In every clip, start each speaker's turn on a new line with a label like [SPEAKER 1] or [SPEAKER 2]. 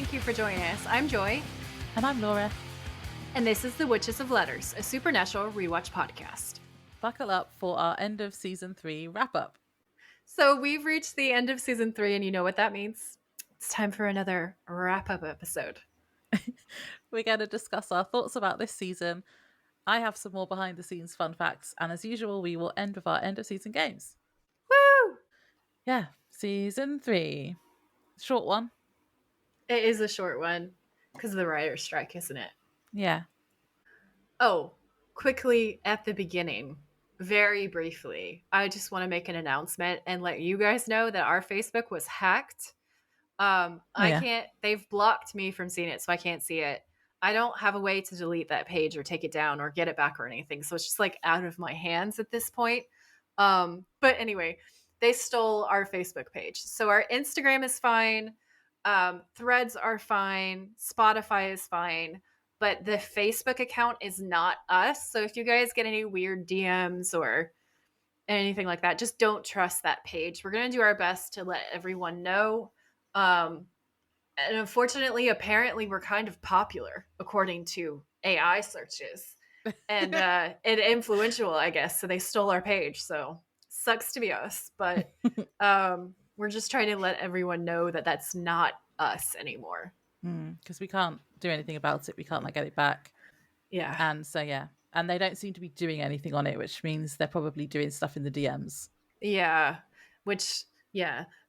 [SPEAKER 1] Thank you for joining us. I'm Joy.
[SPEAKER 2] And I'm Laura.
[SPEAKER 1] And this is The Witches of Letters, a supernatural rewatch podcast.
[SPEAKER 2] Buckle up for our end of season 3 wrap up.
[SPEAKER 1] So we've reached the end of season 3, and you know what that means. It's time for another wrap up episode.
[SPEAKER 2] We're going to discuss our thoughts about this season. I have some more behind the scenes fun facts. And as usual, we will end with our end of season games.
[SPEAKER 1] Woo!
[SPEAKER 2] Yeah, season 3. Short one.
[SPEAKER 1] It is a short one because of the writer's strike, isn't it?
[SPEAKER 2] Yeah.
[SPEAKER 1] Oh, quickly at the beginning, very briefly, I just want to make an announcement and let you guys know that our Facebook was hacked. They've blocked me from seeing it, so I can't see it. I don't have a way to delete that page or take it down or get it back or anything. So it's just like out of my hands at this point. But anyway, they stole our Facebook page. So our Instagram is fine. Threads are fine. Spotify is fine. But the Facebook account is not us. So if you guys get any weird DMs or anything like that, just don't trust that page. We're going to do our best to let everyone know. And unfortunately, apparently, we're kind of popular according to AI searches and influential, I guess. So they stole our page. So sucks to be us. But we're just trying to let everyone know that that's not us anymore.
[SPEAKER 2] Because we can't do anything about it. We can't get it back.
[SPEAKER 1] Yeah.
[SPEAKER 2] And so, yeah. And they don't seem to be doing anything on it, which means they're probably doing stuff in the DMs.
[SPEAKER 1] Yeah.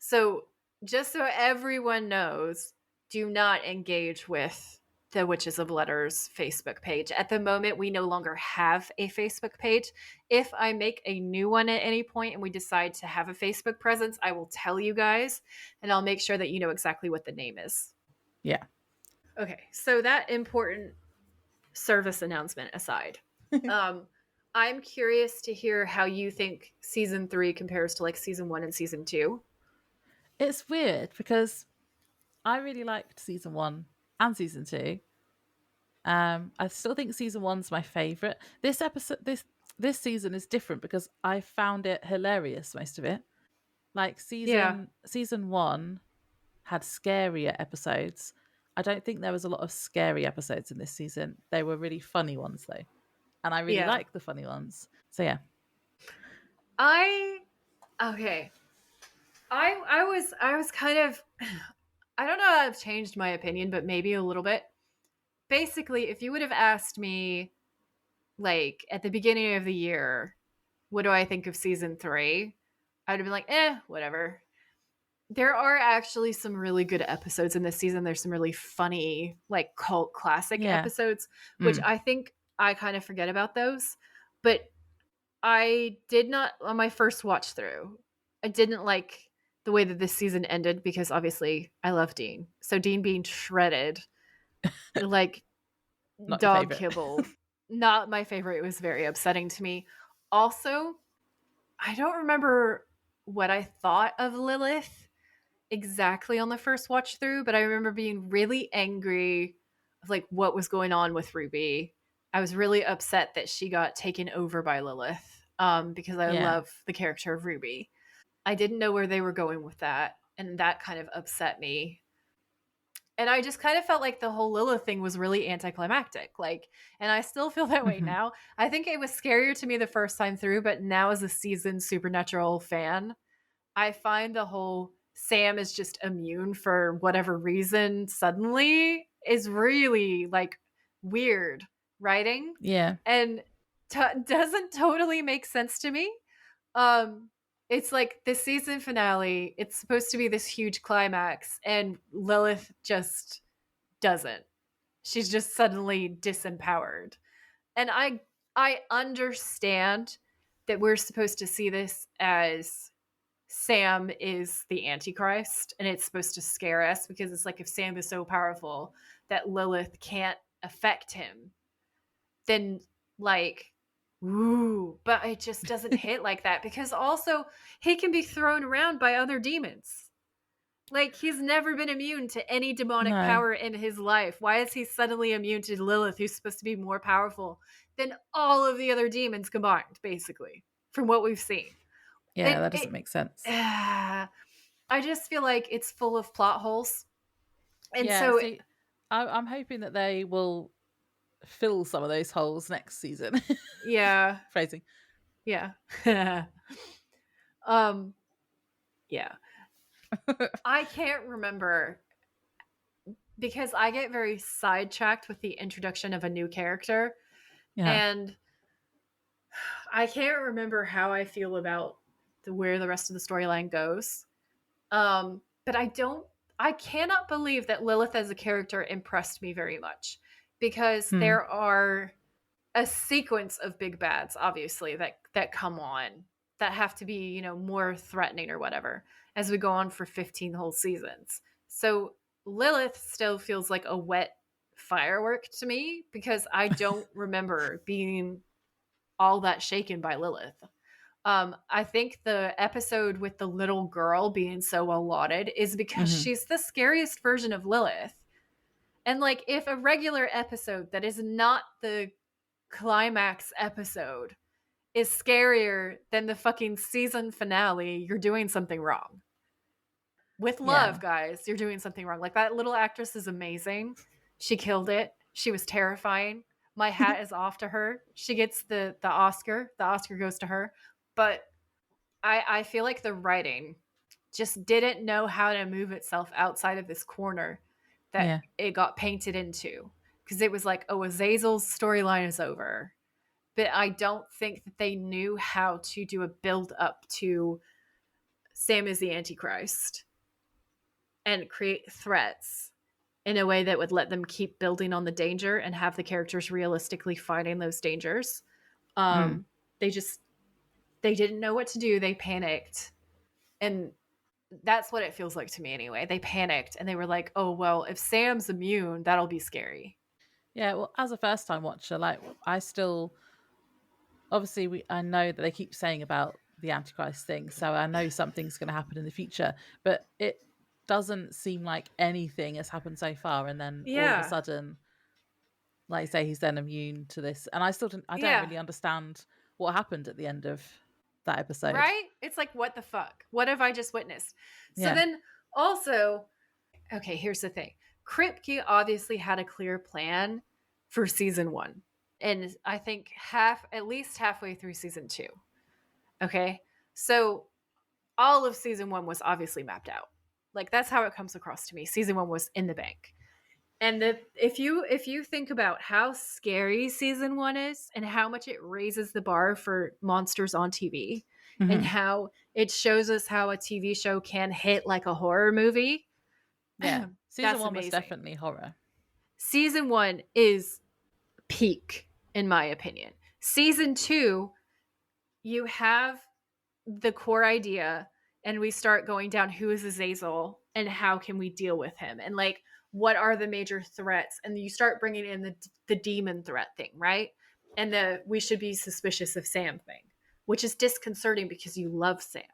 [SPEAKER 1] So just so everyone knows, do not engage with the Witches of Letters Facebook page. At the moment, we no longer have a Facebook page. If I make a new one at any point and we decide to have a Facebook presence, I will tell you guys, and I'll make sure that you know exactly what the name is.
[SPEAKER 2] Yeah.
[SPEAKER 1] Okay, so that important service announcement aside, I'm curious to hear how you think season 3 compares to season 1 and season 2.
[SPEAKER 2] It's weird because I really liked season 1 and season 2. I still think season 1's my favorite. This season is different because I found it hilarious, most of it. Season 1 had scarier episodes. I don't think there was a lot of scary episodes in this season. They were really funny ones though. And I really like the funny ones. So yeah.
[SPEAKER 1] I was kind of, I don't know how I've changed my opinion, but maybe a little bit. Basically, if you would have asked me at the beginning of the year, what do I think of season 3? I'd have been like, whatever. There are actually some really good episodes in this season. There's some really funny, cult classic episodes, which I think I kind of forget about those. But I did not, on my first watch through, I didn't like the way that this season ended because obviously I love Dean. So Dean being shredded, dog kibble, not my favorite. It was very upsetting to me. Also, I don't remember what I thought of Lilith exactly on the first watch through, but I remember being really angry of what was going on with Ruby. I was really upset that she got taken over by Lilith because I love the character of Ruby. I didn't know where they were going with that, and that kind of upset me. And I just kind of felt like the whole Lilith thing was really anticlimactic. And I still feel that way now. I think it was scarier to me the first time through, but now as a seasoned Supernatural fan, I find the whole Sam is just immune for whatever reason suddenly is really weird writing.
[SPEAKER 2] Yeah.
[SPEAKER 1] And doesn't totally make sense to me. It's the season finale. It's supposed to be this huge climax, and Lilith just doesn't. She's just suddenly disempowered. And I understand that we're supposed to see this as Sam is the Antichrist, and it's supposed to scare us because it's if Sam is so powerful that Lilith can't affect him, then ooh, but it just doesn't hit like that because also he can be thrown around by other demons. He's never been immune to any demonic power in his life. Why is he suddenly immune to Lilith, who's supposed to be more powerful than all of the other demons combined, basically, from what we've seen?
[SPEAKER 2] Yeah, that doesn't make sense.
[SPEAKER 1] I just feel like it's full of plot holes. And
[SPEAKER 2] Yeah,
[SPEAKER 1] so,
[SPEAKER 2] see, I'm hoping that they will fill some of those holes next season.
[SPEAKER 1] yeah,
[SPEAKER 2] Phrasing.
[SPEAKER 1] yeah. um, yeah. I can't remember because I get very sidetracked with the introduction of a new character,
[SPEAKER 2] Yeah.
[SPEAKER 1] and I can't remember how I feel about where the rest of the storyline goes. But I cannot believe that Lilith as a character impressed me very much because
[SPEAKER 2] Hmm.
[SPEAKER 1] there are a sequence of big bads, obviously, that come on that have to be, more threatening or whatever as we go on for 15 whole seasons. So Lilith still feels like a wet firework to me because I don't remember being all that shaken by Lilith. I think the episode with the little girl being so well lauded is because
[SPEAKER 2] Hmm.
[SPEAKER 1] she's the scariest version of Lilith. And like, if a regular episode that is not the climax episode is scarier than the fucking season finale, you're doing something wrong. With love,
[SPEAKER 2] Yeah.
[SPEAKER 1] guys, you're doing something wrong. Like, that little actress is amazing. She killed it. She was terrifying. My hat is off to her. She gets the Oscar. The Oscar goes to her. But I feel like the writing just didn't know how to move itself outside of this corner that
[SPEAKER 2] Yeah.
[SPEAKER 1] it got painted into. Because it was like, oh, Azazel's storyline is over. But I don't think that they knew how to do a build up to Sam is the Antichrist and create threats in a way that would let them keep building on the danger and have the characters realistically fighting those dangers.
[SPEAKER 2] Mm.
[SPEAKER 1] Um, they just they didn't know what to do. They panicked, and that's what it feels like to me anyway. They panicked and they were like, "Oh well, if Sam's immune, that'll be scary."
[SPEAKER 2] Yeah. Well, as a first time watcher, like I still obviously I know that they keep saying about the Antichrist thing, so I know something's going to happen in the future, but it doesn't seem like anything has happened so far, and then all of a
[SPEAKER 1] Yeah,
[SPEAKER 2] sudden, like you say, he's then immune to this, and I don't
[SPEAKER 1] yeah,
[SPEAKER 2] really understand what happened at the end of that episode.
[SPEAKER 1] right. It's like, what the fuck? What have I just witnessed? So
[SPEAKER 2] Yeah.
[SPEAKER 1] then, also, okay, here's the thing: Kripke obviously had a clear plan for season one, and I think at least halfway through season two. Okay, so all of season one was obviously mapped out. Like, that's how it comes across to me. Season one was in the bank. And if you think about how scary season one is and how much it raises the bar for monsters on TV and
[SPEAKER 2] Hmm.
[SPEAKER 1] how it shows us how a TV show can hit like a horror movie,
[SPEAKER 2] Yeah. Season
[SPEAKER 1] that's
[SPEAKER 2] one was
[SPEAKER 1] amazing.
[SPEAKER 2] definitely horror.
[SPEAKER 1] Season one is peak, in my opinion. Season two, you have the core idea and we start going down who is Azazel and how can we deal with him and like what are the major threats, and you start bringing in the demon threat thing, right? And the we should be suspicious of Sam thing, which is disconcerting because you love Sam.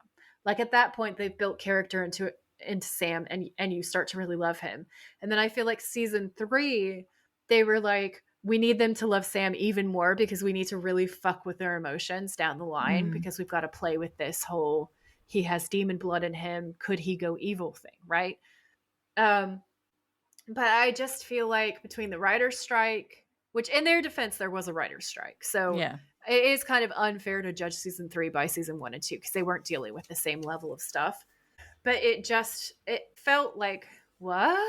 [SPEAKER 1] Like, at that point they've built character into Sam, and you start to really love him. And then I feel like season 3 they were like, we need them to love Sam even more because we need to really fuck with their emotions down the line
[SPEAKER 2] Mm.
[SPEAKER 1] because we've got to play with this whole he has demon blood in him, could he go evil thing, right? Um, but I just feel like between the writer's strike, which in their defense there was a writer's strike, so
[SPEAKER 2] Yeah.
[SPEAKER 1] it is kind of unfair to judge season 3 by season 1 and 2 because they weren't dealing with the same level of stuff. But it felt like, what?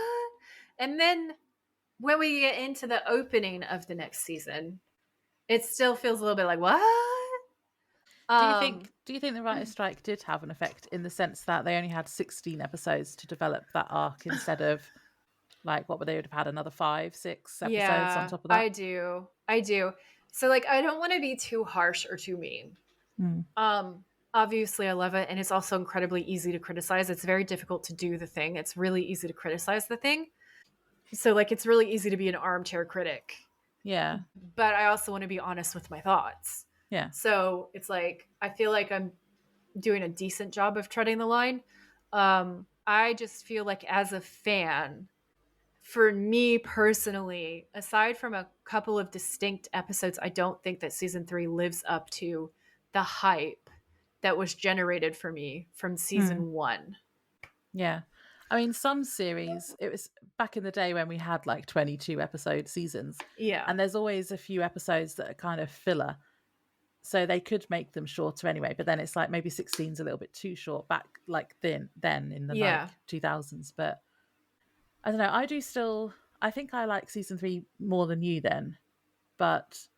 [SPEAKER 1] And then when we get into the opening of the next season, it still feels a little bit like, what? Um,
[SPEAKER 2] Do you think the writer's strike did have an effect in the sense that they only had 16 episodes to develop that arc instead of like what would they would have had another 5, 6 episodes on
[SPEAKER 1] yeah,
[SPEAKER 2] top of that?
[SPEAKER 1] I do. I do. So like, I don't want to be too harsh or too mean.
[SPEAKER 2] Mm.
[SPEAKER 1] Um, Obviously I love it, and it's also incredibly easy to criticize. It's very difficult to do the thing. It's really easy to criticize the thing. So like, it's really easy to be an armchair critic,
[SPEAKER 2] Yeah.
[SPEAKER 1] but I also want to be honest with my thoughts.
[SPEAKER 2] Yeah.
[SPEAKER 1] So it's like, I feel like I'm doing a decent job of treading the line. I just feel like as a fan, for me personally, aside from a couple of distinct episodes, I don't think that season 3 lives up to the hype that was generated for me from
[SPEAKER 2] Mm.
[SPEAKER 1] season 1.
[SPEAKER 2] Yeah. I mean, some series, it was back in the day when we had like 22 episode seasons,
[SPEAKER 1] Yeah.
[SPEAKER 2] and there's always a few episodes that are kind of filler. So they could make them shorter anyway, but then it's like maybe 16's a little bit too short back like then in the
[SPEAKER 1] Yeah.
[SPEAKER 2] like 2000s. But I don't know. I think I like season 3 more than you then, but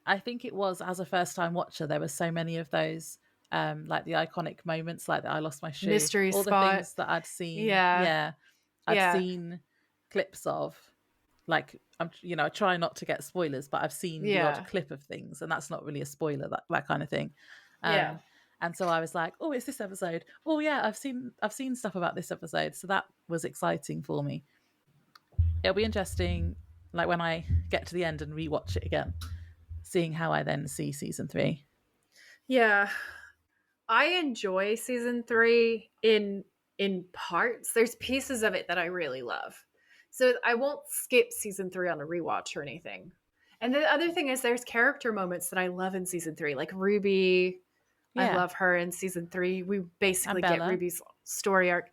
[SPEAKER 2] I think it was as a first time watcher, there were so many of those, like the iconic moments, like that I lost my shoe,
[SPEAKER 1] Mystery
[SPEAKER 2] all the
[SPEAKER 1] spot.
[SPEAKER 2] things that I'd seen.
[SPEAKER 1] Yeah.
[SPEAKER 2] Yeah, I'd
[SPEAKER 1] Yeah.
[SPEAKER 2] seen clips of. Like I try not to get spoilers, but I've seen the odd
[SPEAKER 1] Yeah.
[SPEAKER 2] clip of things, and that's not really a spoiler, that kind of thing.
[SPEAKER 1] Yeah.
[SPEAKER 2] And so I was like, oh, it's this episode. Oh yeah, I've seen stuff about this episode, so that was exciting for me. It'll be interesting, like when I get to the end and rewatch it again, seeing how I then see season 3.
[SPEAKER 1] Yeah. I enjoy season 3 in parts. There's pieces of it that I really love. So I won't skip season 3 on a rewatch or anything. And the other thing is there's character moments that I love in season 3, like Ruby. I
[SPEAKER 2] Yeah,
[SPEAKER 1] love her in season 3. We
[SPEAKER 2] and
[SPEAKER 1] basically get
[SPEAKER 2] Bella.
[SPEAKER 1] Ruby's story arc,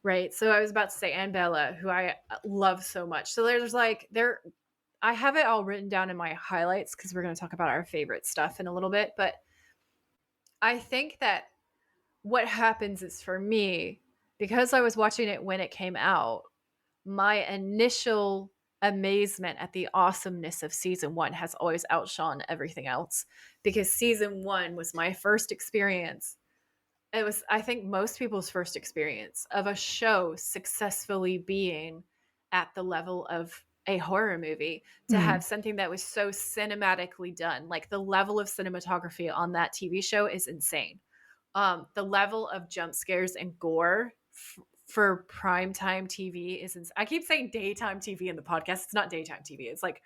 [SPEAKER 1] right? So I was about to say, and Bella, who I love so much. So there's like I have it all written down in my highlights because we're going to talk about our favorite stuff in a little bit. But I think that what happens is for me, because I was watching it when it came out, my initial amazement at the awesomeness of season 1 has always outshone everything else, because season 1 was my first experience. It was, I think, most people's first experience of a show successfully being at the level of a horror movie, to have something that was so cinematically done. Like the level of cinematography on that TV show is insane. The level of jump scares and gore for primetime TV is I keep saying daytime TV in the podcast. It's not daytime TV. It's like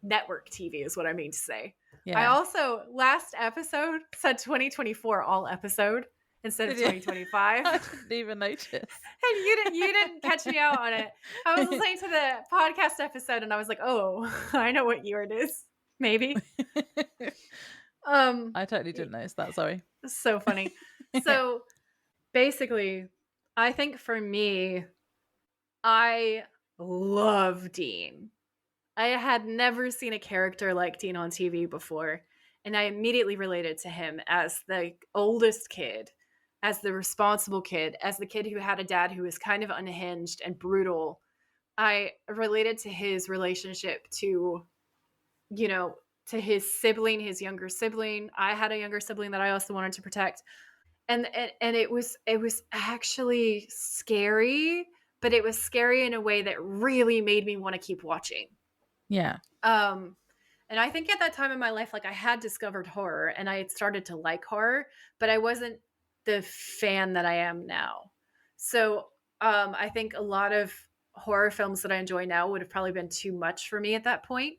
[SPEAKER 1] network TV is what I mean to say. I
[SPEAKER 2] Yeah.
[SPEAKER 1] also last episode said 2024 all episode instead of
[SPEAKER 2] Did you?
[SPEAKER 1] 2025.
[SPEAKER 2] I didn't even notice.
[SPEAKER 1] And you didn't catch me out on it. I was listening to the podcast episode and I was like, "Oh, I know what year it is." Maybe.
[SPEAKER 2] I totally didn't notice that. Sorry.
[SPEAKER 1] So funny. So basically, I think for me, I love Dean. I had never seen a character like Dean on TV before, and I immediately related to him as the oldest kid, as the responsible kid, as the kid who had a dad who was kind of unhinged and brutal. I related to his relationship to, to his sibling, his younger sibling. I had a younger sibling that I also wanted to protect. And it was actually scary, but it was scary in a way that really made me want to keep watching.
[SPEAKER 2] Yeah.
[SPEAKER 1] And I think at that time in my life, like I had discovered horror and I had started to like horror, but I wasn't the fan that I am now. So I think a lot of horror films that I enjoy now would have probably been too much for me at that point.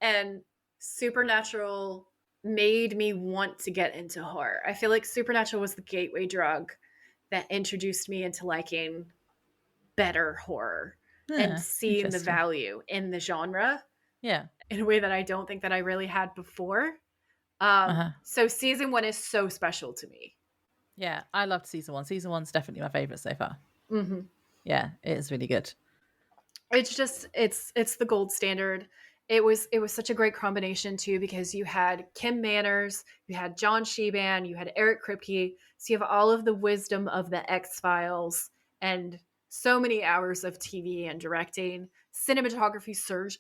[SPEAKER 1] And Supernatural made me want to get into horror. I feel like Supernatural was the gateway drug that introduced me into liking better horror and
[SPEAKER 2] Yeah.
[SPEAKER 1] seeing the
[SPEAKER 2] Interesting.
[SPEAKER 1] value in the genre
[SPEAKER 2] Yeah.
[SPEAKER 1] in a way that I don't think that I really had before. So season 1 is so special to me.
[SPEAKER 2] Yeah. I loved season 1. Season 1's definitely my favorite so far.
[SPEAKER 1] Mm-hmm.
[SPEAKER 2] Yeah, it is really good.
[SPEAKER 1] It's just it's the gold standard. It was such a great combination too, because you had Kim Manners, you had John Sheban, you had Eric Kripke, so you have all of the wisdom of the X-Files and so many hours of TV and directing. Cinematography surge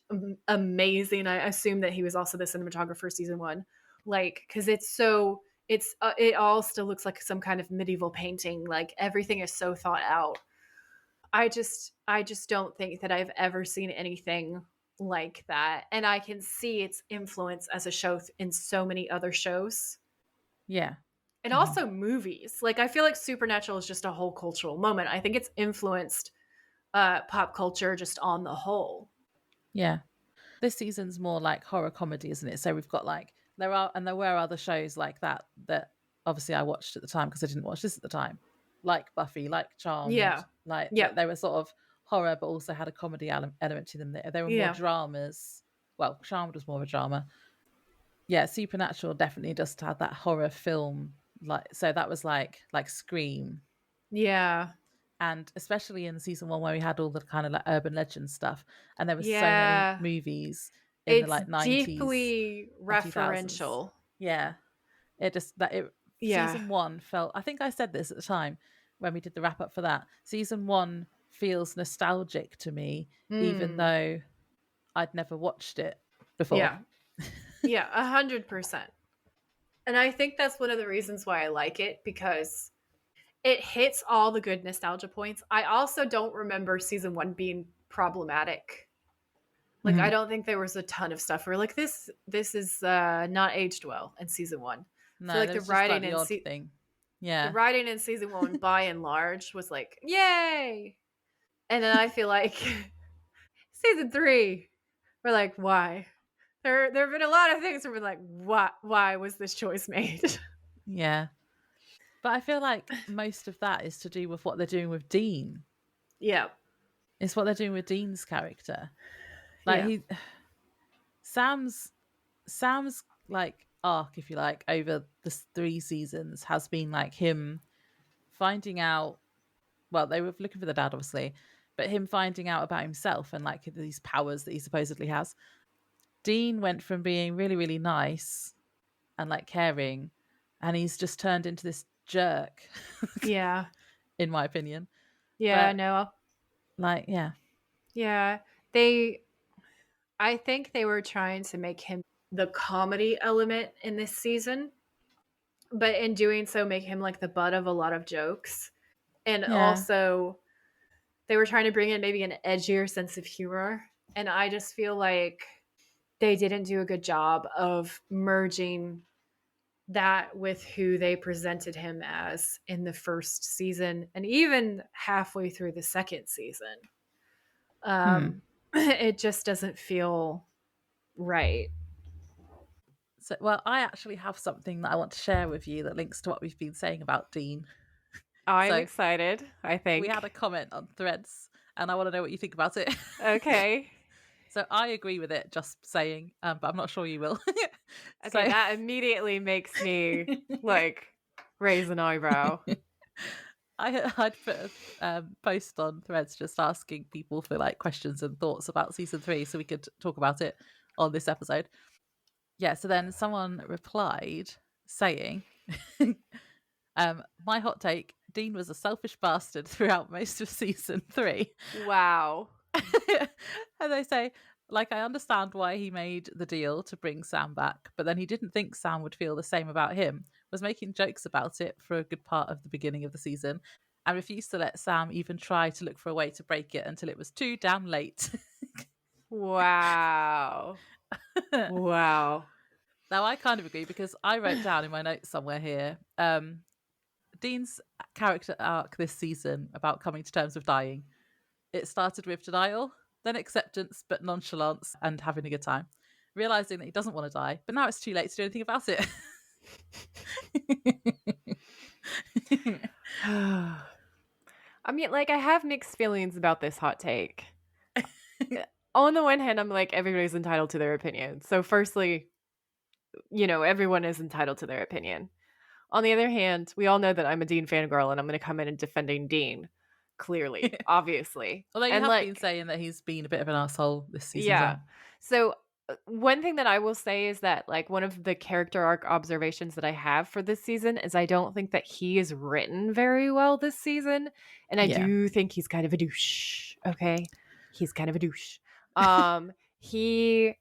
[SPEAKER 1] amazing. I assume that he was also the cinematographer season 1, like because it all still looks like some kind of medieval painting. Like everything is so thought out. I just don't think that I've ever seen anything like that, and I can see its influence as a show in so many other shows
[SPEAKER 2] Yeah.
[SPEAKER 1] and also movies. Like I feel like Supernatural is just a whole cultural moment. I think it's influenced pop culture just on the whole.
[SPEAKER 2] Yeah. This season's more like horror comedy, isn't it? So we've got like there were other shows like that obviously I watched at the time because I didn't watch this at the time, like Buffy, like Charmed,
[SPEAKER 1] Yeah.
[SPEAKER 2] like
[SPEAKER 1] Yep.
[SPEAKER 2] they were sort of horror but also had a comedy element to them. They were more
[SPEAKER 1] Yeah.
[SPEAKER 2] dramas. Well, Charmed was more of a drama. Yeah, Supernatural definitely just had that horror film, like so that was like Scream.
[SPEAKER 1] Yeah.
[SPEAKER 2] And especially in season one where we had all the kind of like urban legend stuff, and there were so many
[SPEAKER 1] Yeah.
[SPEAKER 2] movies in the
[SPEAKER 1] It's
[SPEAKER 2] like 90s
[SPEAKER 1] deeply
[SPEAKER 2] and 2000s.
[SPEAKER 1] referential.
[SPEAKER 2] Yeah, it just that it
[SPEAKER 1] Yeah.
[SPEAKER 2] season one felt, I think I said this at the time when we did the wrap up for that. Season one feels nostalgic to me, even
[SPEAKER 1] Mm.
[SPEAKER 2] though I'd never watched it before.
[SPEAKER 1] Yeah. Yeah, 100%. And I think that's one of the reasons why I like it, because it hits all the good nostalgia points. I also don't remember season 1 being problematic. Like, I
[SPEAKER 2] Mhm.
[SPEAKER 1] don't think there was a ton of stuff where like this is not aged well in season 1. I feel
[SPEAKER 2] No,
[SPEAKER 1] like
[SPEAKER 2] there was just like the odd thing.
[SPEAKER 1] the
[SPEAKER 2] Yeah.
[SPEAKER 1] writing in season 1 by and large was like, "Yay!" And then I feel like season 3, we're like, "Why?" There have been a lot of things where we're like, why was this choice made?"
[SPEAKER 2] Yeah. But I feel like most of that is to do with what they're doing with Dean.
[SPEAKER 1] Yeah.
[SPEAKER 2] It's what they're doing with Dean's character. Like
[SPEAKER 1] Yeah.
[SPEAKER 2] he Sam's Sam's like arc, if you like, over the 3 seasons has been like him finding out. Well, they were looking for the dad, obviously, but him finding out about himself and like these powers that he supposedly has. Dean went from being really, really nice and like caring, and he's just turned into this jerk,
[SPEAKER 1] Yeah.
[SPEAKER 2] in my opinion.
[SPEAKER 1] Yeah,
[SPEAKER 2] But
[SPEAKER 1] no.
[SPEAKER 2] like, yeah,
[SPEAKER 1] Yeah. They I think they were trying to make him the comedy element in this season, but in doing so make him like the butt of a lot of jokes. And
[SPEAKER 2] yeah,
[SPEAKER 1] also they were trying to bring in maybe an edgier sense of humor, and I just feel like they didn't do a good job of merging that with who they presented him as in the first season and even halfway through the second season.
[SPEAKER 2] hmm.
[SPEAKER 1] It just doesn't feel right.
[SPEAKER 2] So, well, I actually have something that I want to share with you that links to what we've been saying about Dean.
[SPEAKER 1] I'm
[SPEAKER 2] So,
[SPEAKER 1] excited, I
[SPEAKER 2] we had a
[SPEAKER 1] think.
[SPEAKER 2] comment on Threads, and I want to know what you think about it.
[SPEAKER 1] Okay.
[SPEAKER 2] So, I agree with it, just saying, but I'm not sure you will.
[SPEAKER 1] Okay,
[SPEAKER 2] So,
[SPEAKER 1] that immediately makes me like raise an eyebrow.
[SPEAKER 2] I'd put a post on Threads just asking people for like questions and thoughts about season 3 so we could talk about it on this episode. Yeah, so then someone replied saying, my hot take, Dean was a selfish bastard throughout most of season 3.
[SPEAKER 1] Wow.
[SPEAKER 2] And they say, like, I understand why he made the deal to bring Sam back, but then he didn't think Sam would feel the same about him, was making jokes about it for a good part of the beginning of the season, and refused to let Sam even try to look for a way to break it until it was too damn late.
[SPEAKER 1] Wow. Wow.
[SPEAKER 2] Now, I kind of agree because I wrote down in my notes somewhere here Dean's character arc this season about coming to terms with dying. It started with denial, then acceptance, but nonchalance and having a good time. Realizing that he doesn't want to die, but now it's too late to do anything about it.
[SPEAKER 1] I mean, like, I have mixed feelings about this hot take. On the one hand, I'm like, everybody's entitled to their opinion. So, firstly, everyone is entitled to their opinion. On the other hand, we all know that I'm a Dean fangirl and I'm going to come in and defending Dean. Clearly, obviously.
[SPEAKER 2] Although you
[SPEAKER 1] And,
[SPEAKER 2] have been
[SPEAKER 1] like,
[SPEAKER 2] saying that he's been a bit of an asshole this season as
[SPEAKER 1] yeah.
[SPEAKER 2] well.
[SPEAKER 1] So, one thing that I will say is that, like, one of the character arc observations that I have for this season is I don't think that he is written very well this season. And I
[SPEAKER 2] Yeah.
[SPEAKER 1] do think he's kind of a douche. Okay. He's kind of a douche. He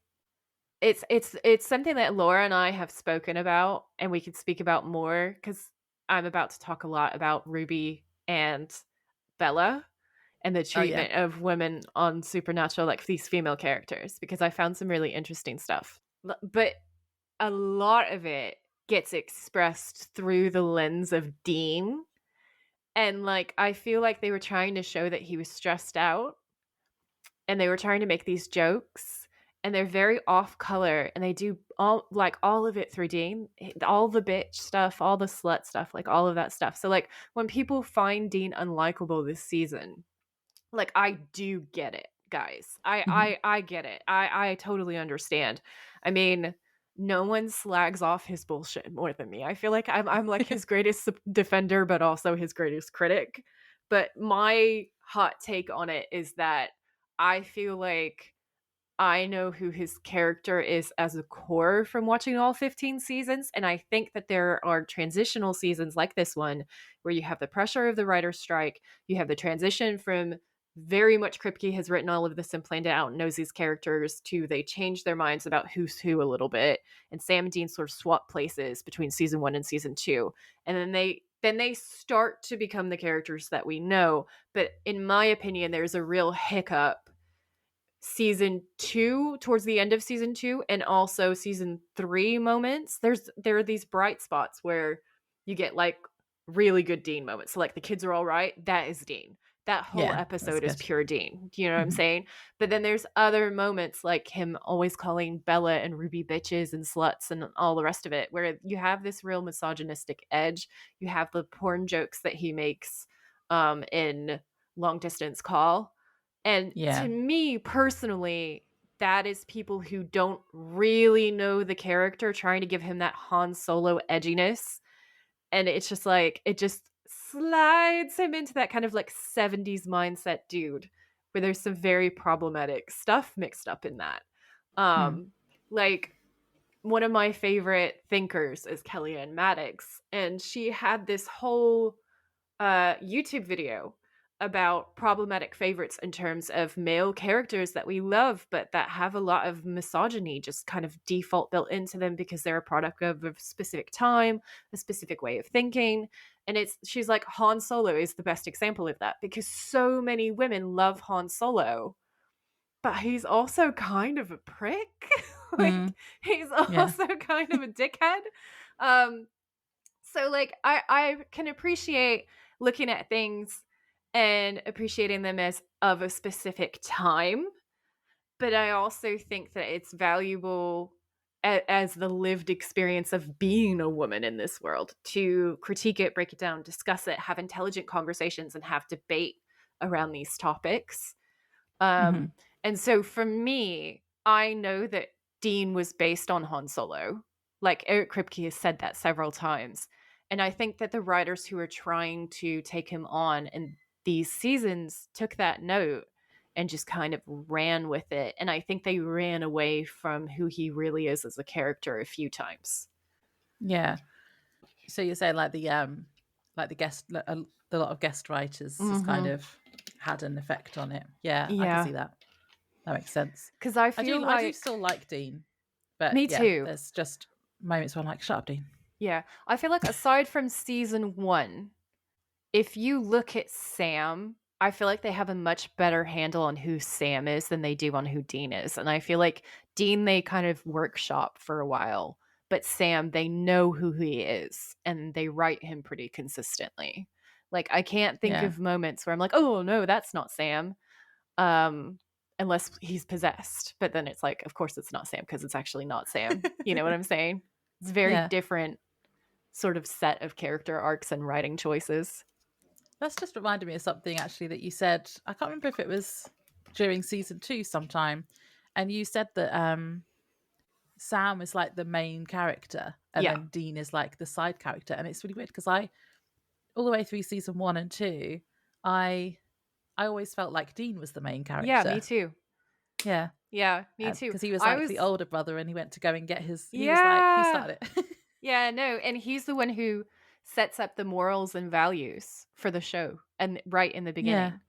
[SPEAKER 1] it's something that Laura and I have spoken about and we could speak about more because I'm about to talk a lot about Ruby and Bella and the
[SPEAKER 2] Oh, yeah.
[SPEAKER 1] treatment of women on Supernatural, like these female characters, because I found some really interesting stuff. But a lot of it gets expressed through the lens of Dean. And like, I feel like they were trying to show that he was stressed out and they were trying to make these jokes and they're very off color and they do all of it through Dean, all the bitch stuff, all the slut stuff, like all of that stuff. So like when people find Dean unlikable this season, like I do get it, guys. I get it. I totally understand. I mean, no one slags off his bullshit more than me. I feel like I'm like his greatest defender, but also his greatest critic. But my hot take on it is that I feel like I know who his character is as a core from watching all 15 seasons. And I think that there are transitional seasons like this one where you have the pressure of the writer's strike, you have the transition from very much Kripke has written all of this and planned it out and knows these characters to they change their minds about who's who a little bit. And Sam and Dean sort of swap places between season 1 and season 2. And then they start to become the characters that we know. But in my opinion, there's a real hiccup season 2, towards the end of season 2, and also season 3 moments. There are these bright spots where you get like really good Dean moments. So like the kids are all right, that is Dean. That whole
[SPEAKER 2] Yeah, that's
[SPEAKER 1] episode is
[SPEAKER 2] good.
[SPEAKER 1] pure Dean. Do you know what I'm
[SPEAKER 2] Mhm.
[SPEAKER 1] saying? But then there's other moments like him always calling Bella and Ruby bitches and sluts and all the rest of it, where you have this real misogynistic edge. You have the porn jokes that he makes in Long Distance Call, and to
[SPEAKER 2] Yeah.
[SPEAKER 1] me personally, that is people who don't really know the character trying to give him that Han Solo edginess. And it's just like, it just slides him into that kind of like 70s mindset dude where there's some very problematic stuff mixed up in that.
[SPEAKER 2] Mm.
[SPEAKER 1] Um, like one of my favorite thinkers is Kellyanne Maddox, and she had this whole YouTube video about problematic favorites in terms of male characters that we love, but that have a lot of misogyny just kind of default built into them because they're a product of a specific time, a specific way of thinking. And she's like, Han Solo is the best example of that because so many women love Han Solo, but he's also kind of a prick. Like,
[SPEAKER 2] Mm.
[SPEAKER 1] he's
[SPEAKER 2] Yeah.
[SPEAKER 1] also kind of a dickhead. Um, so like I can appreciate looking at things and appreciating them as of a specific time, but I also think that it's valuable as the lived experience of being a woman in this world to critique it, break it down, discuss it, have intelligent conversations, and have debate around these topics.
[SPEAKER 2] Mhm.
[SPEAKER 1] And so for me, I know that Dean was based on Han Solo. Like Eric Kripke has said that several times. And I think that the writers who are trying to take him on in these seasons took that note and just kind of ran with it. And I think they ran away from who he really is as a character a few times.
[SPEAKER 2] Yeah. So you're saying like the the lot of guest writers has kind
[SPEAKER 1] Mm-hmm.
[SPEAKER 2] of had an effect on it. Yeah, I can
[SPEAKER 1] Yeah.
[SPEAKER 2] see that. That makes sense.
[SPEAKER 1] Because I feel
[SPEAKER 2] I do
[SPEAKER 1] like,
[SPEAKER 2] still like Dean, but
[SPEAKER 1] me
[SPEAKER 2] yeah,
[SPEAKER 1] too.
[SPEAKER 2] there's just moments where I'm like, shut up, Dean.
[SPEAKER 1] Yeah. I feel like aside from season 1, if you look at Sam, I feel like they have a much better handle on who Sam is than they do on who Dean is. And I feel like Dean, they kind of workshop for a while, but Sam, they know who he is and they write him pretty consistently. Like, I can't think
[SPEAKER 2] Yeah.
[SPEAKER 1] of moments where I'm like, oh, no, that's not Sam. Um, Unless he's possessed. But then it's like, of course, it's not Sam because it's actually not Sam. You know what I'm saying? It's very
[SPEAKER 2] Yeah.
[SPEAKER 1] different sort of set of character arcs and writing choices.
[SPEAKER 2] That's just reminded me of something actually that you said. I can't remember if it was during season 2 sometime. And you said that Sam is like the main character and
[SPEAKER 1] Yeah.
[SPEAKER 2] then Dean is like the side character. And it's really weird because I all the way through season 1 and 2, I I always felt like Dean was the main
[SPEAKER 1] Yeah, me
[SPEAKER 2] character.
[SPEAKER 1] too.
[SPEAKER 2] Yeah.
[SPEAKER 1] Yeah, me too.
[SPEAKER 2] Because he was
[SPEAKER 1] I
[SPEAKER 2] like the
[SPEAKER 1] was
[SPEAKER 2] older brother and he went to go and get his he was like he
[SPEAKER 1] Yeah.
[SPEAKER 2] started it.
[SPEAKER 1] Yeah, no, and he's the one who sets up the morals and values for the show and right in the
[SPEAKER 2] Yeah.
[SPEAKER 1] beginning.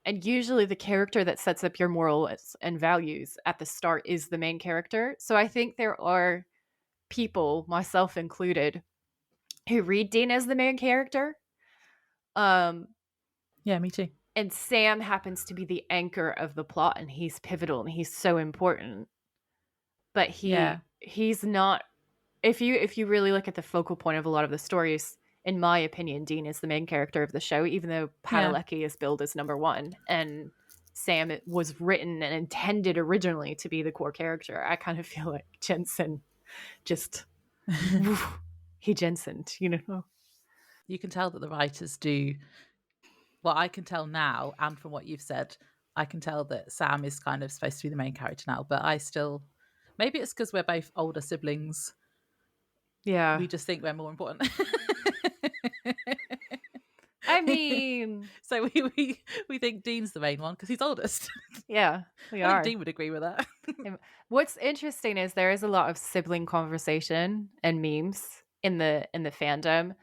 [SPEAKER 1] And usually the character that sets up your morals and values at the start is the main character. So I think there are people, myself included, who read Dean as the main character. Um,
[SPEAKER 2] Yeah, me too.
[SPEAKER 1] and Sam happens to be the anchor of the plot and he's pivotal and he's so important. But
[SPEAKER 2] Yeah.
[SPEAKER 1] he's not, if you really look at the focal point of a lot of the stories, in my opinion, Dean is the main character of the show, even though
[SPEAKER 2] Yeah.
[SPEAKER 1] Padalecki is billed as number one, and Sam it was written and intended originally to be the core character. I kind of feel like Jensen just woof, he Jensened, you know.
[SPEAKER 2] You can tell that the writers do well, I can tell now, and from what you've said, I can tell that Sam is kind of supposed to be the main character now, but I still maybe it's because we're both older siblings.
[SPEAKER 1] Yeah.
[SPEAKER 2] We just think we're more important.
[SPEAKER 1] I mean,
[SPEAKER 2] So we think Dean's the main one because he's oldest.
[SPEAKER 1] yeah, we
[SPEAKER 2] I think
[SPEAKER 1] are.
[SPEAKER 2] Dean would agree with that.
[SPEAKER 1] What's interesting is there is a lot of sibling conversation and memes in the fandom,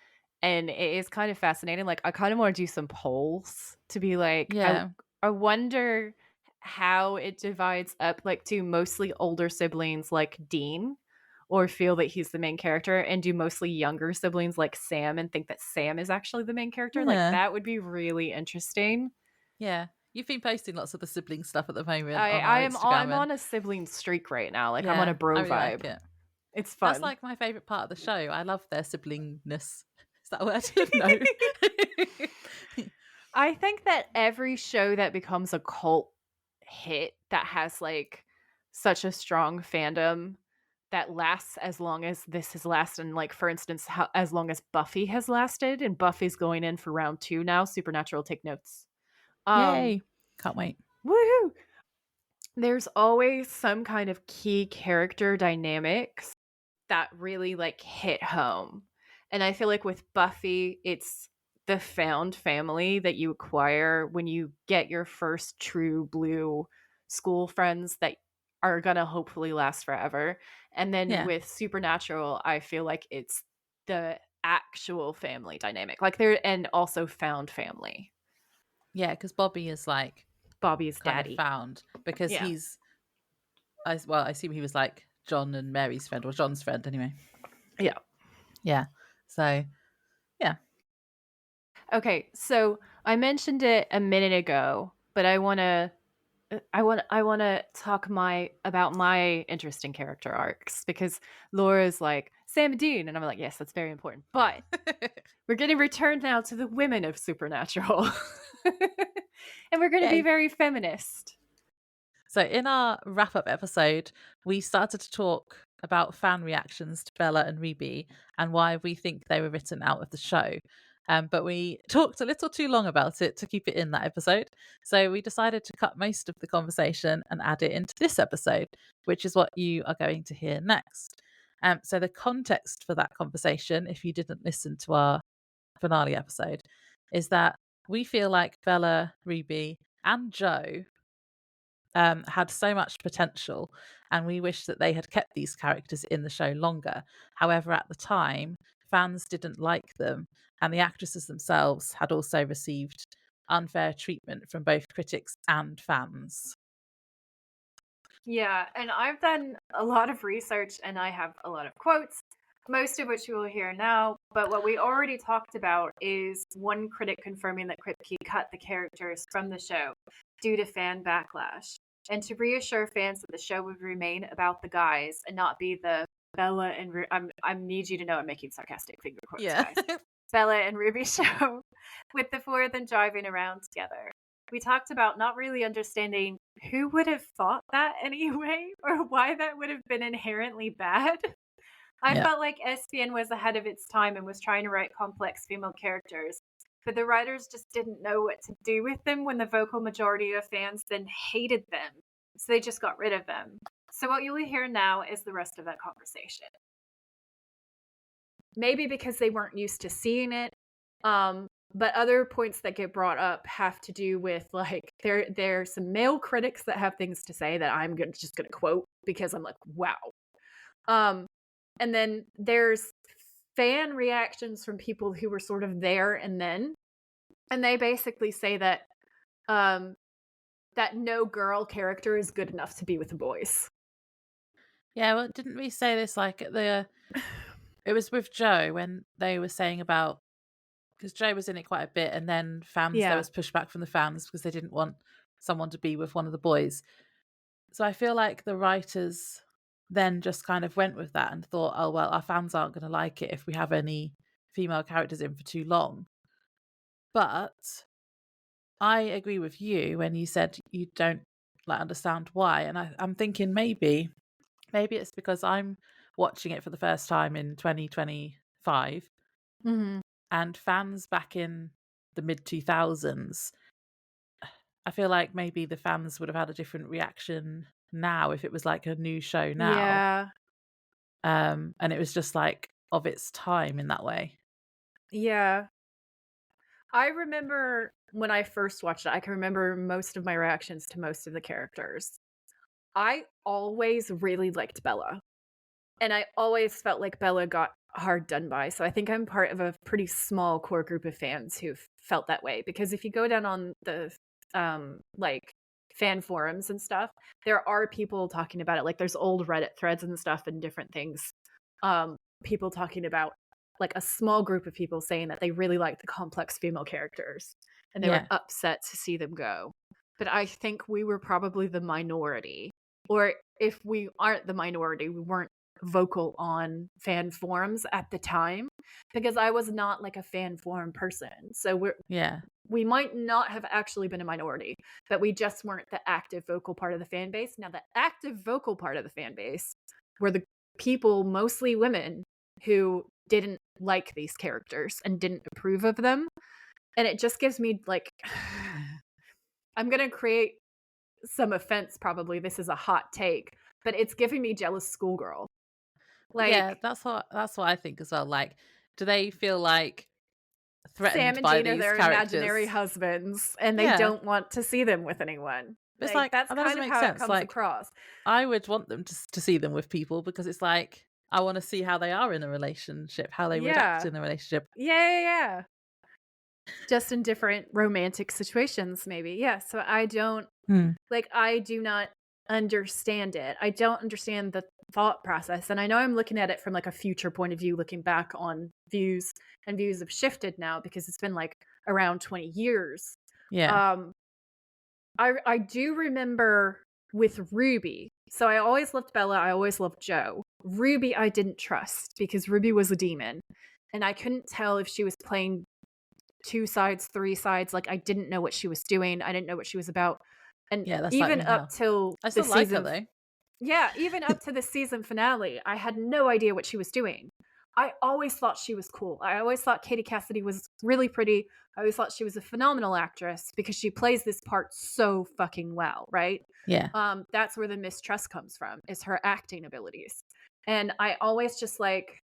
[SPEAKER 1] and it is kind of fascinating. Like, I kind of want to do some polls to be like,
[SPEAKER 2] Yeah.
[SPEAKER 1] I wonder how it divides up. Like, do mostly older siblings like Dean, or feel that he's the main character, and do mostly younger siblings like Sam and think that Sam is actually the main character? Like,
[SPEAKER 2] Yeah.
[SPEAKER 1] that would be really interesting.
[SPEAKER 2] Yeah. You've been posting lots of the sibling stuff at the moment on our
[SPEAKER 1] I'm
[SPEAKER 2] Instagram, and
[SPEAKER 1] on a sibling streak right now. Like, I'm on a
[SPEAKER 2] yeah, I
[SPEAKER 1] bro
[SPEAKER 2] really like
[SPEAKER 1] vibe.
[SPEAKER 2] it.
[SPEAKER 1] It's
[SPEAKER 2] That's
[SPEAKER 1] fun.
[SPEAKER 2] like my favorite part of the show. I love their siblingness. Is that a word? No.
[SPEAKER 1] I think that every show that becomes a cult hit that has like such a strong fandom that lasts as long as this has lasted, and like for instance, as long as Buffy has lasted, and Buffy's going in for round 2 now. Supernatural, take notes. Um,
[SPEAKER 2] Yay. Can't wait.
[SPEAKER 1] woohoo! There's always some kind of key character dynamics that really like hit home. And I feel like with Buffy, it's the found family that you acquire when you get your first true blue school friends that are gonna hopefully last forever. And then
[SPEAKER 2] Yeah.
[SPEAKER 1] with Supernatural, I feel like it's the actual family dynamic. Like there, and also found family.
[SPEAKER 2] Yeah, because Bobby is like
[SPEAKER 1] Bobby's
[SPEAKER 2] kind of
[SPEAKER 1] daddy.
[SPEAKER 2] found because
[SPEAKER 1] Yeah.
[SPEAKER 2] I assume he was like John and Mary's friend, or John's friend anyway.
[SPEAKER 1] Yeah.
[SPEAKER 2] Yeah. So, yeah.
[SPEAKER 1] Okay, so I mentioned it a minute ago, but I want to talk my about my interesting character arcs, because Laura's like Sam and Dean, and I'm like, yes, that's very important. But we're going to return now to the women of Supernatural, and we're going to be
[SPEAKER 2] Yay.
[SPEAKER 1] very feminist.
[SPEAKER 2] So, in our wrap up episode, we started to talk about fan reactions to Bella and Ruby and why we think they were written out of the show. But we talked a little too long about it to keep it in that episode. So, we decided to cut most of the conversation and add it into this episode, which is what you are going to hear next. So, the context for that conversation, if you didn't listen to our finale episode, is that we feel like Bella, Ruby, and Joe had so much potential, and we wish that they had kept these characters in the show longer. However, at the time, fans didn't like them, and the actresses themselves had also received unfair treatment from both critics and fans.
[SPEAKER 1] Yeah, and I've done a lot of research and I have a lot of quotes, most of which you will hear now. But what we already talked about is one critic confirming that Kripke cut the characters from the show due to fan backlash, and to reassure fans that the show would remain about the guys and not be the Bella and I need you to know I'm making sarcastic finger quotes,
[SPEAKER 2] Yeah.
[SPEAKER 1] guys. Bella and Ruby show with the four of them driving around together. We talked about not really understanding who would have thought that anyway, or why that would have been inherently bad. I
[SPEAKER 2] Yeah.
[SPEAKER 1] felt like SPN was ahead of its time and was trying to write complex female characters, but the writers just didn't know what to do with them when the vocal majority of fans then hated them. So they just got rid of them. So what you'll hear now is the rest of that conversation. Maybe because they weren't used to seeing it. But other points that get brought up have to do with like there's some male critics that have things to say that I'm just gonna quote because I'm like, wow. And then there's fan reactions from people who were sort of there and then, and they basically say that that no girl character is good enough to be with the boys.
[SPEAKER 2] Yeah, well, didn't we say this like at the it was with Joe when they were saying about, because Joe was in it quite a bit, and then there
[SPEAKER 1] Yeah.
[SPEAKER 2] was pushback from the fans because they didn't want someone to be with one of the boys. So I feel like the writers then just kind of went with that and thought, oh, well, our fans aren't going to like it if we have any female characters in for too long. But I agree with you when you said you don't like understand why. And I'm thinking maybe it's because I'm watching it for the first time in 2025,
[SPEAKER 1] Mm-hmm.
[SPEAKER 2] and fans back in the mid 2000s, I feel like maybe the fans would have had a different reaction now if it was like a new show now.
[SPEAKER 1] Yeah.
[SPEAKER 2] And it was just like of its time in that way.
[SPEAKER 1] Yeah. I remember when I first watched it, I can remember most of my reactions to most of the characters. I always really liked Bella, and I always felt like Bella got hard done by, so I think I'm part of a pretty small core group of fans who've felt that way, because if you go down on the, like, fan forums and stuff, there are people talking about it, like, there's old Reddit threads and stuff and different things, people talking about, like, a small group of people saying that they really like the complex female characters, and they were
[SPEAKER 2] Yeah.
[SPEAKER 1] upset to see them go. But I think we were probably the minority, or if we aren't the minority, we weren't vocal on fan forums at the time, because I was not like a fan forum person. So
[SPEAKER 2] Yeah.
[SPEAKER 1] we might not have actually been a minority, but we just weren't the active vocal part of the fan base. Now, the active vocal part of the fan base were the people, mostly women, who didn't like these characters and didn't approve of them. And it just gives me like, I'm going to create some offense, probably. This is a hot take, but it's giving me jealous schoolgirl.
[SPEAKER 2] Yeah,
[SPEAKER 1] Like,
[SPEAKER 2] that's what I think as well. Like, do they feel like
[SPEAKER 1] Sam
[SPEAKER 2] threatened
[SPEAKER 1] and
[SPEAKER 2] by
[SPEAKER 1] Jean are
[SPEAKER 2] these
[SPEAKER 1] their imaginary
[SPEAKER 2] characters?
[SPEAKER 1] husbands, and they
[SPEAKER 2] Yeah.
[SPEAKER 1] don't want to see them with anyone.
[SPEAKER 2] But it's
[SPEAKER 1] Like,
[SPEAKER 2] like,
[SPEAKER 1] that's
[SPEAKER 2] oh, that
[SPEAKER 1] kind
[SPEAKER 2] doesn't
[SPEAKER 1] of
[SPEAKER 2] make
[SPEAKER 1] how it
[SPEAKER 2] sense.
[SPEAKER 1] comes
[SPEAKER 2] Like,
[SPEAKER 1] across.
[SPEAKER 2] I would want them to see them with people because it's like I want to see how they are in a relationship, how they would act
[SPEAKER 1] Yeah.
[SPEAKER 2] in a relationship.
[SPEAKER 1] Yeah. Just in different romantic situations, maybe. Yeah. So I don't,
[SPEAKER 2] Hmm.
[SPEAKER 1] like, I do not understand it. I don't understand the thought process. And I know I'm looking at it from like a future point of view, looking back on views, and views have shifted now because it's been like around 20 years.
[SPEAKER 2] Yeah.
[SPEAKER 1] Um, I do remember with Ruby. So I always loved Bella. I always loved Joe. Ruby, I didn't trust because Ruby was a demon, and I couldn't tell if she was playing two sides, three sides. Like, I didn't know what she was doing. I didn't know what she was about. And
[SPEAKER 2] Yeah, that's like
[SPEAKER 1] even
[SPEAKER 2] me
[SPEAKER 1] up
[SPEAKER 2] now.
[SPEAKER 1] till
[SPEAKER 2] I
[SPEAKER 1] the
[SPEAKER 2] still like her
[SPEAKER 1] season,
[SPEAKER 2] though.
[SPEAKER 1] yeah, even up to the season finale, I had no idea what she was doing. I always thought she was cool. I always thought Katie Cassidy was really pretty. I always thought she was a phenomenal actress because she plays this part so fucking well, right?
[SPEAKER 2] Yeah.
[SPEAKER 1] That's where the mistrust comes from, is her acting abilities. And I always just like,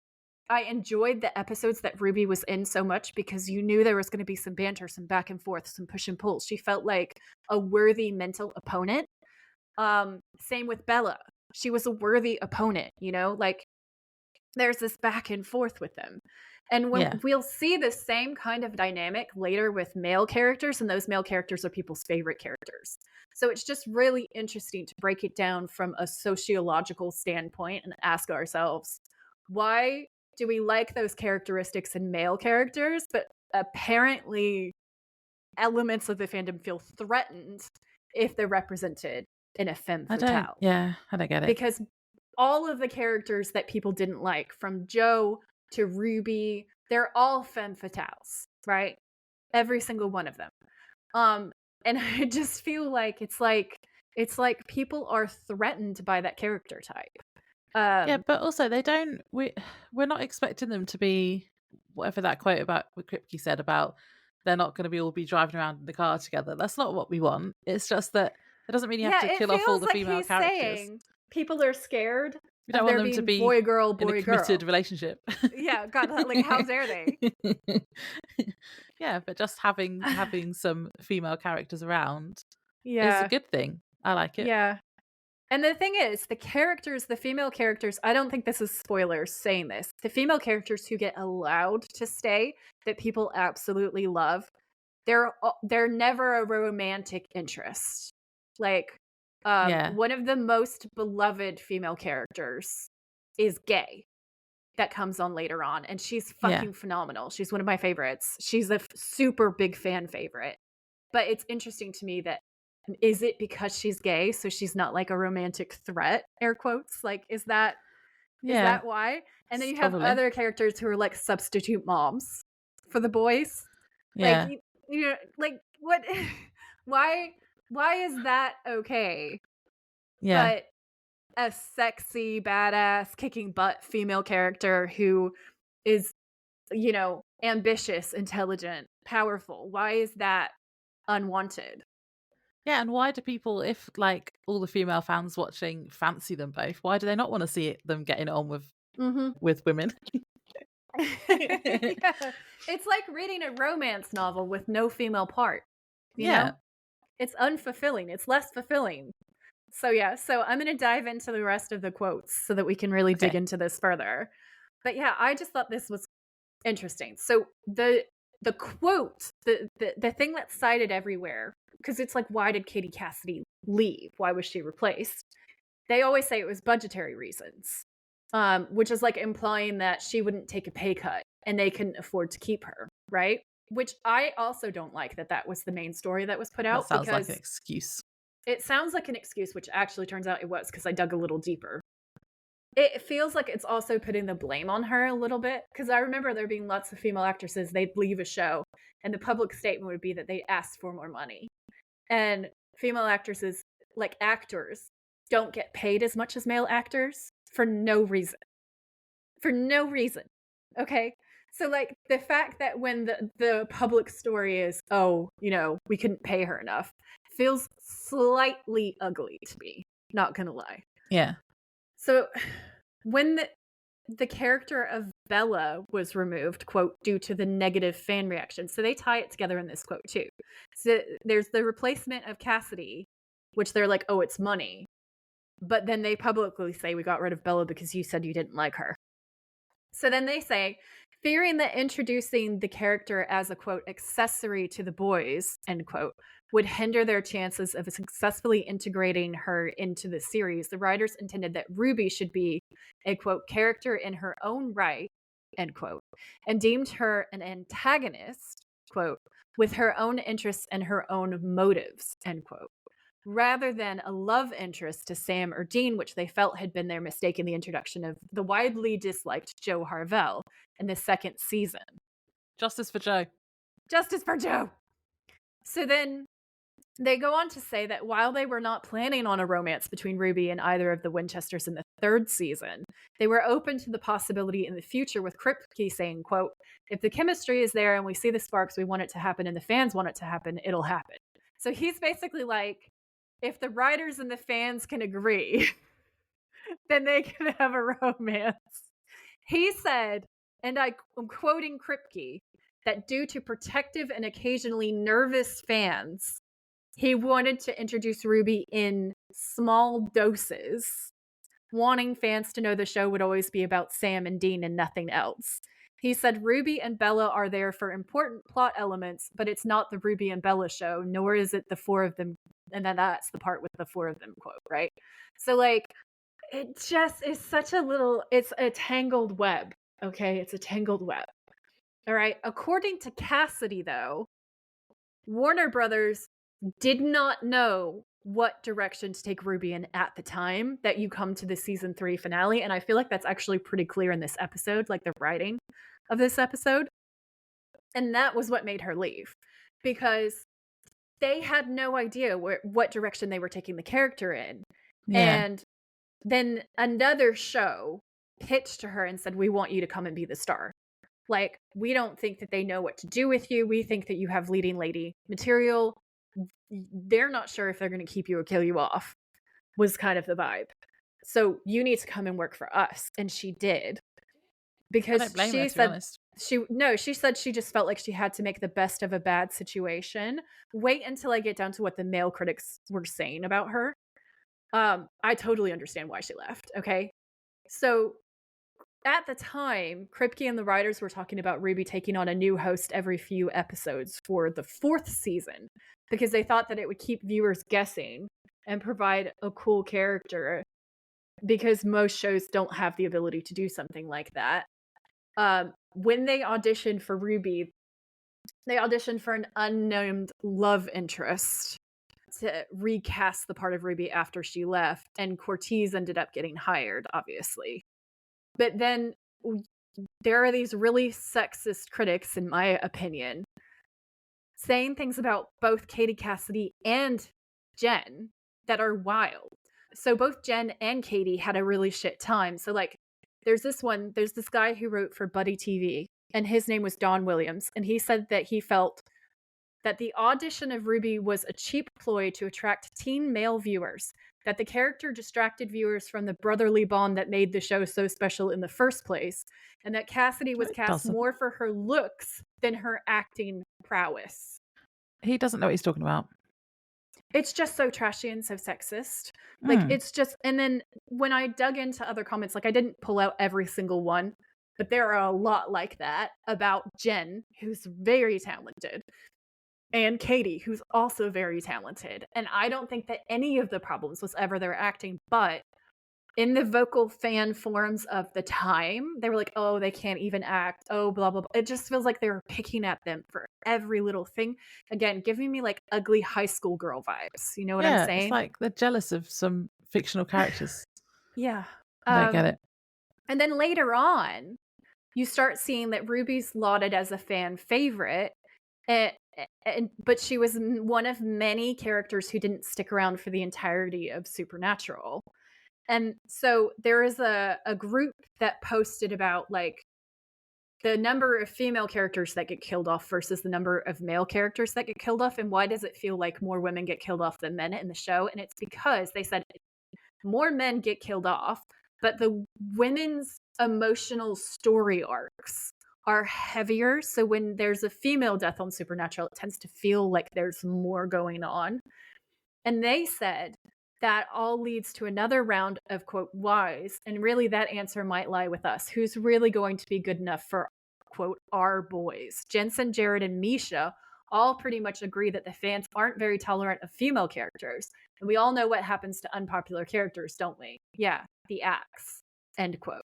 [SPEAKER 1] I enjoyed the episodes that Ruby was in so much because you knew there was going to be some banter, some back and forth, some push and pull. She felt like a worthy mental opponent. Same with Bella. She was a worthy opponent, you know? Like, there's this back and forth with them. And when
[SPEAKER 2] Yeah.
[SPEAKER 1] we'll see the same kind of dynamic later with male characters, and those male characters are people's favorite characters. So it's just really interesting to break it down from a sociological standpoint and ask ourselves, why do we like those characteristics in male characters, but apparently elements of the fandom feel threatened if they're represented in a femme fatale?
[SPEAKER 2] I don't get it.
[SPEAKER 1] Because all of the characters that people didn't like, from Joe to Ruby, they're all femme fatales, right? Every single one of them. And I just feel like it's like people are threatened by that character type.
[SPEAKER 2] Yeah,
[SPEAKER 1] Um,
[SPEAKER 2] but also we're not expecting them to be whatever that quote about what Kripke said about they're not going to be all be driving around in the car together. That's not what we want. It's just that it doesn't mean you have
[SPEAKER 1] yeah,
[SPEAKER 2] to
[SPEAKER 1] it
[SPEAKER 2] kill off all
[SPEAKER 1] feels
[SPEAKER 2] the
[SPEAKER 1] like
[SPEAKER 2] female
[SPEAKER 1] he's
[SPEAKER 2] characters.
[SPEAKER 1] saying people are scared
[SPEAKER 2] We don't
[SPEAKER 1] of
[SPEAKER 2] want
[SPEAKER 1] there
[SPEAKER 2] them to
[SPEAKER 1] being
[SPEAKER 2] be
[SPEAKER 1] boy girl
[SPEAKER 2] in a
[SPEAKER 1] boy
[SPEAKER 2] committed
[SPEAKER 1] girl.
[SPEAKER 2] relationship.
[SPEAKER 1] Yeah, God, like, how dare they?
[SPEAKER 2] Yeah, but just having some female characters around is a
[SPEAKER 1] Yeah,
[SPEAKER 2] good thing. I like it.
[SPEAKER 1] yeah. And the thing is, the characters, the female characters, I don't think this is spoilers saying this. The female characters who get allowed to stay, that people absolutely love, they're never a romantic interest. Like,
[SPEAKER 2] Yeah,
[SPEAKER 1] one of the most beloved female characters is Gay, that comes on later on, and she's
[SPEAKER 2] yeah,
[SPEAKER 1] fucking phenomenal. She's one of my favorites. She's a super big fan favorite. But it's interesting to me that, is it because she's gay, so she's not like a romantic threat, air quotes? Like, is
[SPEAKER 2] yeah.
[SPEAKER 1] that why? And then you have
[SPEAKER 2] Probably.
[SPEAKER 1] other characters who are like substitute moms for the boys. Like,
[SPEAKER 2] Yeah,
[SPEAKER 1] you know, like, what? why why is that okay?
[SPEAKER 2] yeah.
[SPEAKER 1] But a sexy, badass, kicking butt female character who is, ambitious, intelligent, powerful, why is that unwanted?
[SPEAKER 2] Yeah, and why do people, if like all the female fans watching fancy them both, why do they not want to see them getting on
[SPEAKER 1] Mhm.
[SPEAKER 2] with women?
[SPEAKER 1] Yeah. It's like reading a romance novel with no female part, you
[SPEAKER 2] Yeah.
[SPEAKER 1] know? It's unfulfilling. It's less fulfilling. So yeah, so I'm going to dive into the rest of the quotes so that we can really dig
[SPEAKER 2] Okay.
[SPEAKER 1] into this further. But yeah, I just thought this was interesting. So the quote, the thing that's cited everywhere, because it's like, why did Katie Cassidy leave? Why was she replaced? They always say it was budgetary reasons, which is like implying that she wouldn't take a pay cut and they couldn't afford to keep her, right? Which I also don't like that that was the main story that was put
[SPEAKER 2] That
[SPEAKER 1] out,
[SPEAKER 2] sounds like an
[SPEAKER 1] because
[SPEAKER 2] excuse.
[SPEAKER 1] it sounds like an excuse, which actually turns out it was, because I dug a little deeper. It feels like it's also putting the blame on her a little bit, because I remember there being lots of female actresses, they'd leave a show and the public statement would be that they asked for more money. And female actresses, like actors, don't get paid as much as male actors for no reason. For no reason. Okay? So like the fact that when the public story is, oh, we couldn't pay her enough, feels slightly ugly to me, not gonna lie.
[SPEAKER 2] Yeah.
[SPEAKER 1] So when the character of Bella was removed, quote, due to the negative fan reaction. So they tie it together in this quote too. So there's the replacement of Cassidy, which they're like, oh, it's money. But then they publicly say, we got rid of Bella because you said you didn't like her. So then they say, fearing that introducing the character as a, quote, accessory to the boys, end quote, would hinder their chances of successfully integrating her into the series, the writers intended that Ruby should be a, quote, character in her own right, end quote, and deemed her an antagonist, quote, with her own interests and her own motives, end quote, rather than a love interest to Sam or Dean, which they felt had been their mistake in the introduction of the widely disliked Joe Harvell in the second season.
[SPEAKER 2] Justice for Joe.
[SPEAKER 1] Justice for Joe! So then they go on to say that while they were not planning on a romance between Ruby and either of the Winchesters in the third season, they were open to the possibility in the future, with Kripke saying, quote, if the chemistry is there and we see the sparks, we want it to happen and the fans want it to happen, it'll happen. So he's basically like, if the writers and the fans can agree, then they can have a romance. He said, and I'm quoting Kripke, that due to protective and occasionally nervous fans, he wanted to introduce Ruby in small doses, wanting fans to know the show would always be about Sam and Dean and nothing else. He said Ruby and Bella are there for important plot elements, but it's not the Ruby and Bella show, nor is it the four of them. And then that's the part with the four of them quote, right? So like, it just is such it's a tangled web. Okay. It's a tangled web. All right. According to Cassidy, though, Warner Brothers did not know what direction to take Ruby in at the time that you come to the season 3 finale. And I feel like that's actually pretty clear in this episode, like the writing of this episode. And that was what made her leave, because they had no idea what direction they were taking the character in.
[SPEAKER 2] Yeah.
[SPEAKER 1] And then another show pitched to her and said, we want you to come and be the star. Like, we don't think that they know what to do with you. We think that you have leading lady material. They're not sure if they're going to keep you or kill you off, was kind of the vibe. So you need to come and work for us. And she did. Because
[SPEAKER 2] I don't blame
[SPEAKER 1] she
[SPEAKER 2] her, to be
[SPEAKER 1] said
[SPEAKER 2] honest.
[SPEAKER 1] she said she just felt like she had to make the best of a bad situation. Wait until I get down to what the male critics were saying about her. I totally understand why she left. Okay. So at the time, Kripke and the writers were talking about Ruby taking on a new host every few episodes for the 4th season, because they thought that it would keep viewers guessing and provide a cool character, because most shows don't have the ability to do something like that. When they auditioned for Ruby, they auditioned for an unnamed love interest to recast the part of Ruby after she left, and Cortez ended up getting hired, obviously. But then there are these really sexist critics, in my opinion, saying things about both Katie Cassidy and Jen that are wild. So both Jen and Katie had a really shit time. So like, there's this guy who wrote for Buddy TV, and his name was Don Williams, and he said that he felt that the audition of Ruby was a cheap ploy to attract teen male viewers. that the character distracted viewers from the brotherly bond that made the show so special in the first place, and that Cassidy was
[SPEAKER 2] It
[SPEAKER 1] cast
[SPEAKER 2] doesn't.
[SPEAKER 1] more for her looks than her acting prowess.
[SPEAKER 2] He doesn't know what he's talking about.
[SPEAKER 1] It's just so trashy and so sexist. Like,
[SPEAKER 2] Mm.
[SPEAKER 1] it's just, and then when I dug into other comments, like, I didn't pull out every single one, but there are a lot like that about Jen, who's very talented, and Katie, who's also very talented. And I don't think that any of the problems was ever their acting, but in the vocal fan forums of the time, they were like, oh, they can't even act. Oh, blah, blah, blah. It just feels like they were picking at them for every little thing. Again, giving me like ugly high school girl vibes. You know what I'm
[SPEAKER 2] Yeah, it's
[SPEAKER 1] saying?
[SPEAKER 2] like they're jealous of some fictional characters.
[SPEAKER 1] Yeah.
[SPEAKER 2] I don't get it.
[SPEAKER 1] And then later on, you start seeing that Ruby's lauded as a fan favorite, but she was one of many characters who didn't stick around for the entirety of Supernatural. And so there is a group that posted about like the number of female characters that get killed off versus the number of male characters that get killed off, and why does it feel like more women get killed off than men in the show? And it's because they said more men get killed off, but the women's emotional story arcs are heavier. So when there's a female death on Supernatural, it tends to feel like there's more going on. And they said that all leads to another round of, quote, whys. And really, that answer might lie with us. Who's really going to be good enough for, quote, our boys? Jensen, Jared, and Misha all pretty much agree that the fans aren't very tolerant of female characters. And we all know what happens to unpopular characters, don't we? Yeah, the axe, end quote.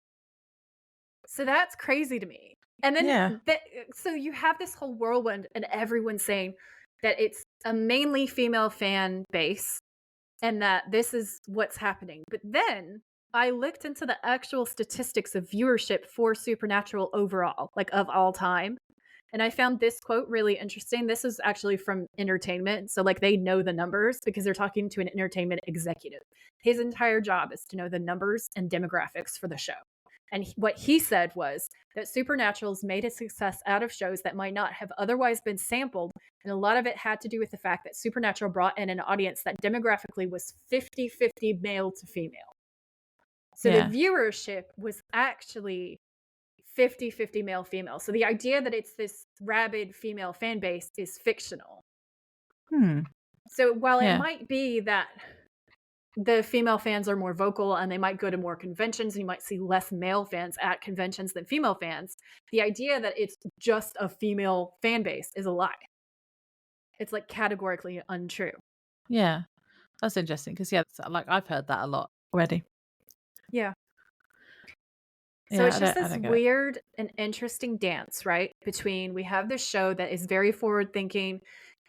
[SPEAKER 1] So that's crazy to me. And then,
[SPEAKER 2] Yeah.
[SPEAKER 1] so you have this whole whirlwind and everyone saying that it's a mainly female fan base and that this is what's happening. But then I looked into the actual statistics of viewership for Supernatural overall, like of all time. And I found this quote really interesting. This is actually from Entertainment. So, like, they know the numbers because they're talking to an entertainment executive. His entire job is to know the numbers and demographics for the show. And what he said was that Supernatural's made a success out of shows that might not have otherwise been sampled. And a lot of it had to do with the fact that Supernatural brought in an audience that demographically was 50-50 male to female. So
[SPEAKER 2] Yeah.
[SPEAKER 1] the viewership was actually 50-50 male female. So the idea that it's this rabid female fan base is fictional. So while it might be that the female fans are more vocal and they might go to more conventions and you might see less male fans at conventions than female fans, the idea that it's just a female fan base is a lie. It's like categorically untrue.
[SPEAKER 2] Yeah. That's interesting because, like I've heard that a lot already.
[SPEAKER 1] Yeah. So
[SPEAKER 2] Yeah,
[SPEAKER 1] it's just this weird and interesting dance, right? Between we have this show that is very forward thinking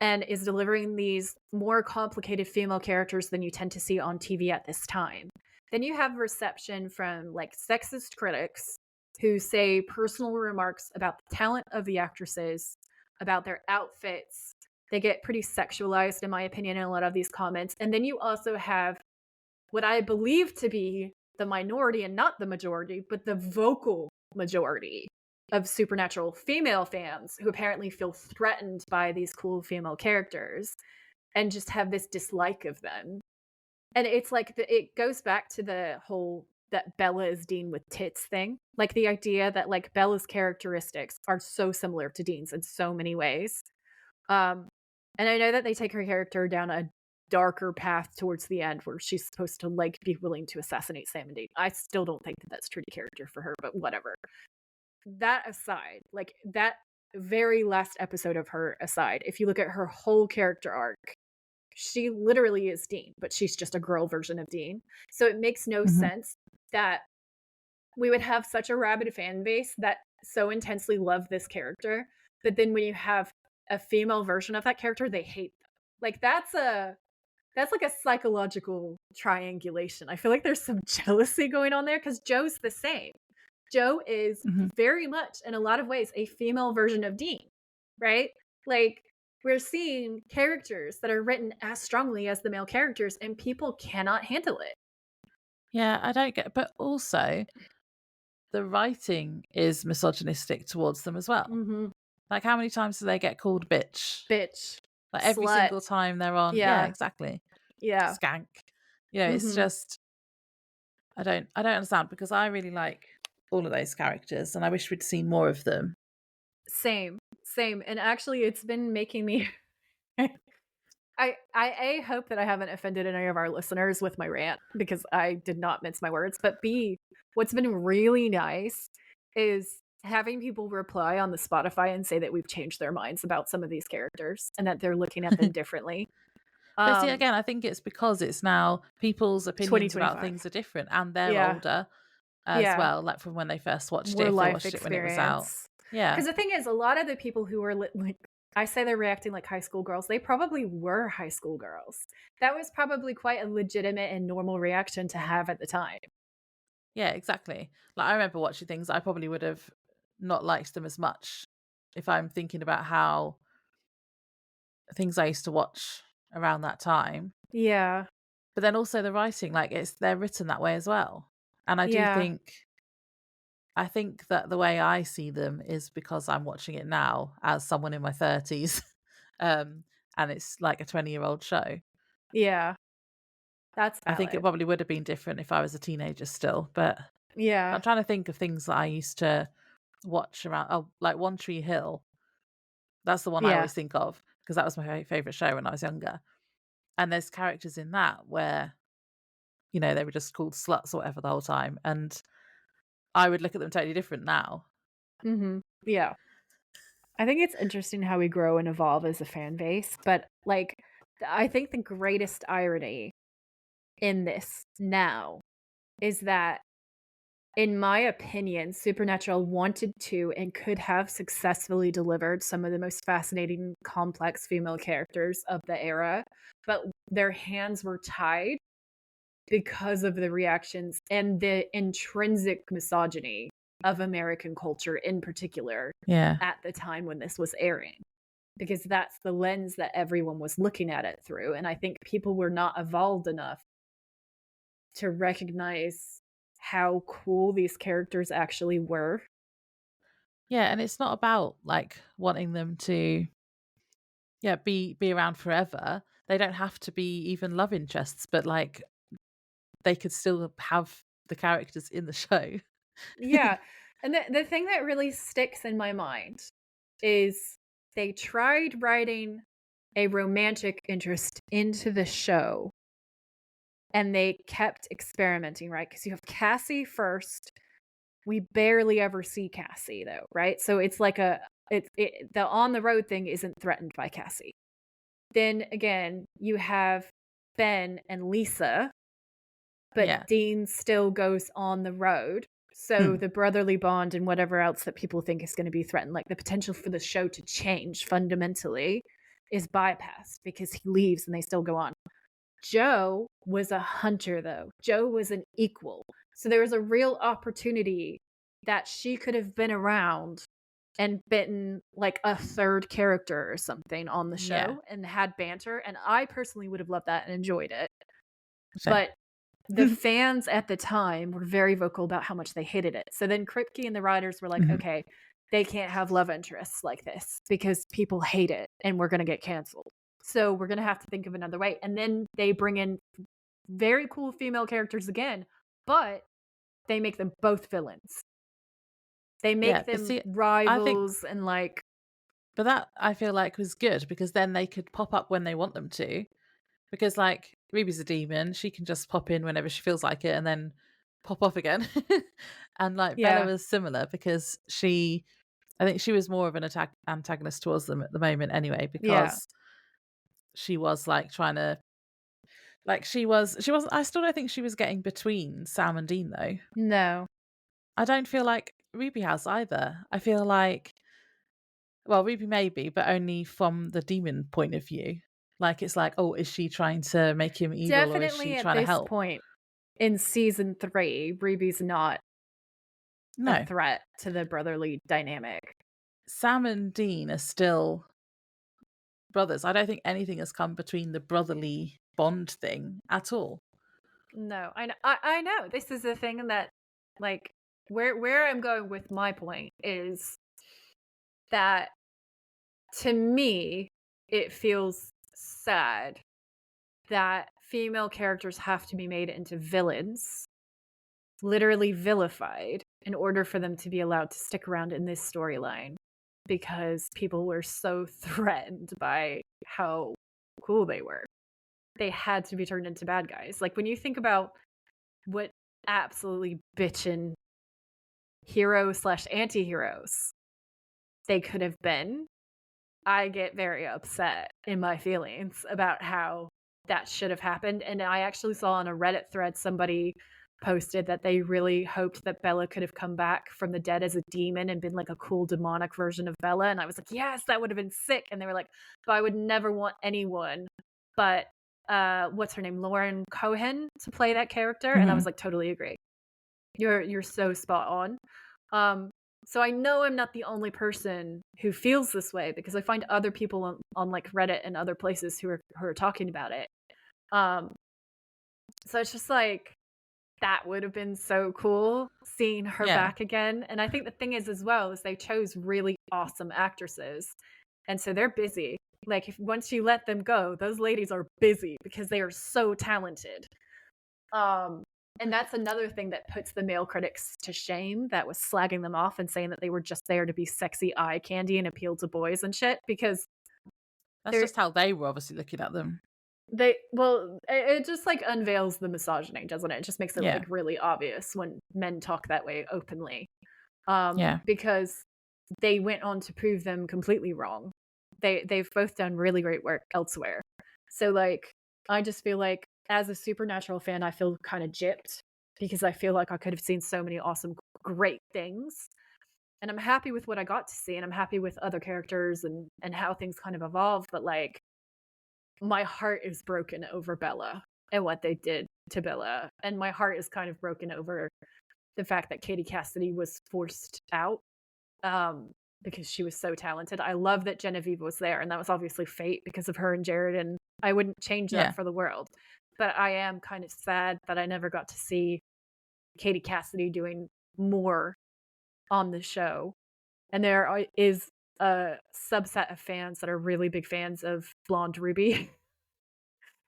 [SPEAKER 1] and is delivering these more complicated female characters than you tend to see on TV at this time. Then you have reception from like sexist critics who say personal remarks about the talent of the actresses, about their outfits. They get pretty sexualized, in my opinion, in a lot of these comments. And then you also have what I believe to be the minority and not the majority, but the vocal majority of Supernatural female fans who apparently feel threatened by these cool female characters and just have this dislike of them. And it's like, it goes back to the whole that Bella is Dean with tits thing. Like the idea that like Bella's characteristics are so similar to Dean's in so many ways. And I know that they take her character down a darker path towards the end where she's supposed to like be willing to assassinate Sam and Dean. I still don't think that that's true to character for her, but whatever. That aside, like that very last episode of her aside, if you look at her whole character arc, she literally is Dean, but she's just a girl version of Dean. So it makes no sense that we would have such a rabid fan base that so intensely love this character, but then when you have a female version of that character, they hate them. Like that's like a psychological triangulation. I feel like there's some jealousy going on there because Joe's the same. Joe is very much, in a lot of ways, a female version of Dean, right? Like, we're seeing characters that are written as strongly as the male characters, and people cannot handle it.
[SPEAKER 2] Yeah, I don't get it. But also, the writing is misogynistic towards them as well. Like, how many times do they get called bitch?
[SPEAKER 1] Bitch.
[SPEAKER 2] Like, every
[SPEAKER 1] slut.
[SPEAKER 2] single time they're on. Yeah, exactly.
[SPEAKER 1] Yeah.
[SPEAKER 2] Skank. It's
[SPEAKER 1] Mhm.
[SPEAKER 2] just I don't understand because I really like all of those characters and I wish we'd seen more of them.
[SPEAKER 1] Same, same, and actually it's been making me I hope that I haven't offended any of our listeners with my rant because I did not mince my words, but B, what's been really nice is having people reply on the Spotify and say that we've changed their minds about some of these characters and that they're looking at them differently.
[SPEAKER 2] But see,
[SPEAKER 1] Um,
[SPEAKER 2] again, I think it's because it's now people's opinions about
[SPEAKER 1] 2025.
[SPEAKER 2] things are different and they're
[SPEAKER 1] Yeah,
[SPEAKER 2] older as
[SPEAKER 1] yeah,
[SPEAKER 2] well, like from when they first watched it,
[SPEAKER 1] more
[SPEAKER 2] if they
[SPEAKER 1] life
[SPEAKER 2] watched it when it was out.
[SPEAKER 1] experience.
[SPEAKER 2] Yeah.
[SPEAKER 1] Because the thing is, a lot of the people who are like, I say they're reacting like high school girls, they probably were high school girls. That was probably quite a legitimate and normal reaction to have at the time.
[SPEAKER 2] Yeah, exactly. Like I remember watching things I probably would have not liked them as much if I'm thinking about how things I used to watch around that time.
[SPEAKER 1] Yeah,
[SPEAKER 2] But then also the writing, like they're written that way as well. And
[SPEAKER 1] yeah,
[SPEAKER 2] I think that the way I see them is because I'm watching it now as someone in my 30s. um, and it's like a 20-year-old show.
[SPEAKER 1] yeah, that's
[SPEAKER 2] I think it
[SPEAKER 1] valid.
[SPEAKER 2] probably would have been different if I was a teenager still, but I'm
[SPEAKER 1] Yeah,
[SPEAKER 2] trying to think of things that I used to watch around. Oh, like One Tree Hill. That's the one I
[SPEAKER 1] yeah,
[SPEAKER 2] always think of because that was my favorite show when I was younger. And there's characters in that where they were just called sluts or whatever the whole time, and I would look at them totally different now.
[SPEAKER 1] yeah. I think it's interesting how we grow and evolve as a fan base, but, like, I think the greatest irony in this now is that, in my opinion, Supernatural wanted to and could have successfully delivered some of the most fascinating, complex female characters of the era, but their hands were tied because of the reactions and the intrinsic misogyny of American culture in particular
[SPEAKER 2] Yeah.
[SPEAKER 1] at the time when this was airing. Because that's the lens that everyone was looking at it through. And I think people were not evolved enough to recognize how cool these characters actually were.
[SPEAKER 2] Yeah, and it's not about like wanting them to be around forever. They don't have to be even love interests, but like they could still have the characters in the show.
[SPEAKER 1] Yeah. And the thing that really sticks in my mind is they tried writing a romantic interest into the show and they kept experimenting, right? Because you have Cassie first. We barely ever see Cassie though, right? So it's like the on the road thing isn't threatened by Cassie. Then again, you have Ben and Lisa,
[SPEAKER 2] Yeah.
[SPEAKER 1] but Dean still goes on the road. So
[SPEAKER 2] Mm.
[SPEAKER 1] the brotherly bond and whatever else that people think is going to be threatened, like the potential for the show to change fundamentally, is bypassed because he leaves and they still go on. Joe was a hunter, though. Joe was an equal. So there was a real opportunity that she could have been around and been like a third character or something on the
[SPEAKER 2] Yeah.
[SPEAKER 1] show and had banter. And I personally would have loved that and enjoyed it.
[SPEAKER 2] Same.
[SPEAKER 1] But the fans at the time were very vocal about how much they hated it. So then Kripke and the writers were like,
[SPEAKER 2] Mhm.
[SPEAKER 1] okay, they can't have love interests like this because people hate it and we're going to get canceled. So we're going to have to think of another way. And then they bring in very cool female characters again, but they make them both villains. They
[SPEAKER 2] Yeah,
[SPEAKER 1] make
[SPEAKER 2] but
[SPEAKER 1] them
[SPEAKER 2] see, I think,
[SPEAKER 1] rivals and like,
[SPEAKER 2] but that I feel like was good because then they could pop up when they want them to. Because like Ruby's a demon, she can just pop in whenever she feels like it and then pop off again. And like Bella
[SPEAKER 1] yeah,
[SPEAKER 2] was similar because I think she was more of an antagonist towards them at the moment anyway,
[SPEAKER 1] yeah,
[SPEAKER 2] because she was like trying to like she wasn't I still don't think she was getting between Sam and Dean though.
[SPEAKER 1] no,
[SPEAKER 2] I don't feel like Ruby has either. I feel like well, Ruby maybe, but only from the demon point of view. Like it's like, oh, is she trying to make him evil or is she
[SPEAKER 1] definitely at
[SPEAKER 2] trying to
[SPEAKER 1] this
[SPEAKER 2] help?
[SPEAKER 1] point in season 3, Ruby's not a
[SPEAKER 2] No.
[SPEAKER 1] threat to the brotherly dynamic.
[SPEAKER 2] Sam and Dean are still brothers. I don't think anything has come between the brotherly bond thing at all.
[SPEAKER 1] No, I know. This is the thing that, like, where I'm going with my point is that to me, it feels sad that female characters have to be made into villains, literally vilified, in order for them to be allowed to stick around in this storyline because people were so threatened by how cool they were. They had to be turned into bad guys. Like, when you think about what absolutely bitchin' heroes slash anti-heroes they could have been, I get very upset in my feelings about how that should have happened. And I actually saw on a Reddit thread somebody posted that they really hoped that Bella could have come back from the dead as a demon and been like a cool demonic version of Bella. And I was like, yes, that would have been sick. And they were like, but I would never want anyone but what's her name, Lauren Cohen, to play that character. And I was like, totally agree. You're so spot on. So I know I'm not the only person who feels this way, because I find other people on like Reddit and other places who are talking about it. So it's just like, that would have been so cool seeing her back again. And I think the thing is, as well, is they chose really awesome actresses, and so they're busy. Like, if once you let them go, those ladies are busy because they are so talented. And that's another thing that puts the male critics to shame, that was slagging them off and saying that they were just there to be sexy eye candy and appeal to boys and shit, because
[SPEAKER 2] that's just how they were obviously looking at them.
[SPEAKER 1] It just like unveils the misogyny, doesn't it? It just makes it like really obvious when men talk that way openly. Because they went on to prove them completely wrong. They've both done really great work elsewhere. So like, I just feel like, as a Supernatural fan, I feel kind of gypped, because I feel like I could have seen so many awesome, great things. And I'm happy with what I got to see, and I'm happy with other characters and how things kind of evolved. But like, my heart is broken over Bella and what they did to Bella. And my heart is kind of broken over the fact that Katie Cassidy was forced out, because she was so talented. I love that Genevieve was there, and that was obviously fate because of her and Jared, and I wouldn't change that for the world. But I am kind of sad that I never got to see Katie Cassidy doing more on the show. And there is a subset of fans that are really big fans of Blonde Ruby.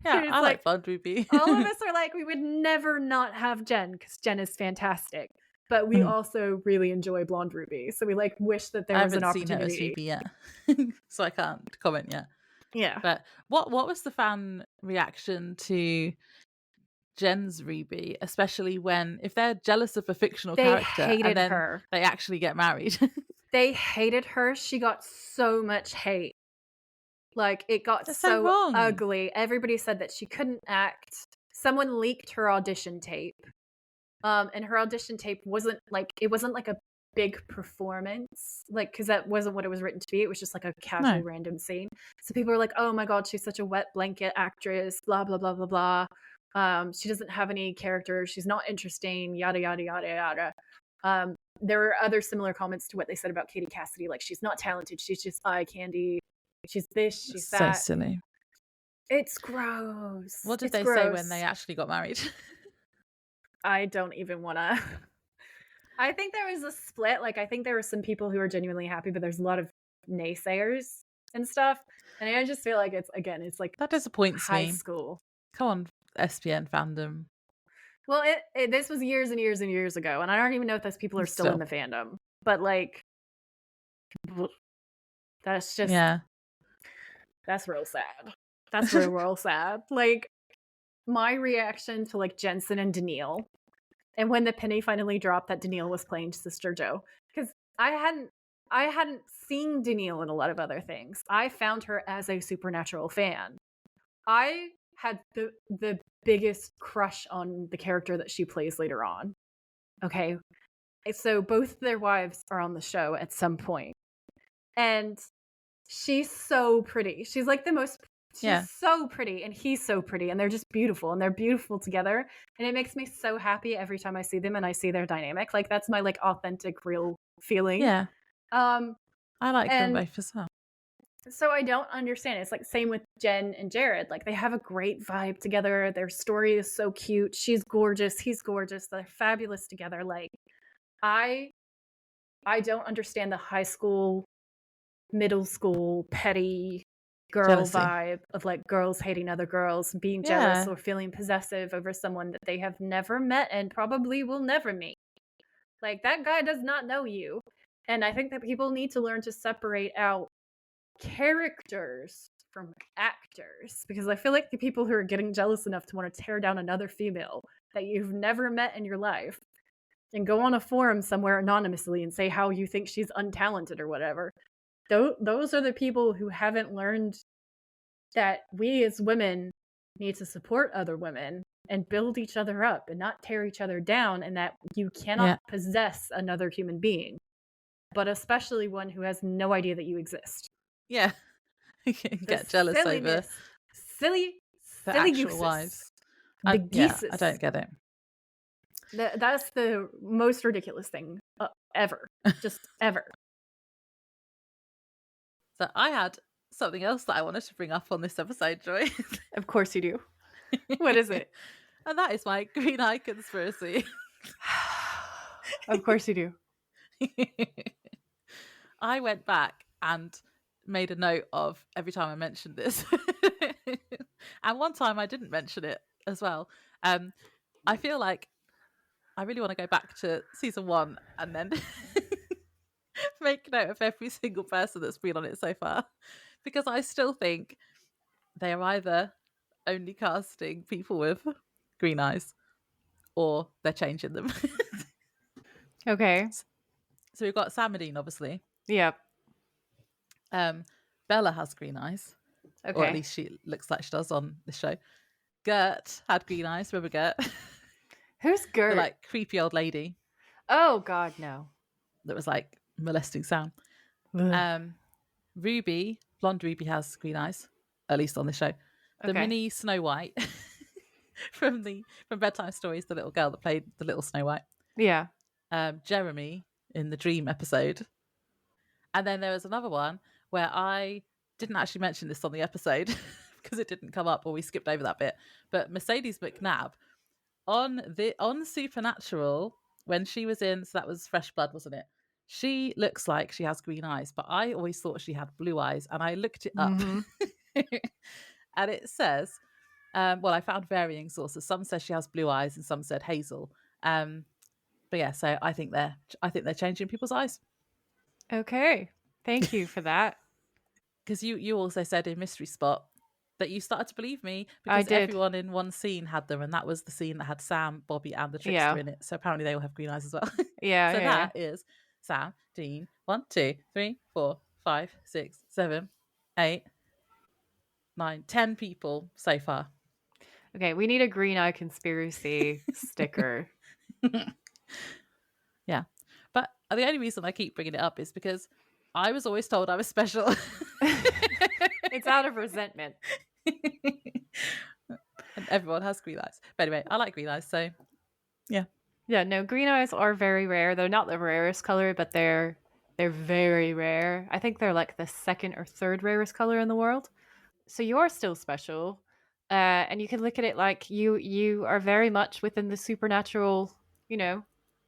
[SPEAKER 2] Yeah, I like Blonde Ruby.
[SPEAKER 1] All of us are like, we would never not have Jen, because Jen is fantastic. But we also really enjoy Blonde Ruby. So we like wish that there was an opportunity.
[SPEAKER 2] I haven't seen her as Ruby yet, so I can't comment yet.
[SPEAKER 1] Yeah.
[SPEAKER 2] But what was the fan reaction to Jen's Ruby, especially if they're jealous of a fictional character and then
[SPEAKER 1] her.
[SPEAKER 2] They actually get married?
[SPEAKER 1] They hated her. She got so much hate. Like, it got so
[SPEAKER 2] wrong.
[SPEAKER 1] ugly. Everybody said that she couldn't act. Someone leaked her audition tape. And her audition tape wasn't like a big performance, like, because that wasn't what it was written to be. It was just like a casual random scene. So people were like, oh my god, she's such a wet blanket actress, blah blah blah blah blah. She doesn't have any character, she's not interesting, yada yada yada yada. There were other similar comments to what they said about Katie Cassidy, like, she's not talented, she's just eye candy, she's this, she's that.
[SPEAKER 2] So silly.
[SPEAKER 1] It's gross.
[SPEAKER 2] What did they say when they actually got married?
[SPEAKER 1] I don't even want to. I think there was a split. Like, I think there were some people who were genuinely happy, but there's a lot of naysayers and stuff. And I just feel like it's like,
[SPEAKER 2] that disappoints me.
[SPEAKER 1] High school.
[SPEAKER 2] Come on, SPN fandom.
[SPEAKER 1] Well, this was years and years and years ago, and I don't even know if those people are still in the fandom. But like, that's just that's real sad. That's real sad. Like, my reaction to like Jensen and Danielle, and when the penny finally dropped that Danielle was playing Sister Joe, because I hadn't seen Danielle in a lot of other things. I found her as a Supernatural fan. I had the biggest crush on the character that she plays later on. Okay, so both their wives are on the show at some point, and she's so pretty. She's like the most. She's so pretty, and he's so pretty, and they're just beautiful, and they're beautiful together, and it makes me so happy every time I see them and I see their dynamic. Like, that's my like authentic, real feeling.
[SPEAKER 2] Yeah. I like them both as well.
[SPEAKER 1] So I don't understand. It's like same with Jen and Jared. Like, they have a great vibe together. Their story is so cute. She's gorgeous. He's gorgeous. They're fabulous together. Like, I don't understand the high school, middle school, petty girl
[SPEAKER 2] Jealousy.
[SPEAKER 1] vibe of like girls hating other girls, being jealous
[SPEAKER 2] Yeah.
[SPEAKER 1] or feeling possessive over someone that they have never met and probably will never meet. Like that guy does not know you. And I think that people need to learn to separate out characters from actors, because I feel like the people who are getting jealous enough to want to tear down another female that you've never met in your life and go on a forum somewhere anonymously and say how you think she's untalented or whatever. Those are the people who haven't learned that we as women need to support other women and build each other up and not tear each other down, and that you cannot
[SPEAKER 2] Yeah.
[SPEAKER 1] possess another human being, but especially one who has no idea that you exist.
[SPEAKER 2] Yeah.
[SPEAKER 1] The
[SPEAKER 2] Get jealous over
[SPEAKER 1] silliness. Silly,
[SPEAKER 2] the
[SPEAKER 1] silly
[SPEAKER 2] actual
[SPEAKER 1] gooses.
[SPEAKER 2] wives.
[SPEAKER 1] The
[SPEAKER 2] Yeah, I
[SPEAKER 1] geeses.
[SPEAKER 2] don't get it.
[SPEAKER 1] That's the most ridiculous thing ever. Just ever.
[SPEAKER 2] So I had something else that I wanted to bring up on this episode, Joy.
[SPEAKER 1] Of course you do. What is it?
[SPEAKER 2] And that is my green eye conspiracy.
[SPEAKER 1] Of course you do.
[SPEAKER 2] I went back and made a note of every time I mentioned this. And one time I didn't mention it as well. I feel like I really want to go back to season 1 and then make note of every single person that's been on it so far, because I still think they are either only casting people with green eyes or they're changing them.
[SPEAKER 1] Okay.
[SPEAKER 2] So we've got Sam Medine, obviously.
[SPEAKER 1] Yeah.
[SPEAKER 2] Bella has green eyes, or at
[SPEAKER 1] Okay.
[SPEAKER 2] least she looks like she does on this show. Gert had green eyes. Remember Gert?
[SPEAKER 1] Who's
[SPEAKER 2] The
[SPEAKER 1] Gert?
[SPEAKER 2] like creepy old lady
[SPEAKER 1] Oh God, no.
[SPEAKER 2] that was like molesting Sam.
[SPEAKER 1] Ugh.
[SPEAKER 2] Ruby, blonde Ruby, has green eyes, at least on the show. The
[SPEAKER 1] Okay.
[SPEAKER 2] mini Snow White from Bedtime Stories, the little girl that played the little Snow White.
[SPEAKER 1] Yeah.
[SPEAKER 2] Jeremy in the Dream episode. And then there was another one where I didn't actually mention this on the episode because it didn't come up, or we skipped over that bit. But Mercedes McNabb on Supernatural, when she was in, so that was Fresh Blood, wasn't it? She looks like she has green eyes, but I always thought she had blue eyes, and I looked it up. And it says, well, I found varying sources. Some said she has blue eyes and some said hazel. But yeah, so I think they're changing people's eyes.
[SPEAKER 1] Okay. Thank you for that.
[SPEAKER 2] Because you also said in Mystery Spot that you started to believe me
[SPEAKER 1] I
[SPEAKER 2] because
[SPEAKER 1] did.
[SPEAKER 2] everyone in one scene had them, and that was the scene that had Sam, Bobby, and the trickster
[SPEAKER 1] Yeah.
[SPEAKER 2] in it. So apparently they all have green eyes as well.
[SPEAKER 1] Yeah.
[SPEAKER 2] So
[SPEAKER 1] yeah.
[SPEAKER 2] that is Sam, Dean, 1, 2, 3, 4, 5, 6, 7, 8, 9, 10 people so far.
[SPEAKER 1] Okay, we need a green eye conspiracy sticker.
[SPEAKER 2] Yeah. But the only reason I keep bringing it up is because I was always told I was special.
[SPEAKER 1] It's out of resentment.
[SPEAKER 2] And everyone has green eyes. But anyway, I like green eyes, so yeah.
[SPEAKER 1] Yeah, no, green eyes are very rare. They're not the rarest color, but they're very rare. I think they're like the second or third rarest color in the world. So you're still special. And you can look at it like you are very much within the supernatural,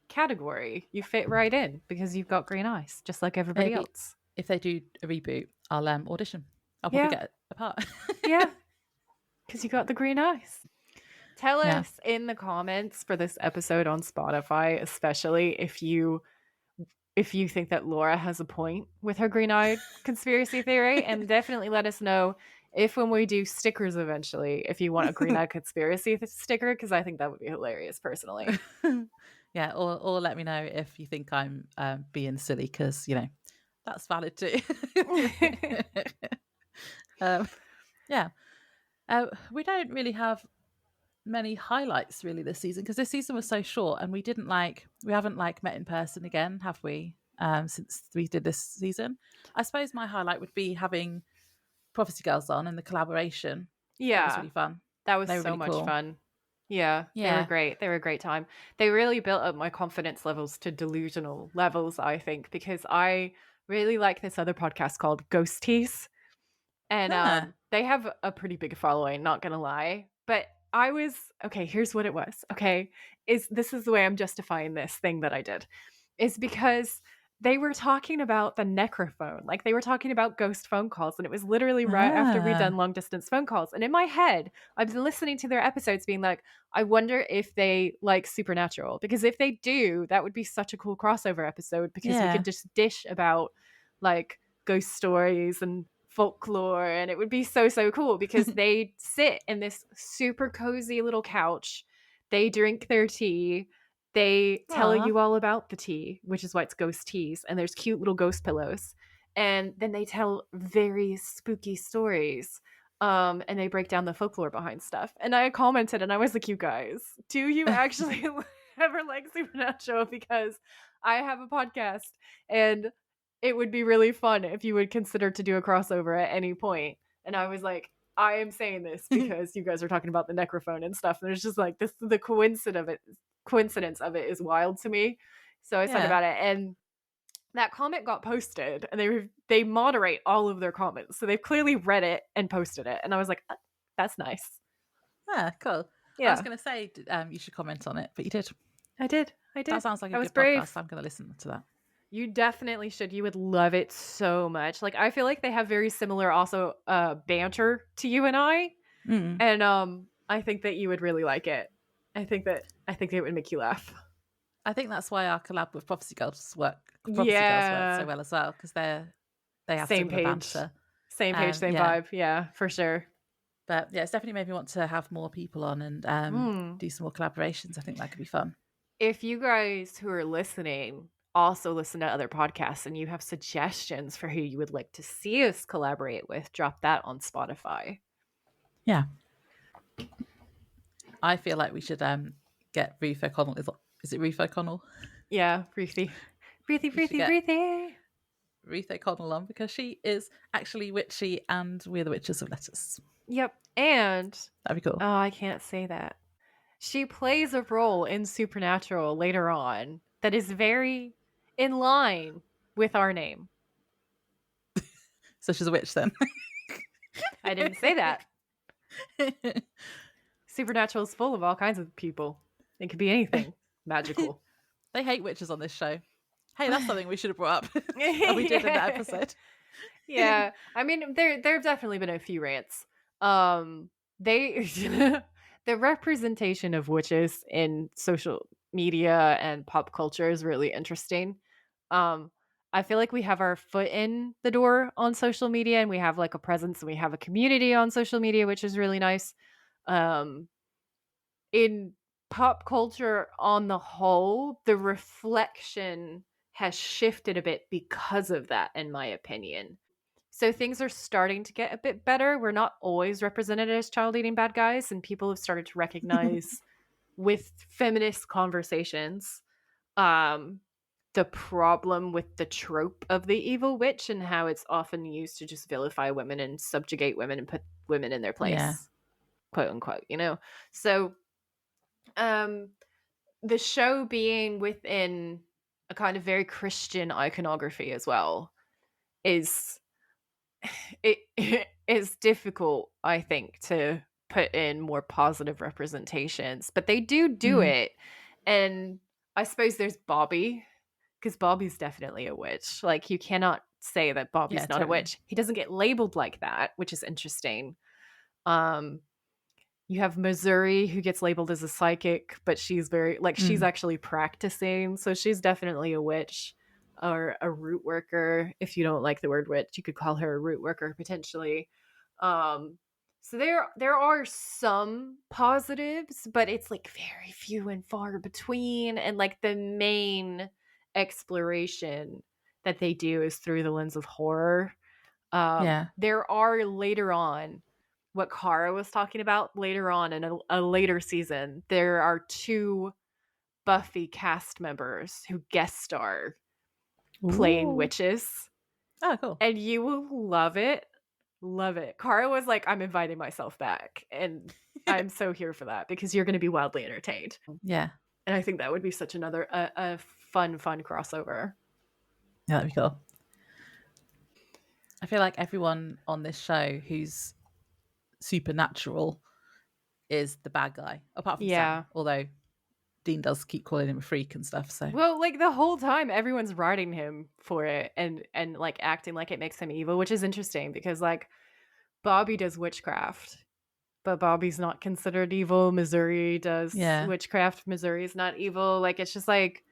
[SPEAKER 1] category. You fit right in because you've got green eyes, just like everybody
[SPEAKER 2] Maybe
[SPEAKER 1] else.
[SPEAKER 2] if they do a reboot, I'll audition. I'll
[SPEAKER 1] Yeah.
[SPEAKER 2] probably get a part.
[SPEAKER 1] Yeah, because you got the green eyes. Tell
[SPEAKER 2] Yeah.
[SPEAKER 1] us in the comments for this episode on Spotify, especially if you think that Laura has a point with her green eye conspiracy theory, and definitely let us know if when we do stickers eventually, if you want a green eye conspiracy sticker, because I think that would be hilarious personally.
[SPEAKER 2] Yeah, or let me know if you think I'm being silly, because that's valid too. Yeah. We don't really have many highlights really this season, because this season was so short, and we haven't met in person again, have we? Since we did this season. I suppose my highlight would be having Prophecy Girls on and the collaboration. That was
[SPEAKER 1] Yeah,
[SPEAKER 2] really fun.
[SPEAKER 1] that was
[SPEAKER 2] They were
[SPEAKER 1] so
[SPEAKER 2] really
[SPEAKER 1] much
[SPEAKER 2] cool.
[SPEAKER 1] fun. Yeah, they were
[SPEAKER 2] Yeah.
[SPEAKER 1] great. They were a great time. They really built up my confidence levels to delusional levels, I think, because I really like this other podcast called Ghosties. And
[SPEAKER 2] Huh.
[SPEAKER 1] they have a pretty big following, not gonna lie. But I was okay, here's what it was. Okay. This is the way I'm justifying this thing that I did. Is because they were talking about the necrophone. Like, they were talking about ghost phone calls, and it was literally right after we'd done
[SPEAKER 2] Ah,
[SPEAKER 1] long distance phone calls. And in my head, I've been listening to their episodes being like, I wonder if they like Supernatural. Because if they do, that would be such a cool crossover episode because we could
[SPEAKER 2] yeah.
[SPEAKER 1] just dish about like ghost stories and folklore. And it would be so, so cool because they sit in this super cozy little couch. They drink their tea, they tell
[SPEAKER 2] Aw.
[SPEAKER 1] you all about the tea, which is why it's ghost teas, and there's cute little ghost pillows. And then they tell very spooky stories. And they break down the folklore behind stuff. And I commented and I was like, you guys, do you actually ever like Supernatural? Because I have a podcast and it would be really fun if you would consider to do a crossover at any point. And I was like, I am saying this because you guys are talking about the necrophone and stuff. And it's just like this, the coincidence of it is wild to me. So I said
[SPEAKER 2] Yeah.
[SPEAKER 1] about it, and that comment got posted, and they moderate all of their comments, so they've clearly read it and posted it. And I was like, that's nice.
[SPEAKER 2] Yeah, cool. I was
[SPEAKER 1] Yeah,
[SPEAKER 2] going to say you should comment on it, but you did.
[SPEAKER 1] I did.
[SPEAKER 2] That sounds like a
[SPEAKER 1] I was
[SPEAKER 2] good podcast.
[SPEAKER 1] brave.
[SPEAKER 2] I'm going to listen to that.
[SPEAKER 1] You definitely should. You would love it so much. Like, I feel like they have very similar also banter to you and I.
[SPEAKER 2] Mm.
[SPEAKER 1] And I think that you would really like it. I think it would make you laugh.
[SPEAKER 2] I think that's why our collab with Prophecy Girls worked so
[SPEAKER 1] Yeah.
[SPEAKER 2] well as well, because they have
[SPEAKER 1] Same
[SPEAKER 2] similar
[SPEAKER 1] page.
[SPEAKER 2] banter.
[SPEAKER 1] Same page, same
[SPEAKER 2] Yeah,
[SPEAKER 1] vibe. Yeah, for sure.
[SPEAKER 2] but yeah, it's definitely made me want to have more people on and
[SPEAKER 1] Mm.
[SPEAKER 2] do some more collaborations. I think that could be fun.
[SPEAKER 1] If you guys who are listening also listen to other podcasts and you have suggestions for who you would like to see us collaborate with, drop that on Spotify.
[SPEAKER 2] Yeah, I feel like we should get Ruth O'Connell. Is it Ruth O'Connell?
[SPEAKER 1] Yeah, Ruthie. Ruthie,
[SPEAKER 2] We should
[SPEAKER 1] Ruthie,
[SPEAKER 2] get
[SPEAKER 1] Ruthie.
[SPEAKER 2] Ruth O'Connell on because she is actually witchy, and we're the witches of letters.
[SPEAKER 1] Yep. And
[SPEAKER 2] That'd be cool.
[SPEAKER 1] oh, I can't say that. She plays a role in Supernatural later on that is very in line with our name.
[SPEAKER 2] So she's a witch then.
[SPEAKER 1] I didn't say that. Supernatural is full of all kinds of people. It could be anything magical.
[SPEAKER 2] They hate witches on this show. Hey, that's something we should have brought up. And we did in that episode.
[SPEAKER 1] Yeah. I mean, there have definitely been a few rants. They the representation of witches in social media and pop culture is really interesting. Um, I feel like we have our foot in the door on social media, and we have like a presence and we have a community on social media, which is really nice. Um, in pop culture on the whole, the reflection has shifted a bit because of that, in my opinion. So things are starting to get a bit better. We're not always represented as child eating bad guys, and people have started to recognize with feminist conversations um, the problem with the trope of the evil witch and how it's often used to just vilify women and subjugate women and put women in their
[SPEAKER 2] Yeah.
[SPEAKER 1] place, quote unquote, you know? So um, the show being within a kind of very Christian iconography as well is it is difficult, I think, to put in more positive representations, but they do
[SPEAKER 2] Mm.
[SPEAKER 1] it. And I suppose there's Bobby, because Bobby's definitely a witch. Like, you cannot say that
[SPEAKER 2] Yeah,
[SPEAKER 1] Bobby's not a
[SPEAKER 2] totally.
[SPEAKER 1] witch. He doesn't get labeled like that, which is interesting. Um, you have Missouri, who gets labeled as a psychic, but she's very like she's
[SPEAKER 2] Mm.
[SPEAKER 1] actually practicing, so she's definitely a witch or a root worker. If you don't like the word witch, you could call her a root worker potentially. Um, so there are some positives, but it's like very few and far between. And like the main exploration that they do is through the lens of horror.
[SPEAKER 2] Yeah.
[SPEAKER 1] There are later on what Kara was talking about later on in a later season. There are two Buffy cast members who guest star playing
[SPEAKER 2] Ooh.
[SPEAKER 1] witches,
[SPEAKER 2] Oh, cool.
[SPEAKER 1] and you will love it. Love it. Kara was like, I'm inviting myself back. And I'm so here for that because you're going to be wildly entertained.
[SPEAKER 2] Yeah.
[SPEAKER 1] And I think that would be such another a fun crossover.
[SPEAKER 2] Yeah, that'd be cool. I feel like everyone on this show who's supernatural is the bad guy, apart from
[SPEAKER 1] Yeah.
[SPEAKER 2] Sam. Although Dean does keep calling him a freak and stuff. So
[SPEAKER 1] Well, like the whole time everyone's writing him for it and like acting like it makes him evil, which is interesting because like Bobby does witchcraft, but Bobby's not considered evil. Missouri does
[SPEAKER 2] yeah,
[SPEAKER 1] witchcraft. Missouri is not evil. Like it's just like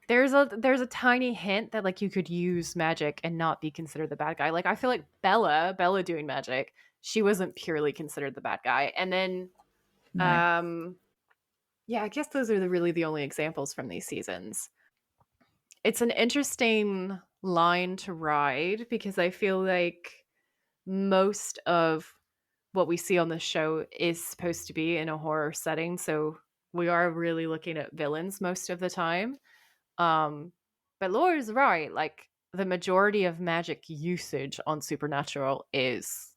[SPEAKER 1] there's a tiny hint that like you could use magic and not be considered the bad guy. Like I feel like Bella doing magic, she wasn't purely considered the bad guy. And then
[SPEAKER 2] no,
[SPEAKER 1] um yeah, I guess those are really the only examples from these seasons. It's an interesting line to ride because I feel like most of what we see on the show is supposed to be in a horror setting, so we are really looking at villains most of the time. Um, but Laura's right. Like the majority of magic usage on Supernatural is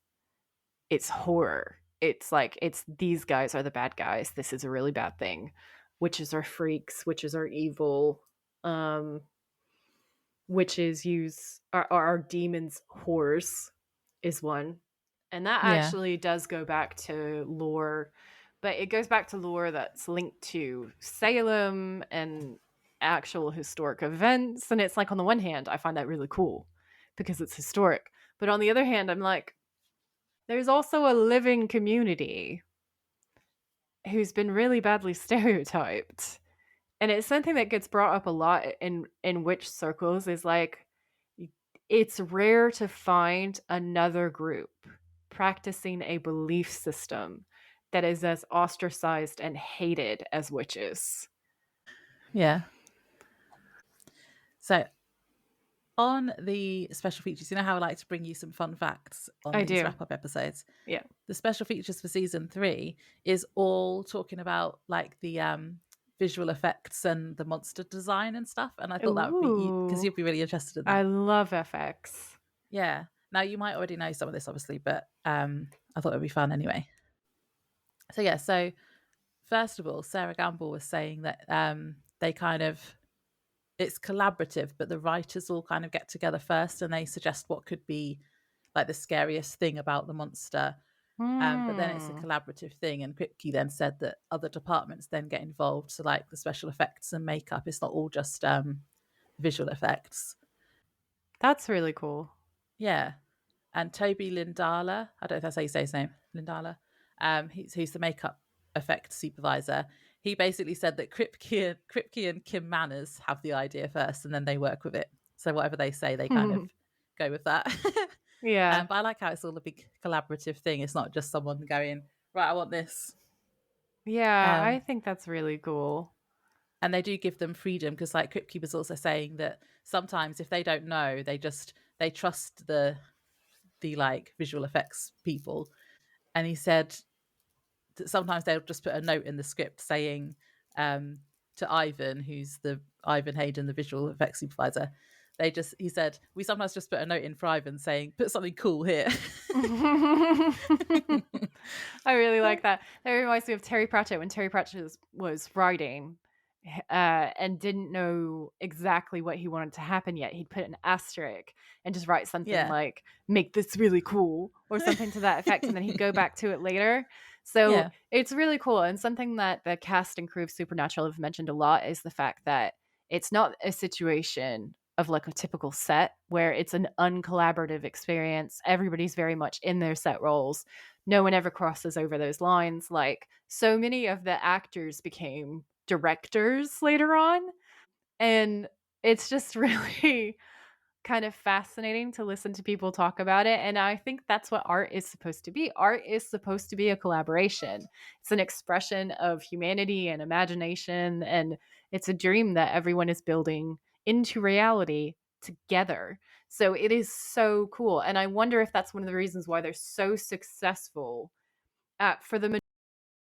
[SPEAKER 1] it's horror. It's like it's these guys are the bad guys. This is a really bad thing. Witches are freaks. Witches are evil. Um, witches use are demons. Whores is one, and that
[SPEAKER 2] yeah,
[SPEAKER 1] actually does go back to lore, but it goes back to lore that's linked to Salem and actual historic events. And it's like on the one hand, I find that really cool because it's historic, but on the other hand, I'm like, there's also a living community who's been really badly stereotyped. And it's something that gets brought up a lot in witch circles is like it's rare to find another group practicing a belief system that is as ostracized and hated as witches.
[SPEAKER 2] yeah. So on the special features, you know how I like to bring you some fun facts on
[SPEAKER 1] I
[SPEAKER 2] these
[SPEAKER 1] do.
[SPEAKER 2] wrap up episodes?
[SPEAKER 1] Yeah.
[SPEAKER 2] The special features for season 3 is all talking about like the visual effects and the monster design and stuff. And I thought that would be because
[SPEAKER 1] Ooh.
[SPEAKER 2] you'd be really interested in
[SPEAKER 1] I
[SPEAKER 2] that.
[SPEAKER 1] love FX.
[SPEAKER 2] Yeah. Now you might already know some of this, obviously, but I thought it would be fun anyway. So yeah, so first of all, Sarah Gamble was saying that they kind of it's collaborative, but the writers all kind of get together first and they suggest what could be like the scariest thing about the monster. But then it's a
[SPEAKER 1] Hmm.
[SPEAKER 2] collaborative thing. And Kripke then said that other departments then get involved. So like the special effects and makeup, it's not all just visual effects.
[SPEAKER 1] That's really cool.
[SPEAKER 2] Yeah. And Toby Lindala, I don't know if that's how you say his name, Lindala, who's the makeup effect supervisor. He basically said that Kripke and Kim Manners have the idea first and then they work with it. So whatever they say, they kind of go with that.
[SPEAKER 1] Yeah.
[SPEAKER 2] But I like how it's all a big collaborative thing. It's not just someone going, right, I want this.
[SPEAKER 1] Yeah, I
[SPEAKER 2] Um,
[SPEAKER 1] think that's really cool.
[SPEAKER 2] and they do give them freedom because, like, Kripke was also saying that sometimes if they don't know, they trust the like visual effects people. And he said that sometimes they'll just put a note in the script saying um, to Ivan, who's the Ivan Hayden, the visual effects supervisor. He said, we sometimes just put a note in for Ivan saying, put something cool here.
[SPEAKER 1] I really like that. That reminds me of Terry Pratchett when Terry Pratchett was writing and didn't know exactly what he wanted to happen yet. He'd put an asterisk and just write something
[SPEAKER 2] Yeah.
[SPEAKER 1] like, make this really cool or something to that effect. And then he'd go back to it later. So
[SPEAKER 2] Yeah.
[SPEAKER 1] it's really cool. And something that the cast and crew of Supernatural have mentioned a lot is the fact that it's not a situation of like a typical set where it's an uncollaborative experience. Everybody's very much in their set roles. No one ever crosses over those lines. Like so many of the actors became directors later on. And it's just really kind of fascinating to listen to people talk about it. And I think that's what art is supposed to be. Art is supposed to be a collaboration, it's an expression of humanity and imagination. And it's a dream that everyone is building into reality together. So it is so cool. And I wonder if that's one of the reasons why they're so successful for the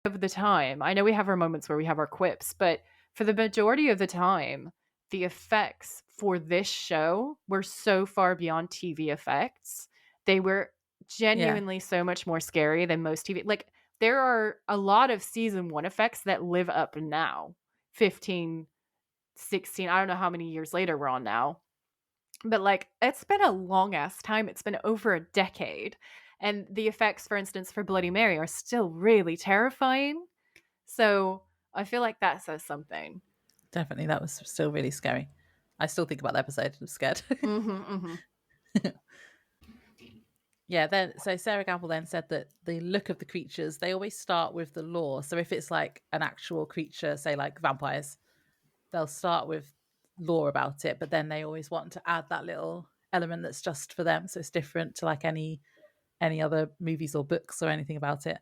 [SPEAKER 1] of the time. I know we have our moments where we have our quips, but for the majority of the time, the effects for this show were so far beyond TV effects. They were
[SPEAKER 2] Yeah.
[SPEAKER 1] genuinely so much more scary than most TV. Like there are a lot of season 1 effects that live up now. 15, 16, I don't know how many years later we're on now. But like it's been a long ass time. It's been over a decade. And the effects, for instance, for Bloody Mary are still really terrifying. So I feel like that says something.
[SPEAKER 2] Definitely, that was still really scary. I still think about the episode. I'm scared.
[SPEAKER 1] Mm-hmm, mm-hmm.
[SPEAKER 2] Yeah, then so Sarah Gamble then said that the look of the creatures, they always start with the lore. So if it's like an actual creature, say like vampires, they'll start with lore about it, but then they always want to add that little element that's just for them. So it's different to like any other movies or books or anything about it.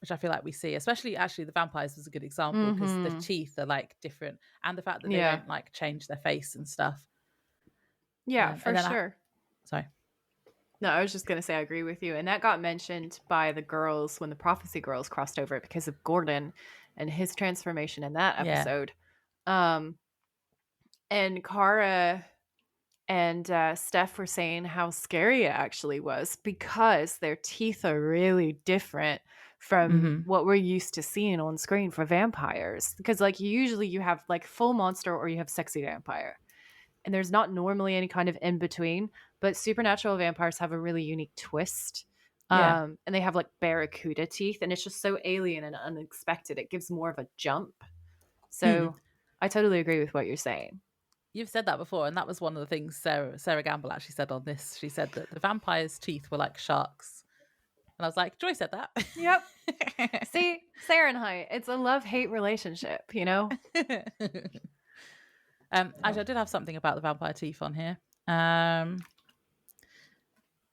[SPEAKER 2] Which I feel like we see, especially actually the vampires was a good example because the
[SPEAKER 1] Mm-hmm.
[SPEAKER 2] teeth are like different and the fact that they
[SPEAKER 1] Yeah.
[SPEAKER 2] don't like change their face and stuff.
[SPEAKER 1] Yeah,
[SPEAKER 2] And
[SPEAKER 1] for
[SPEAKER 2] then
[SPEAKER 1] sure.
[SPEAKER 2] sorry.
[SPEAKER 1] No, I was just going to say I agree with you. And that got mentioned by the girls when the Prophecy Girls crossed over because of Gordon and his transformation in that
[SPEAKER 2] Yeah.
[SPEAKER 1] episode. Um, and Kara and Steph were saying how scary it actually was because their teeth are really different from
[SPEAKER 2] Mm-hmm.
[SPEAKER 1] what we're used to seeing on screen for vampires. Because, like, usually you have like full monster or you have sexy vampire, and there's not normally any kind of in between. But supernatural vampires have a really unique twist.
[SPEAKER 2] Yeah.
[SPEAKER 1] And they have like barracuda teeth, and it's just so alien and unexpected. It gives more of a jump.
[SPEAKER 2] Hmm.
[SPEAKER 1] So I totally agree with what you're saying.
[SPEAKER 2] You've said that before, and that was one of the things Sarah Gamble actually said on this. She said that the vampires' teeth were like sharks, and I was like, Joy said that.
[SPEAKER 1] Yep. See, Fahrenheit. It's a love-hate relationship, you know?
[SPEAKER 2] Actually, I did have something about the vampire teeth on here,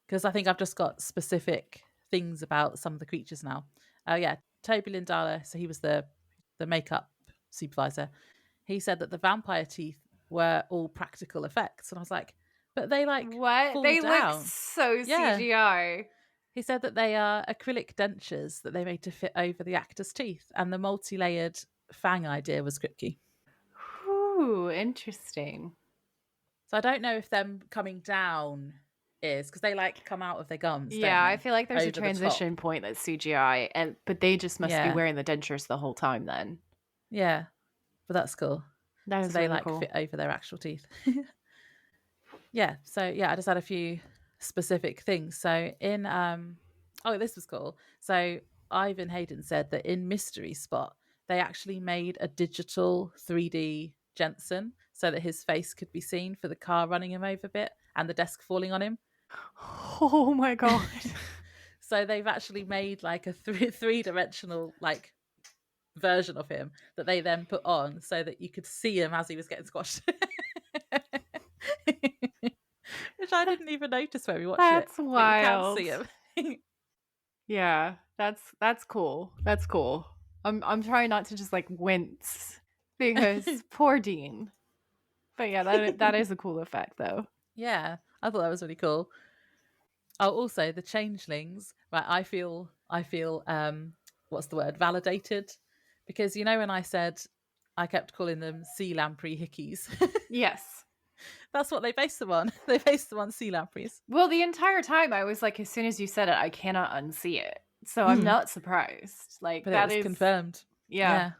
[SPEAKER 2] because I think I've just got specific things about some of the creatures now. Oh yeah, Toby Lindala. So he was the makeup supervisor. He said that the vampire teeth were all practical effects, and I was like, but they like
[SPEAKER 1] What?
[SPEAKER 2] fall
[SPEAKER 1] They look
[SPEAKER 2] down.
[SPEAKER 1] so
[SPEAKER 2] Yeah,
[SPEAKER 1] CGI.
[SPEAKER 2] he said that they are acrylic dentures that they made to fit over the actor's teeth, and the multi-layered fang idea was scripty.
[SPEAKER 1] Ooh, interesting.
[SPEAKER 2] So I don't know if them coming down is because they like come out of their gums, don't
[SPEAKER 1] Yeah, I
[SPEAKER 2] they?
[SPEAKER 1] feel like there's a
[SPEAKER 2] Over the top.
[SPEAKER 1] transition point that's CGI, and but they just must be
[SPEAKER 2] Yeah,
[SPEAKER 1] wearing the dentures the whole time then.
[SPEAKER 2] yeah, but that's cool.
[SPEAKER 1] That
[SPEAKER 2] So
[SPEAKER 1] is
[SPEAKER 2] they
[SPEAKER 1] really
[SPEAKER 2] like
[SPEAKER 1] cool.
[SPEAKER 2] fit over their actual teeth. Yeah. So yeah, I just had a few specific things. So in oh, this was cool. So Ivan Hayden said that in Mystery Spot, they actually made a digital 3D Jensen so that his face could be seen for the car running him over a bit and the desk falling on him.
[SPEAKER 1] Oh my god.
[SPEAKER 2] So they've actually made like a three-dimensional like version of him that they then put on so that you could see him as he was getting squashed. Which I didn't even notice when we watched it,
[SPEAKER 1] That's
[SPEAKER 2] but you can
[SPEAKER 1] wild.
[SPEAKER 2] see him.
[SPEAKER 1] Yeah, that's cool. That's cool. I'm trying not to just like wince because poor Dean. But yeah, that is a cool effect though.
[SPEAKER 2] Yeah, I thought that was really cool. Oh, also the changelings. Right, I feel what's the word? Validated, because you know when I said I kept calling them sea lamprey hickeys.
[SPEAKER 1] Yes.
[SPEAKER 2] That's what they based them on. They based them on sea lampreys.
[SPEAKER 1] Well, the entire time I was like, as soon as you said it, I cannot unsee it. So I'm
[SPEAKER 2] Mm,
[SPEAKER 1] not surprised. Like
[SPEAKER 2] but it
[SPEAKER 1] that
[SPEAKER 2] was
[SPEAKER 1] is,
[SPEAKER 2] confirmed.
[SPEAKER 1] yeah,
[SPEAKER 2] Yeah,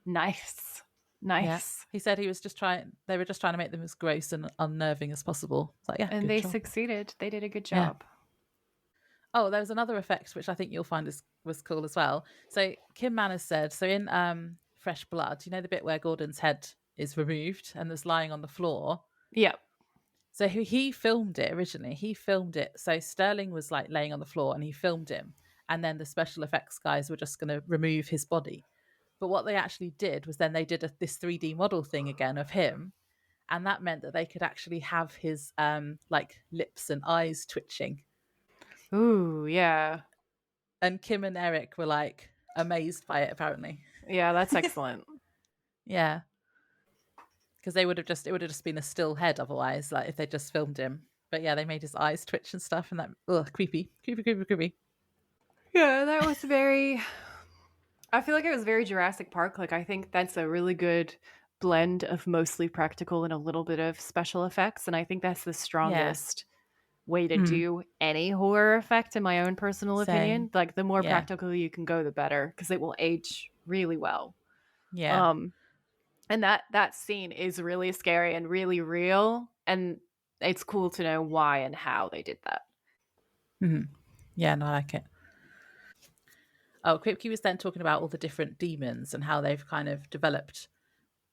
[SPEAKER 1] nice,
[SPEAKER 2] yeah.
[SPEAKER 1] nice.
[SPEAKER 2] He said he was just trying. They were just trying to make them as gross and unnerving as possible. It's like, yeah,
[SPEAKER 1] And
[SPEAKER 2] good
[SPEAKER 1] they
[SPEAKER 2] job.
[SPEAKER 1] succeeded. They did a good
[SPEAKER 2] Yeah.
[SPEAKER 1] job.
[SPEAKER 2] Oh, there was another effect which I think you'll find was cool as well. So Kim Manners said, so in Fresh Blood, you know the bit where Gordon's head is removed and was lying on the floor.
[SPEAKER 1] Yep.
[SPEAKER 2] So he filmed it originally. He filmed it. So Sterling was like laying on the floor and he filmed him. And then the special effects guys were just going to remove his body. But what they actually did was then they did this 3D model thing again of him. And that meant that they could actually have his like lips and eyes twitching.
[SPEAKER 1] Ooh, yeah.
[SPEAKER 2] And Kim and Eric were like amazed by it apparently.
[SPEAKER 1] Yeah, that's excellent.
[SPEAKER 2] Yeah, because it would have just been a still head otherwise, like if they just filmed him. But yeah, they made his eyes twitch and stuff, and that creepy, creepy, creepy, creepy.
[SPEAKER 1] Yeah, that was very I feel like it was very Jurassic Park. Like I think that's a really good blend of mostly practical and a little bit of special effects, and I think that's the
[SPEAKER 2] Yeah.
[SPEAKER 1] strongest way to
[SPEAKER 2] Mm.
[SPEAKER 1] do any horror effect in my own personal opinion.
[SPEAKER 2] Same.
[SPEAKER 1] Like the more
[SPEAKER 2] Yeah.
[SPEAKER 1] practical you can go the better because it will age really well.
[SPEAKER 2] Yeah.
[SPEAKER 1] Um and that scene is really scary and really real, and it's cool to know why and how they did that.
[SPEAKER 2] Hmm. Yeah. No, I like it. Oh, Kripke was then talking about all the different demons and how they've kind of developed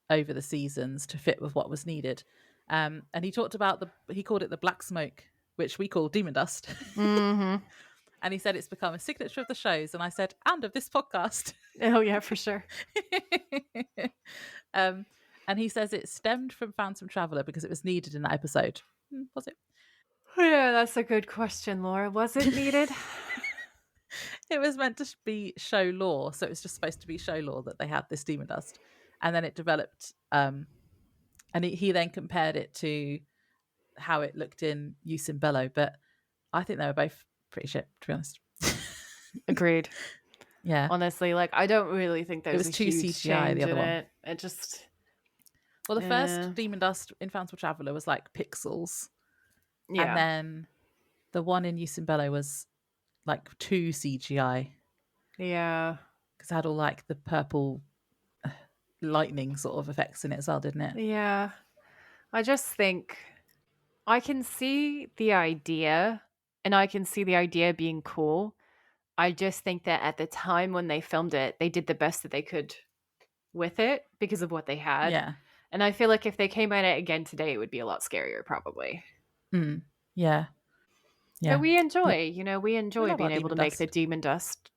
[SPEAKER 2] over the seasons to fit with what was needed. And he talked about he called it the black smoke, which we call demon dust.
[SPEAKER 1] Mm-hmm.
[SPEAKER 2] And he said it's become a signature of the shows. And I said, and of this podcast.
[SPEAKER 1] Oh yeah, for sure.
[SPEAKER 2] um, and he says it stemmed from Phantom Traveler because it was needed in that episode. Was it?
[SPEAKER 1] Yeah, that's a good question, Laura. Was it needed?
[SPEAKER 2] It was meant to be show lore, so it was just supposed to be show lore that they had this demon dust, and then it developed. And he then compared it to how it looked in use in Bello, but I think they were both pretty shit, to be honest.
[SPEAKER 1] Agreed.
[SPEAKER 2] Yeah,
[SPEAKER 1] honestly, like I don't really think there's
[SPEAKER 2] was
[SPEAKER 1] a
[SPEAKER 2] too
[SPEAKER 1] huge
[SPEAKER 2] CGI,
[SPEAKER 1] change
[SPEAKER 2] the other
[SPEAKER 1] in
[SPEAKER 2] one.
[SPEAKER 1] it. It just
[SPEAKER 2] well, the first demon dust in Phantom Traveler was like pixels, and then the one in use in Bello was like too CGI.
[SPEAKER 1] Yeah,
[SPEAKER 2] because it had all like the purple lightning sort of effects in it as well, didn't it?
[SPEAKER 1] Yeah. I just think I can see the idea and I can see the idea being cool. I just think that at the time when they filmed it, they did the best that they could with it because of what they had.
[SPEAKER 2] Yeah.
[SPEAKER 1] And I feel like if they came at it again today, it would be a lot scarier, probably.
[SPEAKER 2] Yeah. Yeah.
[SPEAKER 1] But we enjoy, we
[SPEAKER 2] We
[SPEAKER 1] enjoy
[SPEAKER 2] love
[SPEAKER 1] being
[SPEAKER 2] our
[SPEAKER 1] able to
[SPEAKER 2] demon
[SPEAKER 1] make the
[SPEAKER 2] dust.
[SPEAKER 1] demon dust,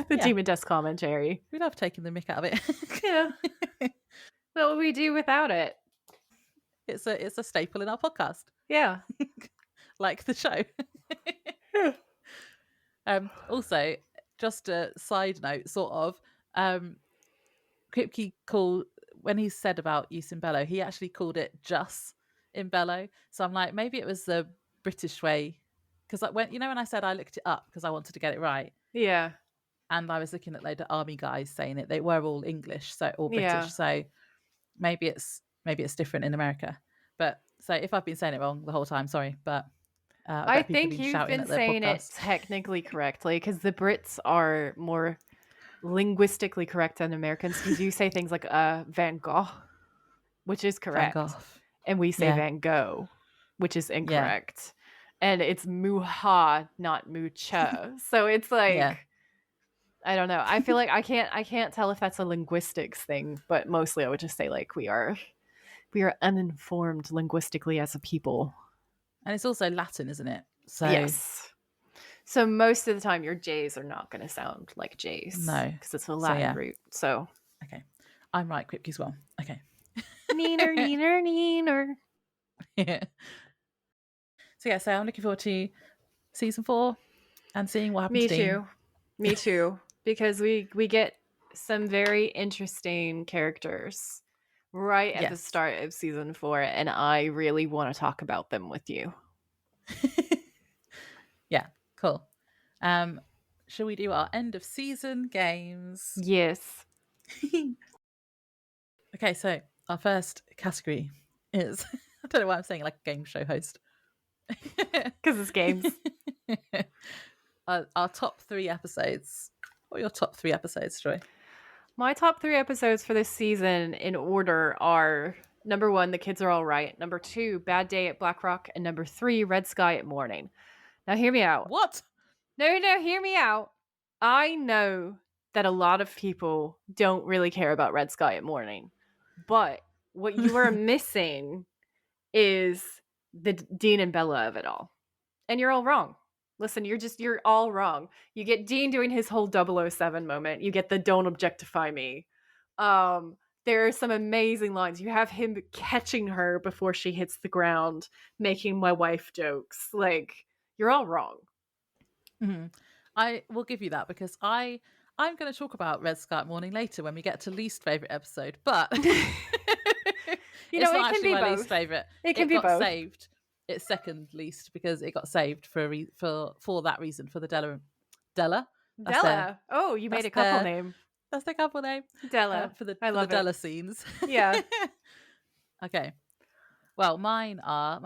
[SPEAKER 1] the demon dust commentary.
[SPEAKER 2] We love taking the mick out of it.
[SPEAKER 1] Yeah. What would we do without it?
[SPEAKER 2] It's a staple in our podcast,
[SPEAKER 1] Yeah.
[SPEAKER 2] like the show. Also, just a side note, sort of, Kripke called when he said about use in Bello, he actually called it Just in Bello. So I'm like, maybe it was the British way, because like when I said I looked it up because I wanted to get it right.
[SPEAKER 1] Yeah.
[SPEAKER 2] And I was looking at a load of army guys saying it. They were all English, so all British.
[SPEAKER 1] Yeah.
[SPEAKER 2] So maybe it's different in America. But so if I've been saying it wrong the whole time, sorry. But
[SPEAKER 1] I
[SPEAKER 2] bet people
[SPEAKER 1] think
[SPEAKER 2] have been
[SPEAKER 1] you've
[SPEAKER 2] shouting
[SPEAKER 1] been
[SPEAKER 2] at the
[SPEAKER 1] saying it
[SPEAKER 2] podcast.
[SPEAKER 1] technically correctly because the Brits are more linguistically correct than Americans because you say things like Van Gogh, which is correct.
[SPEAKER 2] Van Gogh.
[SPEAKER 1] And we say Van Gogh, which is incorrect. And it's Muha, not Mucha. So it's like I don't know. I feel like I can't tell if that's a linguistics thing, but mostly I would just say like we are uninformed linguistically as a people.
[SPEAKER 2] And it's also Latin, isn't it? So
[SPEAKER 1] yes. So most of the time your J's are not going to sound like J's.
[SPEAKER 2] No.
[SPEAKER 1] Because it's a Latin root. So
[SPEAKER 2] okay. I'm right, Kripke as well. Okay.
[SPEAKER 1] Neener, neener, neener.
[SPEAKER 2] Yeah. So I'm looking forward to season 4 and seeing what happens to Dean.
[SPEAKER 1] Me too. Because we get some very interesting characters right at the start of season 4, and I really want to talk about them with you.
[SPEAKER 2] Yeah, cool. Shall we do our end of season games?
[SPEAKER 1] Yes.
[SPEAKER 2] Okay, so our first category is I don't know why I'm saying like a game show host.
[SPEAKER 1] Because it's games.
[SPEAKER 2] Our top 3 episodes. What are your top 3 episodes, Joy?
[SPEAKER 1] My top 3 episodes for this season in order are number 1, The Kids Are All Right. Number 2, Bad Day at Black Rock. And number 3, Red Sky at Morning. Now hear me out.
[SPEAKER 2] What?
[SPEAKER 1] No, hear me out. I know that a lot of people don't really care about Red Sky at Morning. But what you are missing is the Dean and Bella of it all. And you're all wrong. Listen, you're all wrong. You get Dean doing his whole 007 moment. You get the don't objectify me. There are some amazing lines. You have him catching her before she hits the ground, making my wife jokes. Like, you're all wrong.
[SPEAKER 2] Mm-hmm. I will give you that because I'm going to talk about Red Sky at Morning later when we get to least favorite episode, but it's not actually my least favorite.
[SPEAKER 1] It can be both.
[SPEAKER 2] Saved. It's second least because it got saved for that reason, for the Della.
[SPEAKER 1] Oh, you made a couple name.
[SPEAKER 2] That's the couple name.
[SPEAKER 1] Della.
[SPEAKER 2] For the
[SPEAKER 1] Della
[SPEAKER 2] scenes.
[SPEAKER 1] Yeah.
[SPEAKER 2] Okay. Well, my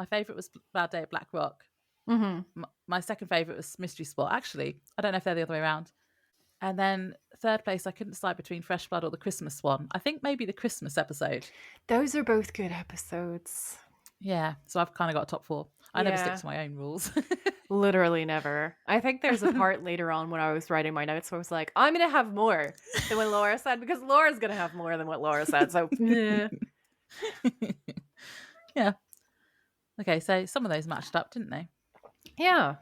[SPEAKER 2] favorite was Bad Day at Black Rock.
[SPEAKER 1] Mm-hmm.
[SPEAKER 2] My second favorite was Mystery Spot. Actually, I don't know if they're the other way around. And then third place, I couldn't decide between Fresh Blood or the Christmas one. I think maybe the Christmas episode.
[SPEAKER 1] Those are both good episodes.
[SPEAKER 2] Yeah, so I've kind of got a top 4. I never stick to my own rules.
[SPEAKER 1] Literally never. I think there's a part later on when I was writing my notes where I was like, I'm gonna have more than what Laura said because Laura's gonna have more than what Laura said. So
[SPEAKER 2] Yeah. Okay, so some of those matched up, didn't they?
[SPEAKER 1] yeah.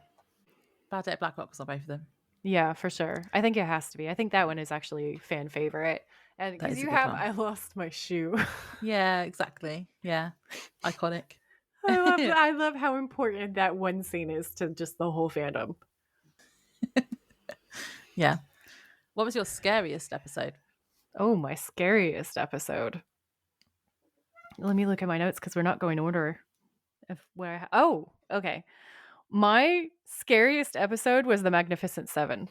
[SPEAKER 2] Bad Day at Black Rock was on both of them.
[SPEAKER 1] Yeah, for sure. I think it has to be. I think that one is actually fan favorite. And
[SPEAKER 2] That
[SPEAKER 1] because
[SPEAKER 2] is a
[SPEAKER 1] you
[SPEAKER 2] good
[SPEAKER 1] have
[SPEAKER 2] one.
[SPEAKER 1] I lost my shoe.
[SPEAKER 2] Yeah, exactly. Yeah. Iconic.
[SPEAKER 1] I love how important that one scene is to just the whole fandom.
[SPEAKER 2] Yeah. What was your scariest episode?
[SPEAKER 1] Oh, my scariest episode. Let me look at my notes because we're not going order. Of where oh, okay. My scariest episode was the Magnificent Seven.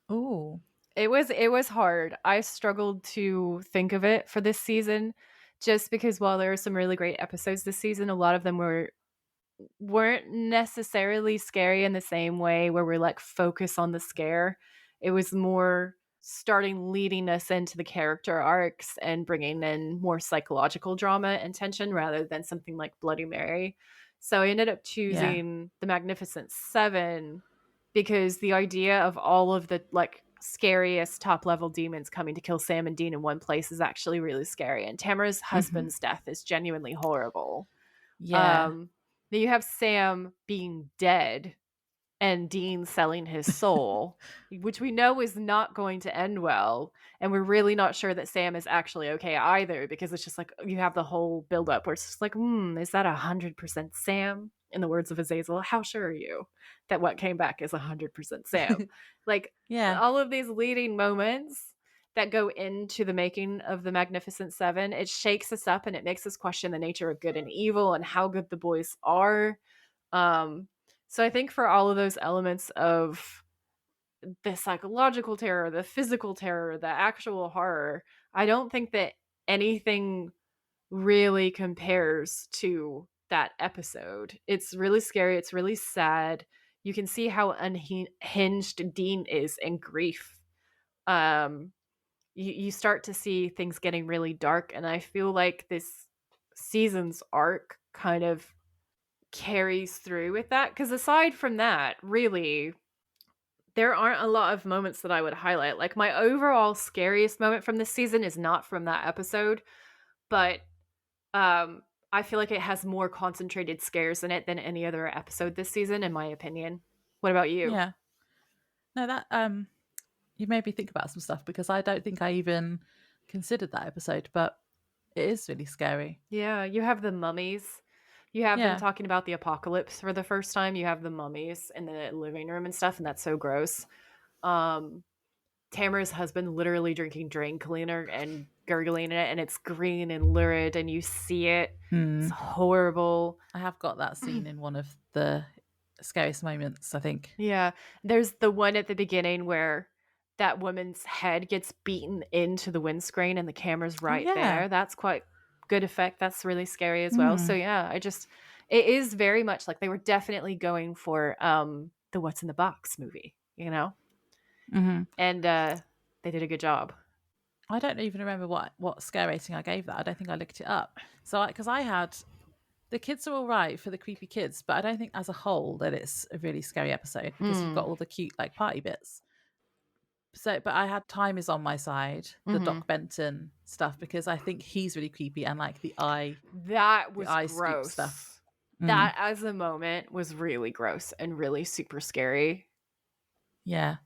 [SPEAKER 2] Oh,
[SPEAKER 1] It was hard. I struggled to think of it for this season just because while there were some really great episodes this season, a lot of them weren't necessarily scary in the same way where we're like focus on the scare. It was more starting leading us into the character arcs and bringing in more psychological drama and tension rather than something like Bloody Mary. So I ended up
[SPEAKER 2] yeah.
[SPEAKER 1] choosing the Magnificent Seven because the idea of all of the like scariest top level demons coming to kill Sam and Dean in one place is actually really scary. And Tamara's
[SPEAKER 2] Hmm.
[SPEAKER 1] husband's death is genuinely horrible.
[SPEAKER 2] Yeah.
[SPEAKER 1] um, then you have Sam being dead and Dean selling his soul, which we know is not going to end well. And we're really not sure that Sam is actually okay either, because it's just like you have the whole buildup where it's just like, is that 100% Sam? In the words of Azazel, how sure are you that what came back is 100% Sam? Like
[SPEAKER 2] Yeah.
[SPEAKER 1] all of these leading moments that go into the making of the Magnificent Seven, it shakes us up and it makes us question the nature of good and evil and how good the boys are. Um, so I think for all of those elements of the psychological terror, the physical terror, the actual horror, I don't think that anything really compares to that episode. It's really scary. It's really sad. You can see how unhinged Dean is in grief. Um, you start to see things getting really dark, and I feel like this season's arc kind of carries through with that, because aside from that, really, there aren't a lot of moments that I would highlight. Like my overall scariest moment from this season is not from that episode, but um I feel like it has more concentrated scares in it than any other episode this season, in my opinion. What about you?
[SPEAKER 2] Yeah. No, that you made me think about some stuff because I don't think I even considered that episode, but it is really scary.
[SPEAKER 1] Yeah, you have the mummies. You have them
[SPEAKER 2] Yeah.
[SPEAKER 1] talking about the apocalypse for the first time. You have the mummies in the living room and stuff, and that's so gross. Um, Tamara's husband literally drinking drain cleaner and gurgling in it, and it's green and lurid, and you see it. It's
[SPEAKER 2] Hmm.
[SPEAKER 1] horrible.
[SPEAKER 2] I have got that scene in one of the scariest moments, I think.
[SPEAKER 1] Yeah, there's the one at the beginning where that woman's head gets beaten into the windscreen, and the camera's
[SPEAKER 2] Oh
[SPEAKER 1] right
[SPEAKER 2] yeah.
[SPEAKER 1] there. That's quite good effect. That's really scary as well. So
[SPEAKER 2] Hmm.
[SPEAKER 1] yeah, it is very much like they were definitely going for the What's in the Box movie,
[SPEAKER 2] Hmm.
[SPEAKER 1] and they did a good job.
[SPEAKER 2] I don't even remember what scare rating I gave that. I don't think I looked it up. So because I had the kids are all right for the creepy kids, but I don't think as a whole that it's a really scary episode because you've got
[SPEAKER 1] Mm.
[SPEAKER 2] all the cute like party bits. So, but I had Time is on my side, the
[SPEAKER 1] Hmm.
[SPEAKER 2] Doc Benton stuff because I think he's really creepy and like
[SPEAKER 1] That
[SPEAKER 2] the
[SPEAKER 1] was
[SPEAKER 2] eye scoop stuff.
[SPEAKER 1] gross.
[SPEAKER 2] Mm,
[SPEAKER 1] That as a moment was really gross and really super scary.
[SPEAKER 2] yeah.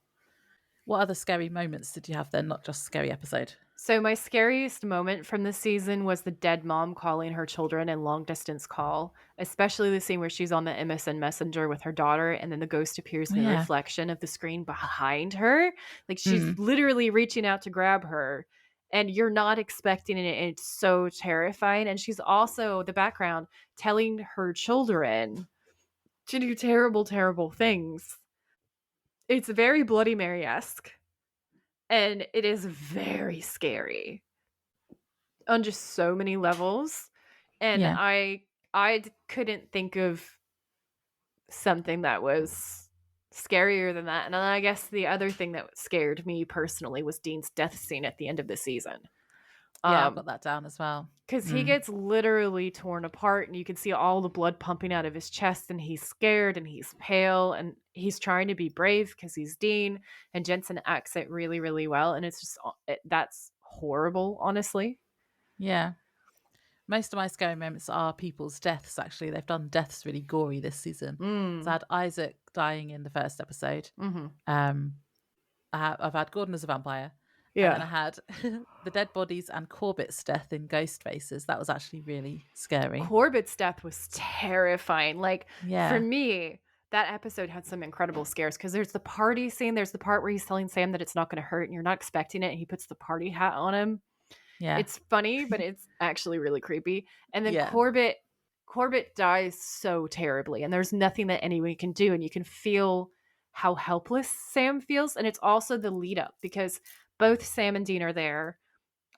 [SPEAKER 2] What other scary moments did you have then? Not just scary episode.
[SPEAKER 1] So my scariest moment from this season was the dead mom calling her children in long distance call, especially the scene where she's on the MSN Messenger with her daughter and then the ghost appears
[SPEAKER 2] Oh
[SPEAKER 1] in the
[SPEAKER 2] yeah.
[SPEAKER 1] reflection of the screen behind her. Like she's
[SPEAKER 2] Mm,
[SPEAKER 1] literally reaching out to grab her and you're not expecting it, and it's so terrifying. And she's also the background telling her children to do terrible, terrible things. It's very Bloody Mary-esque, and it is very scary on just so many levels. And
[SPEAKER 2] yeah.
[SPEAKER 1] I couldn't think of something that was scarier than that. And then I guess the other thing that scared me personally was Dean's death scene at the end of the season.
[SPEAKER 2] Yeah, I've got that down as well.
[SPEAKER 1] Because he
[SPEAKER 2] Mm.
[SPEAKER 1] gets literally torn apart, and you can see all the blood pumping out of his chest, and he's scared and he's pale, and he's trying to be brave because he's Dean, and Jensen acts it really, really well. And it's just, that's horrible, honestly.
[SPEAKER 2] Yeah. Most of my scary moments are people's deaths, actually. They've done deaths really gory this season. So I
[SPEAKER 1] Mm.
[SPEAKER 2] had Isaac dying in the first episode.
[SPEAKER 1] Hmm.
[SPEAKER 2] Um, I've had Gordon as a vampire. And then
[SPEAKER 1] Yeah.
[SPEAKER 2] I had the dead bodies and Corbett's death in Ghost Faces. That was actually really scary.
[SPEAKER 1] Corbett's death was terrifying. Like, for
[SPEAKER 2] Yeah.
[SPEAKER 1] me, that episode had some incredible scares because there's the party scene. There's the part where he's telling Sam that it's not going to hurt and you're not expecting it. And he puts the party hat on him.
[SPEAKER 2] Yeah.
[SPEAKER 1] It's funny, but it's actually really creepy. And then
[SPEAKER 2] Yeah.
[SPEAKER 1] Corbett dies so terribly, and there's nothing that anyone can do. And you can feel how helpless Sam feels. And it's also the lead up because both Sam and Dean are there.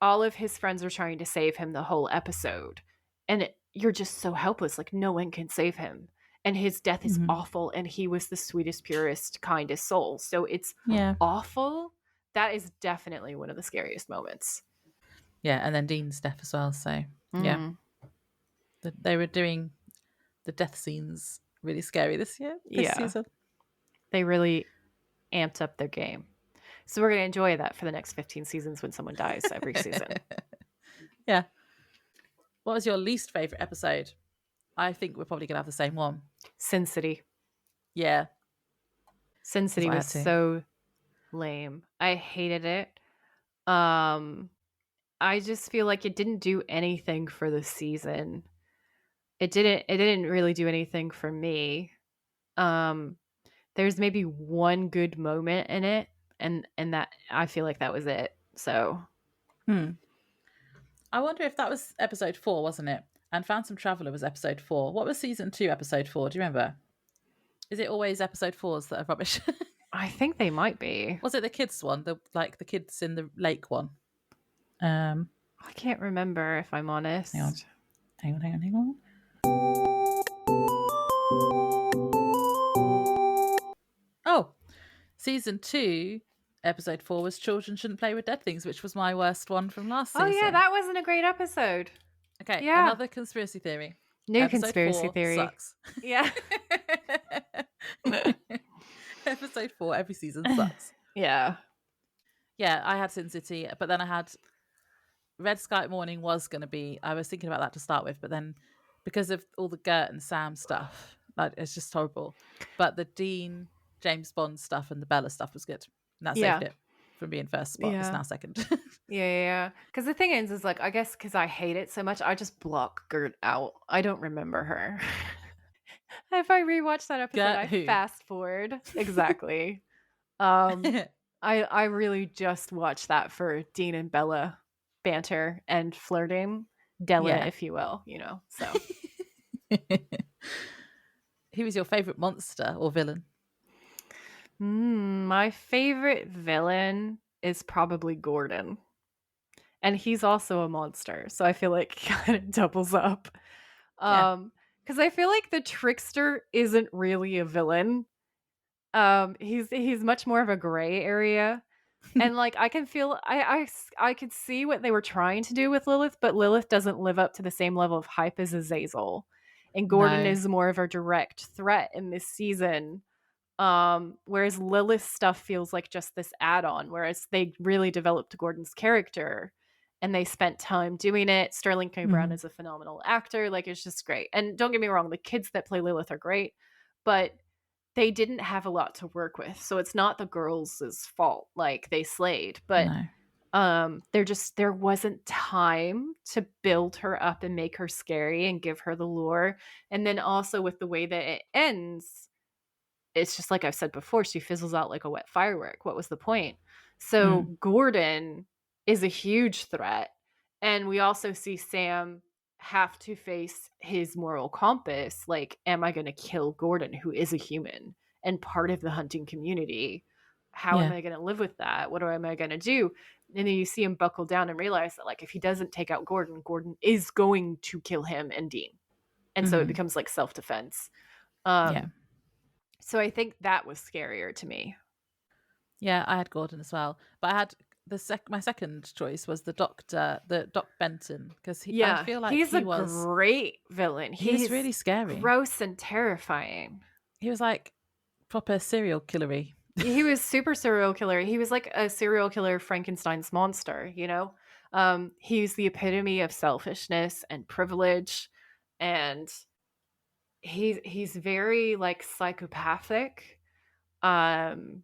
[SPEAKER 1] All of his friends are trying to save him the whole episode. And you're just so helpless. Like, no one can save him. And his death is
[SPEAKER 2] Mhm.
[SPEAKER 1] awful. And he was the sweetest, purest, kindest soul. So it's
[SPEAKER 2] Yeah.
[SPEAKER 1] awful. That is definitely one of the scariest moments.
[SPEAKER 2] Yeah. And then Dean's death as well. So, yeah.
[SPEAKER 1] Mm.
[SPEAKER 2] They were doing the death scenes really scary this
[SPEAKER 1] Yeah.
[SPEAKER 2] season.
[SPEAKER 1] They really amped up their game. So we're going to enjoy that for the next 15 seasons when someone dies every season.
[SPEAKER 2] Yeah. What was your least favorite episode? I think we're probably going to have the same one.
[SPEAKER 1] Sin City.
[SPEAKER 2] Yeah.
[SPEAKER 1] Sin City was so lame. I hated it. I just feel like it didn't do anything for the season. It didn't really do anything for me. There's maybe one good moment in it, and that I feel like that was it. So
[SPEAKER 2] I wonder if that was episode 4, wasn't it? And Phantom Traveller was episode 4. What was season 2, episode 4? Do you remember? Is it always episode 4s that are rubbish?
[SPEAKER 1] I think they might be.
[SPEAKER 2] Was it the kids one? The kids in the lake one?
[SPEAKER 1] I can't remember, if I'm honest.
[SPEAKER 2] Hang on. Oh, season 2, episode 4 was Children Shouldn't Play with Dead Things, which was my worst one from last season.
[SPEAKER 1] Oh yeah, that wasn't a great episode.
[SPEAKER 2] Okay,
[SPEAKER 1] Yeah.
[SPEAKER 2] another conspiracy theory.
[SPEAKER 1] New
[SPEAKER 2] episode
[SPEAKER 1] conspiracy
[SPEAKER 2] 4
[SPEAKER 1] theory.
[SPEAKER 2] Sucks.
[SPEAKER 1] Yeah.
[SPEAKER 2] Episode 4 every season sucks.
[SPEAKER 1] Yeah.
[SPEAKER 2] Yeah, I had Sin City, but then I had Red Sky Morning was going to be, I was thinking about that to start with, but then because of all the Gert and Sam stuff, like, it's just horrible. But the Dean, James Bond stuff and the Bella stuff was good. And that saved it from being first spot. It's now second.
[SPEAKER 1] Yeah. Because the thing is like, I guess because I hate it so much, I just block Gert out. I don't remember her. If I rewatch that episode, I fast forward. Exactly. I really just watched that for Dean and Bella banter and flirting. Della, if you will, so.
[SPEAKER 2] Who was your favorite monster or villain?
[SPEAKER 1] My favorite villain is probably Gordon. And he's also a monster, so I feel like it kind of doubles up. Because I feel like the trickster isn't really a villain. He's much more of a gray area. And like I can feel I could see what they were trying to do with Lilith, but Lilith doesn't live up to the same level of hype as Azazel. And Gordon is more of a direct threat in this season. Whereas Lilith's stuff feels like just this add-on, whereas they really developed Gordon's character and they spent time doing it. Sterling K. Brown is a phenomenal actor. Like, it's just great. And don't get me wrong, the kids that play Lilith are great, but they didn't have a lot to work with. So it's not the girls' fault. Like, they slayed, but there wasn't time to build her up and make her scary and give her the lore. And then also with the way that it ends, it's just like I've said before, she fizzles out like a wet firework. What was the point? So Gordon is a huge threat. And we also see Sam have to face his moral compass. Like, am I going to kill Gordon, who is a human and part of the hunting community? How am I going to live with that? What am I going to do? And then you see him buckle down and realize that, like, if he doesn't take out Gordon, Gordon is going to kill him and Dean. And so it becomes like self-defense. So I think that was scarier to me.
[SPEAKER 2] Yeah, I had Gordon as well. But I had my second choice was the Doctor, the Doc Benton, because I
[SPEAKER 1] Yeah,
[SPEAKER 2] feel like
[SPEAKER 1] he's a great villain.
[SPEAKER 2] he was
[SPEAKER 1] He's
[SPEAKER 2] really scary.
[SPEAKER 1] gross and terrifying.
[SPEAKER 2] He was like proper serial killery.
[SPEAKER 1] He was super serial killer. He was like a serial killer Frankenstein's monster, you know? He's the epitome of selfishness and privilege, and he's very like psychopathic. Um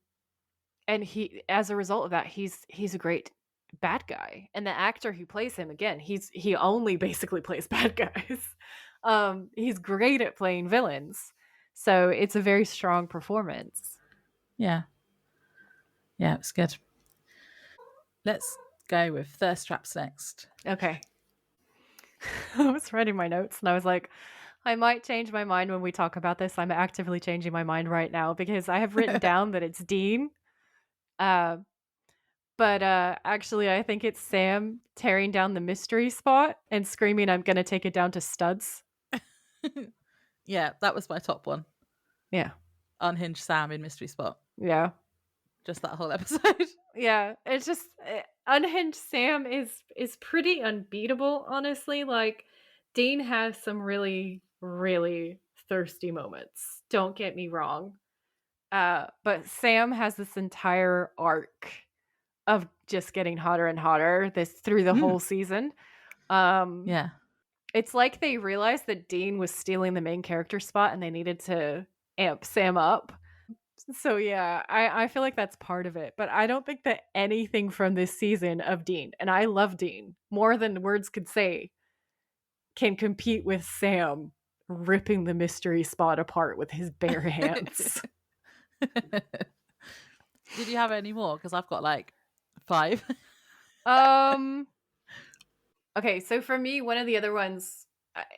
[SPEAKER 1] and he as a result of that, he's a great bad guy. And the actor who plays him, again, he only basically plays bad guys. He's great at playing villains. So it's a very strong performance.
[SPEAKER 2] Yeah, yeah, it was good. Let's go with thirst traps next.
[SPEAKER 1] Okay. I was writing my notes and I was like, I might change my mind when we talk about this. I'm actively changing my mind right now because I have written down that it's Dean. Uh, but actually, I think it's Sam tearing down the mystery spot and screaming, I'm going to take it down to studs.
[SPEAKER 2] Yeah, that was my top one.
[SPEAKER 1] Yeah.
[SPEAKER 2] Unhinged Sam in Mystery Spot.
[SPEAKER 1] Yeah.
[SPEAKER 2] Just that whole episode.
[SPEAKER 1] Yeah. It's just Unhinged Sam is pretty unbeatable, honestly. Like, Dean has some really, really thirsty moments. Don't get me wrong. But Sam has this entire arc of just getting hotter and hotter this through the whole season. Um,
[SPEAKER 2] Yeah.
[SPEAKER 1] it's like they realized that Dean was stealing the main character spot and they needed to amp Sam up. So yeah, I feel like that's part of it. But I don't think that anything from this season of Dean, and I love Dean more than words could say, can compete with Sam ripping the mystery spot apart with his bare hands.
[SPEAKER 2] Did you have any more? Because I've got like 5.
[SPEAKER 1] um Okay, so for me, one of the other ones,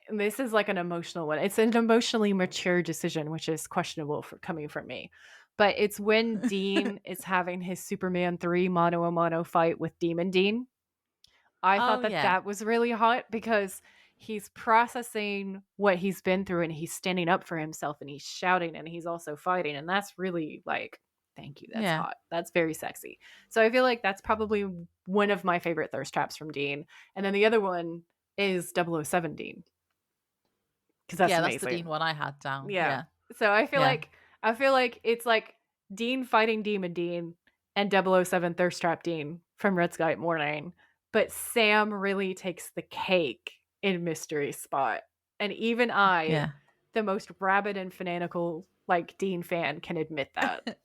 [SPEAKER 1] this is like an emotional one. It's an emotionally mature decision, which is questionable for coming from me. But it's when Dean is having his Superman 3 mano a mano fight with Demon Dean. I thought
[SPEAKER 2] Oh
[SPEAKER 1] that
[SPEAKER 2] yeah.
[SPEAKER 1] that was really hot because he's processing what he's been through and he's standing up for himself and he's shouting and he's also fighting. And that's really like, thank you. That's
[SPEAKER 2] Yeah.
[SPEAKER 1] hot. That's very sexy. So I feel like that's probably one of my favorite thirst traps from Dean. And then the other one is 007 Dean because that's
[SPEAKER 2] Yeah, that's the Dean
[SPEAKER 1] amazing.
[SPEAKER 2] one I had down.
[SPEAKER 1] Yeah.
[SPEAKER 2] Yeah.
[SPEAKER 1] So
[SPEAKER 2] Yeah.
[SPEAKER 1] I feel like it's like Dean fighting Demon Dean and 007 Thirst Trap Dean from Red Sky Morning, but Sam really takes the cake in Mystery Spot. And even I,
[SPEAKER 2] Yeah.
[SPEAKER 1] the most rabid and fanatical like Dean fan, can admit that.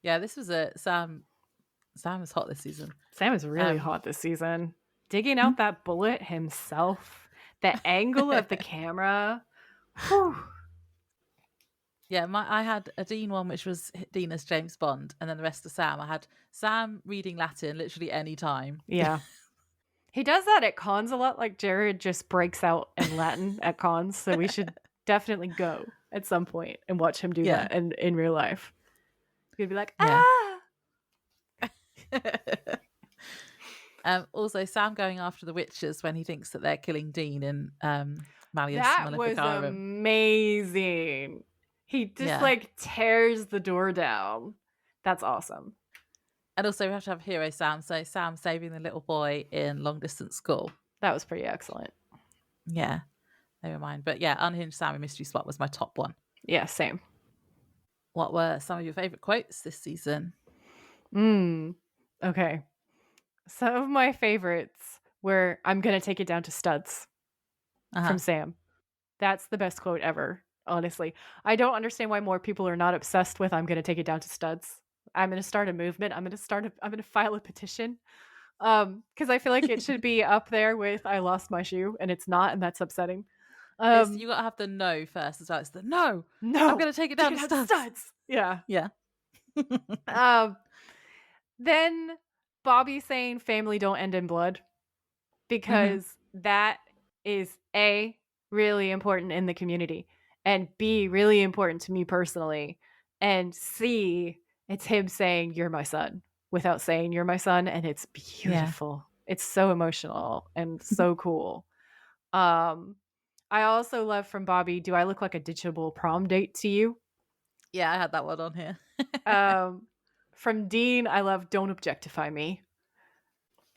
[SPEAKER 2] Yeah, this was a Sam was hot this season.
[SPEAKER 1] Sam is really
[SPEAKER 2] Um
[SPEAKER 1] hot this season. Digging out that bullet himself, the angle of the camera. Whew.
[SPEAKER 2] Yeah, I had a Dean one which was Dean as James Bond, and then the rest of Sam. I had Sam reading Latin literally any time.
[SPEAKER 1] Yeah. He does that at cons a lot. Like Jared just breaks out in Latin at cons, so we should definitely go at some point and watch him do
[SPEAKER 2] Yeah.
[SPEAKER 1] that in real life. He'd be like,
[SPEAKER 2] Yeah.
[SPEAKER 1] ah.
[SPEAKER 2] Also, Sam going after the witches when he thinks that they're killing Dean in Malleus
[SPEAKER 1] That was
[SPEAKER 2] Maleficarum.
[SPEAKER 1] amazing. He just
[SPEAKER 2] Yeah.
[SPEAKER 1] like tears the door down. That's awesome.
[SPEAKER 2] And also, we have to have hero Sam. So, Sam saving the little boy in long distance school.
[SPEAKER 1] That was pretty excellent.
[SPEAKER 2] Yeah. Never mind. But yeah, Unhinged Sam and Mystery Spot was my top one.
[SPEAKER 1] Yeah, same.
[SPEAKER 2] What were some of your favourite quotes this season?
[SPEAKER 1] Okay. Some of my favorites were I'm gonna take it down to studs from Sam. That's the best quote ever, honestly. I don't understand why more people are not obsessed with I'm gonna take it down to studs. I'm gonna start a movement. I'm gonna file a petition. Because I feel like it should be up there with I lost my shoe, and it's not, and that's upsetting.
[SPEAKER 2] You got to have the no first as well. It's the no.
[SPEAKER 1] No,
[SPEAKER 2] I'm going to take it down to studs.
[SPEAKER 1] Yeah.
[SPEAKER 2] Yeah.
[SPEAKER 1] Um, then Bobby saying family don't end in blood because that is A, really important in the community, and B, really important to me personally, and C, it's him saying you're my son without saying you're my son, and it's beautiful. Yeah. It's so emotional and so cool. I also love from Bobby, do I look like a ditchable prom date to you?
[SPEAKER 2] Yeah, I had that one on here.
[SPEAKER 1] From Dean, I love "Don't objectify me,"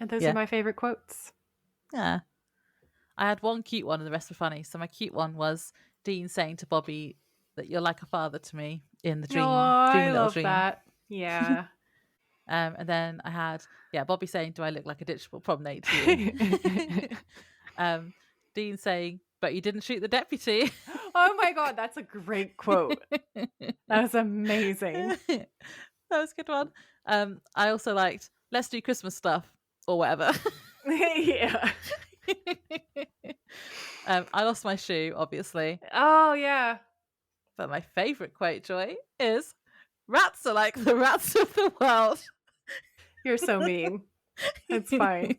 [SPEAKER 1] and those are
[SPEAKER 2] Yeah.
[SPEAKER 1] my favorite quotes.
[SPEAKER 2] Yeah. I had one cute one and the rest were funny. So my cute one was Dean saying to Bobby that you're like a father to me in the
[SPEAKER 1] Oh,
[SPEAKER 2] dream
[SPEAKER 1] I
[SPEAKER 2] little
[SPEAKER 1] love
[SPEAKER 2] dream.
[SPEAKER 1] that. Yeah.
[SPEAKER 2] And then I had, Bobby saying, do I look like a ditchable prom date to you? Dean saying, but you didn't shoot the deputy.
[SPEAKER 1] Oh my god, that's a great quote. That was amazing.
[SPEAKER 2] That was a good one. I also liked, let's do Christmas stuff or whatever.
[SPEAKER 1] Yeah.
[SPEAKER 2] I lost my shoe, obviously.
[SPEAKER 1] Oh yeah.
[SPEAKER 2] But my favourite quote, Joy, is rats are like the rats of the world.
[SPEAKER 1] You're so mean. It's fine.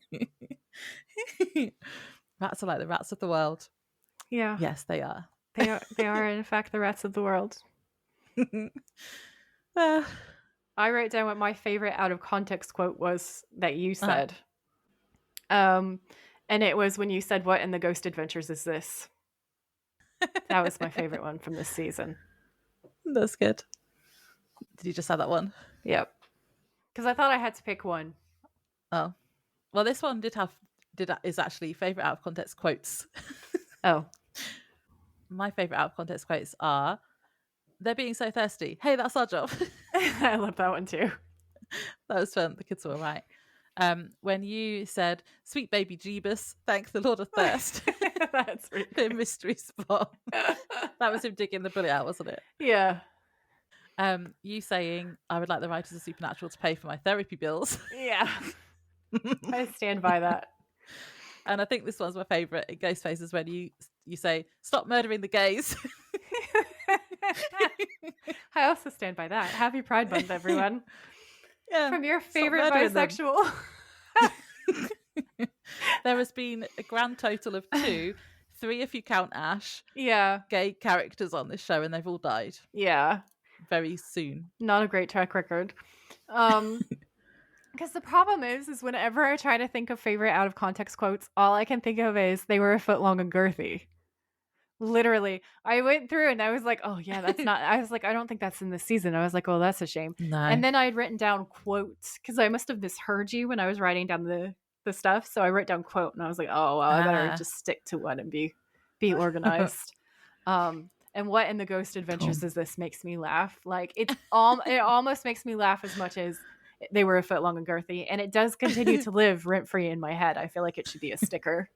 [SPEAKER 2] Rats are like the rats of the world.
[SPEAKER 1] Yeah.
[SPEAKER 2] Yes, they are.
[SPEAKER 1] They are in fact the rats of the world.
[SPEAKER 2] Uh,
[SPEAKER 1] I wrote down what my favorite out of context quote was that you said. And it was when you said, "What in the Ghost Adventures is this?" That was my favorite one from this season.
[SPEAKER 2] That's good. Did you just have that one?
[SPEAKER 1] Yep. Because I thought I had to pick one.
[SPEAKER 2] Oh, well, this one is actually favorite out of context quotes.
[SPEAKER 1] Oh.
[SPEAKER 2] My favorite out of context quotes are, "They're being so thirsty. Hey, that's our job."
[SPEAKER 1] I love that one too.
[SPEAKER 2] That was fun. The kids were all right. When you said, "Sweet baby Jeebus, thank the Lord of Thirst,"
[SPEAKER 1] That's really
[SPEAKER 2] the mystery spot. That was him digging the bullet out, wasn't it?
[SPEAKER 1] Yeah.
[SPEAKER 2] You saying, "I would like the writers of Supernatural to pay for my therapy bills."
[SPEAKER 1] Yeah. I stand by that.
[SPEAKER 2] And I think this one's my favourite. It Ghostface is when you say, "Stop murdering the gays."
[SPEAKER 1] I also stand by that. Happy Pride Month, everyone.
[SPEAKER 2] Yeah,
[SPEAKER 1] From your
[SPEAKER 2] stop
[SPEAKER 1] favorite
[SPEAKER 2] murdering them.
[SPEAKER 1] bisexual.
[SPEAKER 2] There has been a grand total of 2, 3 if you count Ash,
[SPEAKER 1] Yeah.
[SPEAKER 2] gay characters on this show, and they've all died
[SPEAKER 1] Yeah.
[SPEAKER 2] very soon.
[SPEAKER 1] Not a great track record. Because the problem is whenever I try to think of favorite out of context quotes, all I can think of is "they were a foot long and girthy." Literally, I went through and I was like, "Oh yeah, that's not." I was like, "I don't think that's in this season." I was like, "Oh, that's a shame."
[SPEAKER 2] No.
[SPEAKER 1] And then I had written down quotes because I must have misheard you when I was writing down the stuff. So I wrote down quote and I was like, "Oh well, I better just stick to one and be organized." And what in the Ghost Adventures is this makes me laugh. Like it almost makes me laugh as much as "they were a foot long and girthy," and it does continue to live rent free in my head. I feel like it should be a sticker.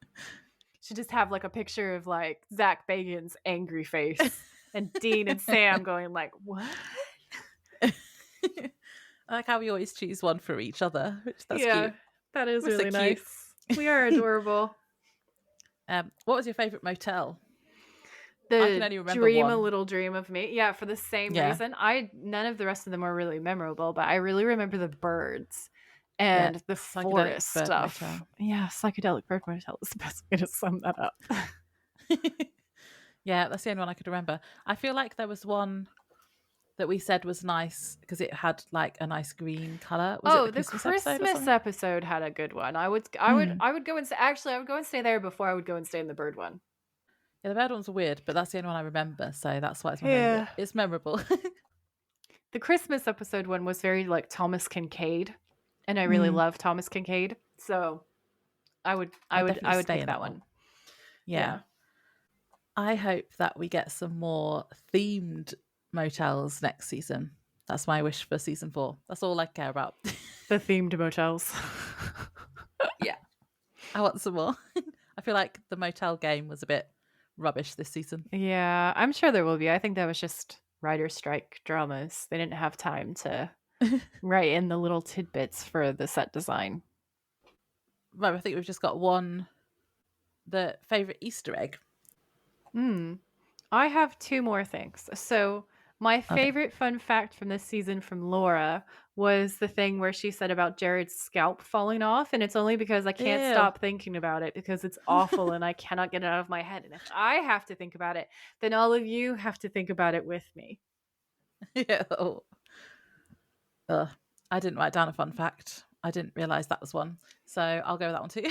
[SPEAKER 1] Should just have like a picture of like Zach Bagans' angry face and Dean and Sam going like, "What?"
[SPEAKER 2] I like how we always choose one for each other, which that's cute.
[SPEAKER 1] That is
[SPEAKER 2] We're so
[SPEAKER 1] really
[SPEAKER 2] cute.
[SPEAKER 1] nice. We are adorable.
[SPEAKER 2] What was your favourite motel?
[SPEAKER 1] The
[SPEAKER 2] I can only remember
[SPEAKER 1] Dream
[SPEAKER 2] one.
[SPEAKER 1] a Little Dream of Me. Yeah, for the same
[SPEAKER 2] Yeah.
[SPEAKER 1] reason. None of the rest of them are really memorable, but I really remember the birds and the forest
[SPEAKER 2] bird
[SPEAKER 1] stuff.
[SPEAKER 2] motel.
[SPEAKER 1] Yeah, psychedelic bird motel is the best way to sum that up.
[SPEAKER 2] Yeah, that's the only one I could remember. I feel like there was one that we said was nice because it had like a nice green color. Was it the
[SPEAKER 1] Christmas episode had a good one. I would go and say, actually I would go and stay there before I would go and stay in the bird one.
[SPEAKER 2] Yeah, the bird ones are weird, but that's the only one I remember, so that's why it's my favorite. It's memorable.
[SPEAKER 1] The Christmas episode one was very like Thomas Kincaid, and I really love Thomas Kincaid, so I would pick that one.
[SPEAKER 2] Yeah. I hope that we get some more themed motels next season. That's my wish for season 4. That's all I care about.
[SPEAKER 1] The themed motels.
[SPEAKER 2] Yeah. I want some more. I feel like the motel game was a bit rubbish this season.
[SPEAKER 1] Yeah, I'm sure there will be. I think that was just writer's strike dramas. They didn't have time to write in the little tidbits for the set design.
[SPEAKER 2] Right, I think we've just got one. The favourite Easter egg.
[SPEAKER 1] I have 2 more things. So my favorite fun fact from this season from Laura was the thing where she said about Jared's scalp falling off, and it's only because I can't stop thinking about it because it's awful and I cannot get it out of my head. And if I have to think about it, then all of you have to think about it with me.
[SPEAKER 2] Yeah. I didn't write down a fun fact. I didn't realise that was one. So I'll go with that one too.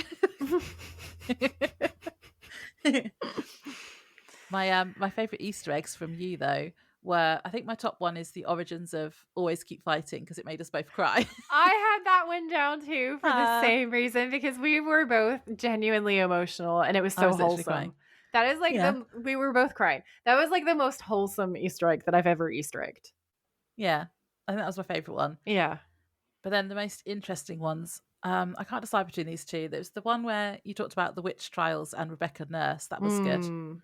[SPEAKER 2] My favourite Easter eggs from you though were, I think my top one is the origins of Always Keep Fighting because it made us both cry.
[SPEAKER 1] I had that one down too for the
[SPEAKER 2] uh,
[SPEAKER 1] same reason because we were both genuinely emotional and it was
[SPEAKER 2] I
[SPEAKER 1] so
[SPEAKER 2] was literally crying.
[SPEAKER 1] wholesome. That is like
[SPEAKER 2] Yeah.
[SPEAKER 1] we were both crying. That was like the most wholesome Easter egg that I've ever Easter egged.
[SPEAKER 2] Yeah. I think that was my favourite one.
[SPEAKER 1] Yeah.
[SPEAKER 2] But then the most interesting ones, I can't decide between these two. There's the one where you talked about the witch trials and Rebecca Nurse. That was good.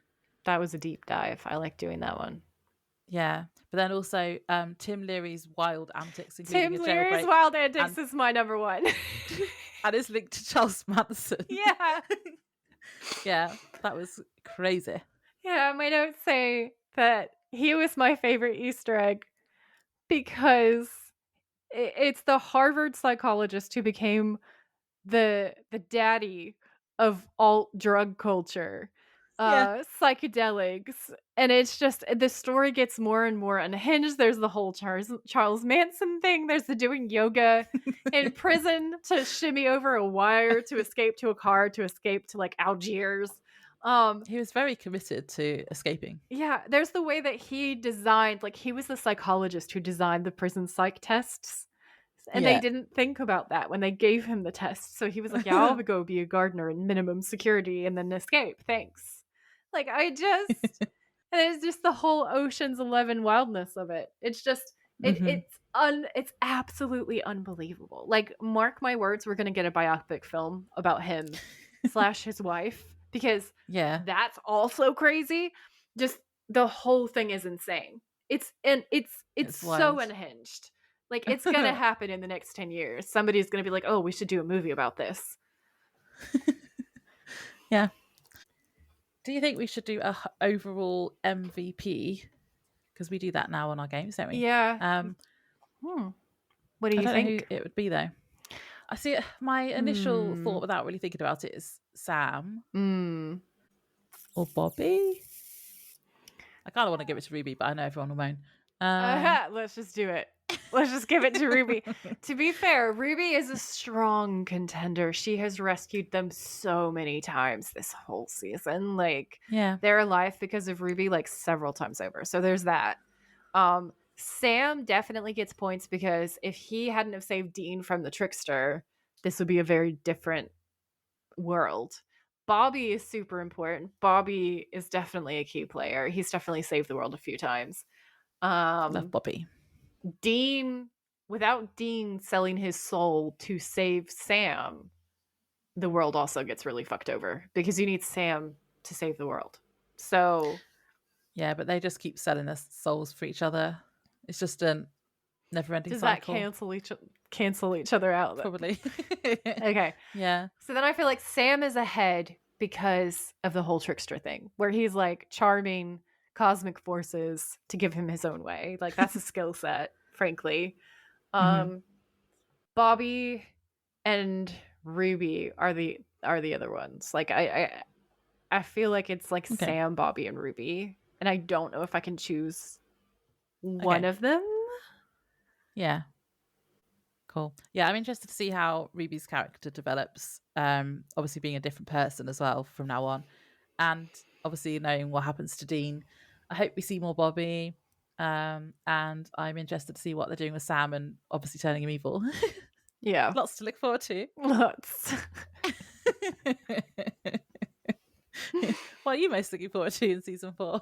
[SPEAKER 1] That was a deep dive. I like doing that one.
[SPEAKER 2] Yeah. But then also Tim Leary's wild antics, including
[SPEAKER 1] Tim
[SPEAKER 2] a
[SPEAKER 1] Leary's
[SPEAKER 2] jailbreak
[SPEAKER 1] Wild Antics
[SPEAKER 2] and,
[SPEAKER 1] is my number one.
[SPEAKER 2] and is linked to Charles Manson.
[SPEAKER 1] Yeah.
[SPEAKER 2] Yeah. That was crazy.
[SPEAKER 1] Yeah. My notes say that he was my favorite Easter egg because it's the Harvard psychologist who became the daddy of alt drug culture,
[SPEAKER 2] Yeah.
[SPEAKER 1] psychedelics, and it's just the story gets more and more unhinged. There's the whole Charles Manson thing. There's the doing yoga in prison to shimmy over a wire to escape to a car to escape to like Algiers.
[SPEAKER 2] He was very committed to escaping.
[SPEAKER 1] Yeah, there's the way that he designed, like he was the psychologist who designed the prison psych tests. And they
[SPEAKER 2] Yeah.
[SPEAKER 1] didn't think about that when they gave him the test. So he was like, yeah, I'll go be a gardener in minimum security and then escape. Thanks. Like, and it's just the whole Ocean's 11 wildness of it. It's just,
[SPEAKER 2] hmm
[SPEAKER 1] it's absolutely unbelievable. Like, mark my words, we're going to get a biopic film about him slash his wife because
[SPEAKER 2] Yeah.
[SPEAKER 1] that's also crazy. Just the whole thing is insane. It's so
[SPEAKER 2] wild.
[SPEAKER 1] unhinged. Like, it's gonna happen in the next 10 years. Somebody's gonna be like, oh, we should do a movie about this.
[SPEAKER 2] Yeah. Do you think we should do a overall MVP? Because we do that now on our games, don't we?
[SPEAKER 1] Yeah. What do
[SPEAKER 2] I
[SPEAKER 1] you
[SPEAKER 2] don't know who
[SPEAKER 1] think?
[SPEAKER 2] it would be though. I see my initial thought without really thinking about it is Sam or Bobby. I kind of want to give it to Ruby, but I know everyone will moan.
[SPEAKER 1] Let's just do it. Let's just give it to Ruby. To be fair, Ruby is a strong contender. She has rescued them so many times this whole season. Like,
[SPEAKER 2] Yeah.
[SPEAKER 1] they're alive because of Ruby, like, several times over. So there's that. Sam definitely gets points because if he hadn't have saved Dean from the trickster, this would be a very different world. Bobby is super important. Bobby is definitely a key player. He's definitely saved the world a few times.
[SPEAKER 2] Love Bobby.
[SPEAKER 1] Dean, without Dean selling his soul to save Sam, the world also gets really fucked over because you need Sam to save the world. So
[SPEAKER 2] Yeah, but they just keep selling their souls for each other. It's just a never-ending
[SPEAKER 1] does that
[SPEAKER 2] cycle.
[SPEAKER 1] cancel each other out?
[SPEAKER 2] Probably.
[SPEAKER 1] Okay.
[SPEAKER 2] Yeah.
[SPEAKER 1] So then I feel like Sam is ahead because of the whole trickster thing, where he's like charming cosmic forces to give him his own way. Like, that's a skill set, frankly. Bobby and Ruby are the other ones. Like, I feel like it's like
[SPEAKER 2] Okay.
[SPEAKER 1] Sam, Bobby, and Ruby, and I don't know if I can choose one
[SPEAKER 2] Okay.
[SPEAKER 1] of them.
[SPEAKER 2] Yeah. Cool. Yeah, I'm interested to see how Ruby's character develops. Obviously being a different person as well from now on. And obviously knowing what happens to Dean. I hope we see more Bobby. And I'm interested to see what they're doing with Sam and obviously turning him evil.
[SPEAKER 1] Yeah.
[SPEAKER 2] Lots to look forward to.
[SPEAKER 1] Lots.
[SPEAKER 2] What are you most looking forward to in season 4?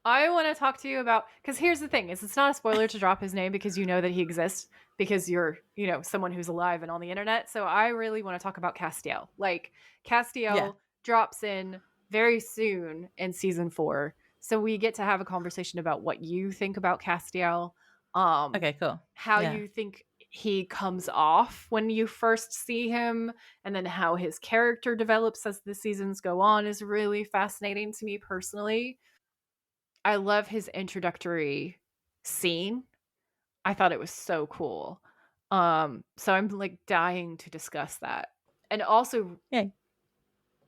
[SPEAKER 1] I want to talk to you about, because here's the thing, is it's not a spoiler to drop his name because you know that he exists because you're, someone who's alive and on the internet. So I really want to talk about Castiel. Like, Castiel drops in very soon in season 4. So we get to have a conversation about what you think about Castiel.
[SPEAKER 2] Okay, cool.
[SPEAKER 1] How you think he comes off when you first see him, and then how his character develops as the seasons go on is really fascinating to me personally. I love his introductory scene. I thought it was so cool. So I'm like dying to discuss that. And also,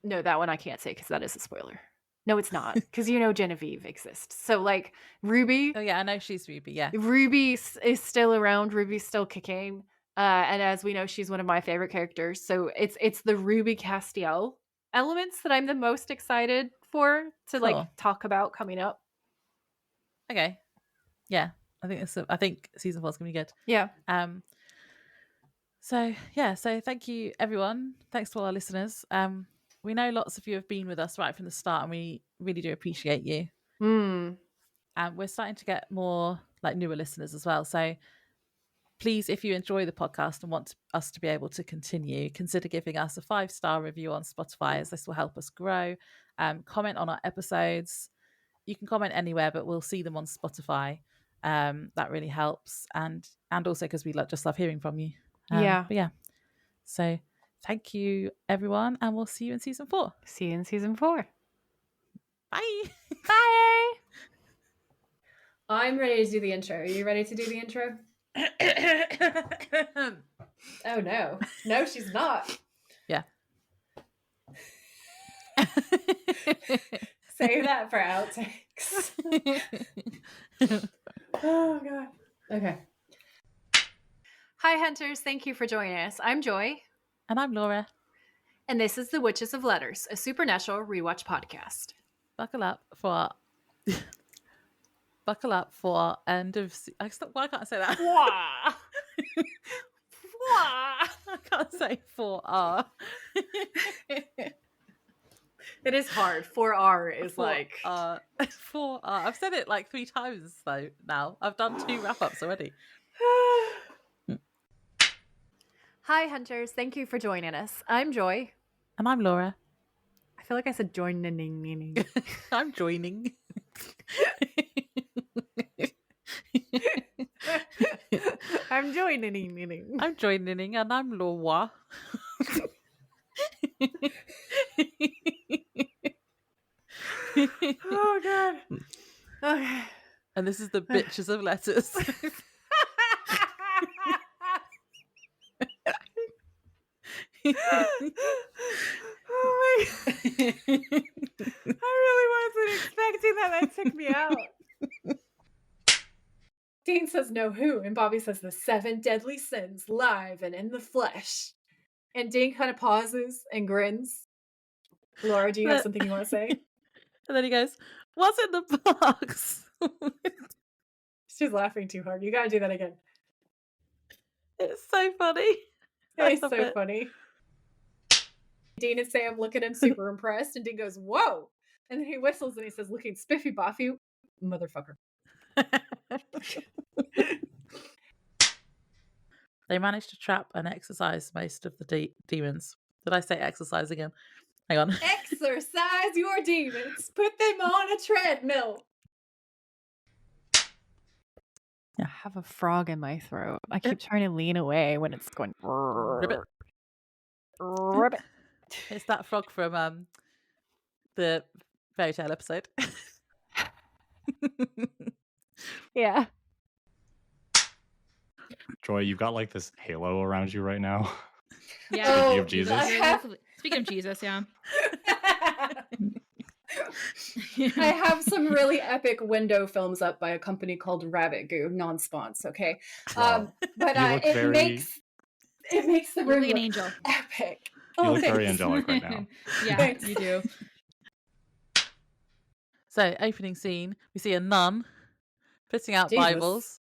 [SPEAKER 1] no, that one I can't say because that is a spoiler. No, it's not, because Genevieve exists. So like Ruby.
[SPEAKER 2] Oh yeah, I know she's Ruby. Yeah,
[SPEAKER 1] Ruby is still around. Ruby's still kicking. And as we know, she's one of my favorite characters. So it's the Ruby Castiel elements that I'm the most excited for to like talk about coming up.
[SPEAKER 2] Okay. Yeah. I think season 4 is gonna be good.
[SPEAKER 1] Yeah.
[SPEAKER 2] So thank you everyone. Thanks to all our listeners. We know lots of you have been with us right from the start, and we really do appreciate you. And we're starting to get more like newer listeners as well. So please, if you enjoy the podcast and want us to be able to continue, consider giving us a 5-star review on Spotify, as this will help us grow. Comment on our episodes. You can comment anywhere, but we'll see them on Spotify. That really helps, and also because we just love hearing from you.
[SPEAKER 1] Yeah.
[SPEAKER 2] But yeah, so thank you everyone, and we'll see you in season 4.
[SPEAKER 1] See you in season 4.
[SPEAKER 2] Bye.
[SPEAKER 1] Bye. I'm ready to do the intro. Are you ready to do the intro? Oh no. No, she's not.
[SPEAKER 2] Yeah.
[SPEAKER 1] Save that for outtakes. Oh god. Okay. Hi hunters, thank you for joining us. I'm Joy.
[SPEAKER 2] And I'm Laura.
[SPEAKER 1] And this is The Witches of Letters, a supernatural rewatch podcast.
[SPEAKER 2] Buckle up for end of. Why can't I say that?
[SPEAKER 1] Wah. Wah.
[SPEAKER 2] I can't say 4R.
[SPEAKER 1] It is hard. 4R is like
[SPEAKER 2] 4R. I've said it like 3 times though now. I've done 2 wrap-ups already.
[SPEAKER 1] Hi hunters, thank you for joining us. I'm Joy.
[SPEAKER 2] And I'm Laura.
[SPEAKER 1] I feel like I said joining.
[SPEAKER 2] I'm joining.
[SPEAKER 1] I'm joining.
[SPEAKER 2] I'm joining, and I'm Laura.
[SPEAKER 1] Oh god. Okay.
[SPEAKER 2] And this is the Bitches of Letters.
[SPEAKER 1] Oh my god. I really wasn't expecting that. That took me out. Dean says no who, and Bobby says the 7 deadly sins live and in the flesh. And Dean kind of pauses and grins. Laura, do you have something you want to say?
[SPEAKER 2] And then he goes, "What's in the box?"
[SPEAKER 1] She's laughing too hard. You gotta do that again.
[SPEAKER 2] It's so funny.
[SPEAKER 1] It's so funny. Dean and Sam look at him super impressed, and Dean goes, "Whoa!" And then he whistles and he says, "Looking spiffy boffy, motherfucker."
[SPEAKER 2] They managed to trap and exorcise most of the demons. Did I say exercise again? Hang on.
[SPEAKER 1] Exercise your demons. Put them on a treadmill.
[SPEAKER 2] Yeah.
[SPEAKER 1] I have a frog in my throat. I keep trying to lean away when it's going.
[SPEAKER 2] Ribbit.
[SPEAKER 1] Ribbit.
[SPEAKER 2] It's that frog from the fairy tale episode.
[SPEAKER 1] Yeah.
[SPEAKER 3] Joy, you've got like this halo around you right now.
[SPEAKER 4] Yeah.
[SPEAKER 3] Speaking of Jesus.
[SPEAKER 4] Speaking of Jesus, yeah.
[SPEAKER 1] I have some really epic window films up by a company called Rabbit Goo, non-spons, okay?
[SPEAKER 3] Wow.
[SPEAKER 1] But it makes the room
[SPEAKER 4] Really an
[SPEAKER 1] look
[SPEAKER 4] angel.
[SPEAKER 1] epic.
[SPEAKER 3] You look
[SPEAKER 1] thanks.
[SPEAKER 3] very angelic right now.
[SPEAKER 4] Yeah,
[SPEAKER 1] Thanks.
[SPEAKER 4] you do.
[SPEAKER 2] So, opening scene, we see a nun putting out
[SPEAKER 1] Jesus.
[SPEAKER 2] Bibles.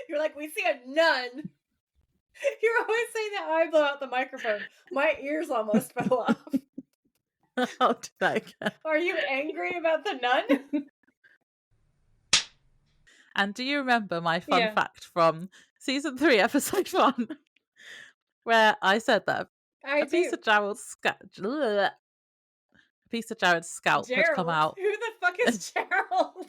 [SPEAKER 1] You're like, we see a nun. You're always saying that I blow out the microphone. My ears almost fell off.
[SPEAKER 2] I'll do that again.
[SPEAKER 1] Are you angry about the nun?
[SPEAKER 2] And do you remember my fun
[SPEAKER 1] Yeah.
[SPEAKER 2] fact from season 3, episode 1, where I said that a piece of Gerald's scalp had come out?
[SPEAKER 1] Who the fuck is Gerald?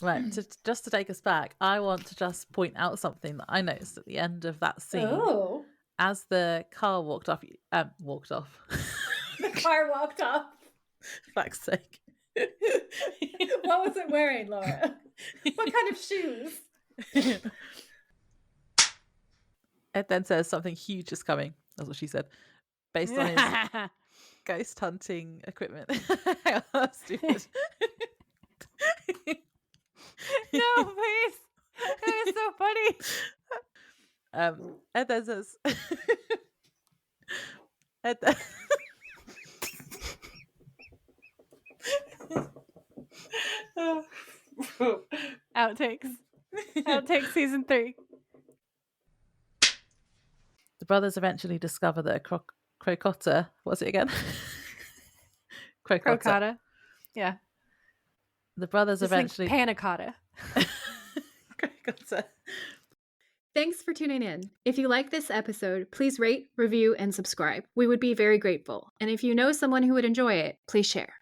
[SPEAKER 2] Right, just to take us back, I want to just point out something that I noticed at the end of that scene.
[SPEAKER 1] Oh.
[SPEAKER 2] As the car walked off.
[SPEAKER 1] The car walked off.
[SPEAKER 2] Fuck's sake.
[SPEAKER 1] What was it wearing, Laura? What kind of shoes?
[SPEAKER 2] Ed then says something huge is coming. That's what she said. Based on his ghost hunting equipment. That's stupid.
[SPEAKER 1] No, please. That is so funny.
[SPEAKER 2] Ed then says
[SPEAKER 1] Outtakes. Outtakes season 3.
[SPEAKER 2] The brothers eventually discover that a crocotta, what's it again? Crocotta.
[SPEAKER 1] Crocotta. Yeah.
[SPEAKER 2] The brothers
[SPEAKER 1] Just think
[SPEAKER 2] eventually
[SPEAKER 1] panna cotta.
[SPEAKER 2] crocotta.
[SPEAKER 5] Thanks for tuning in. If you like this episode, please rate, review, and subscribe. We would be very grateful. And if you know someone who would enjoy it, please share.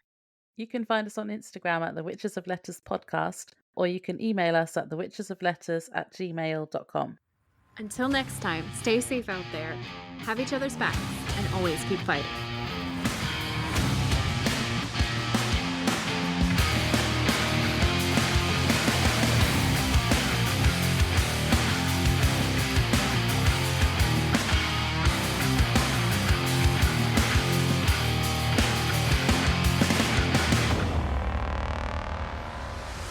[SPEAKER 2] You can find us on Instagram at the Witches of Letters podcast, or you can email us at thewitchesofletters@gmail.com.
[SPEAKER 5] Until next time, stay safe out there, have each other's backs, and always keep fighting.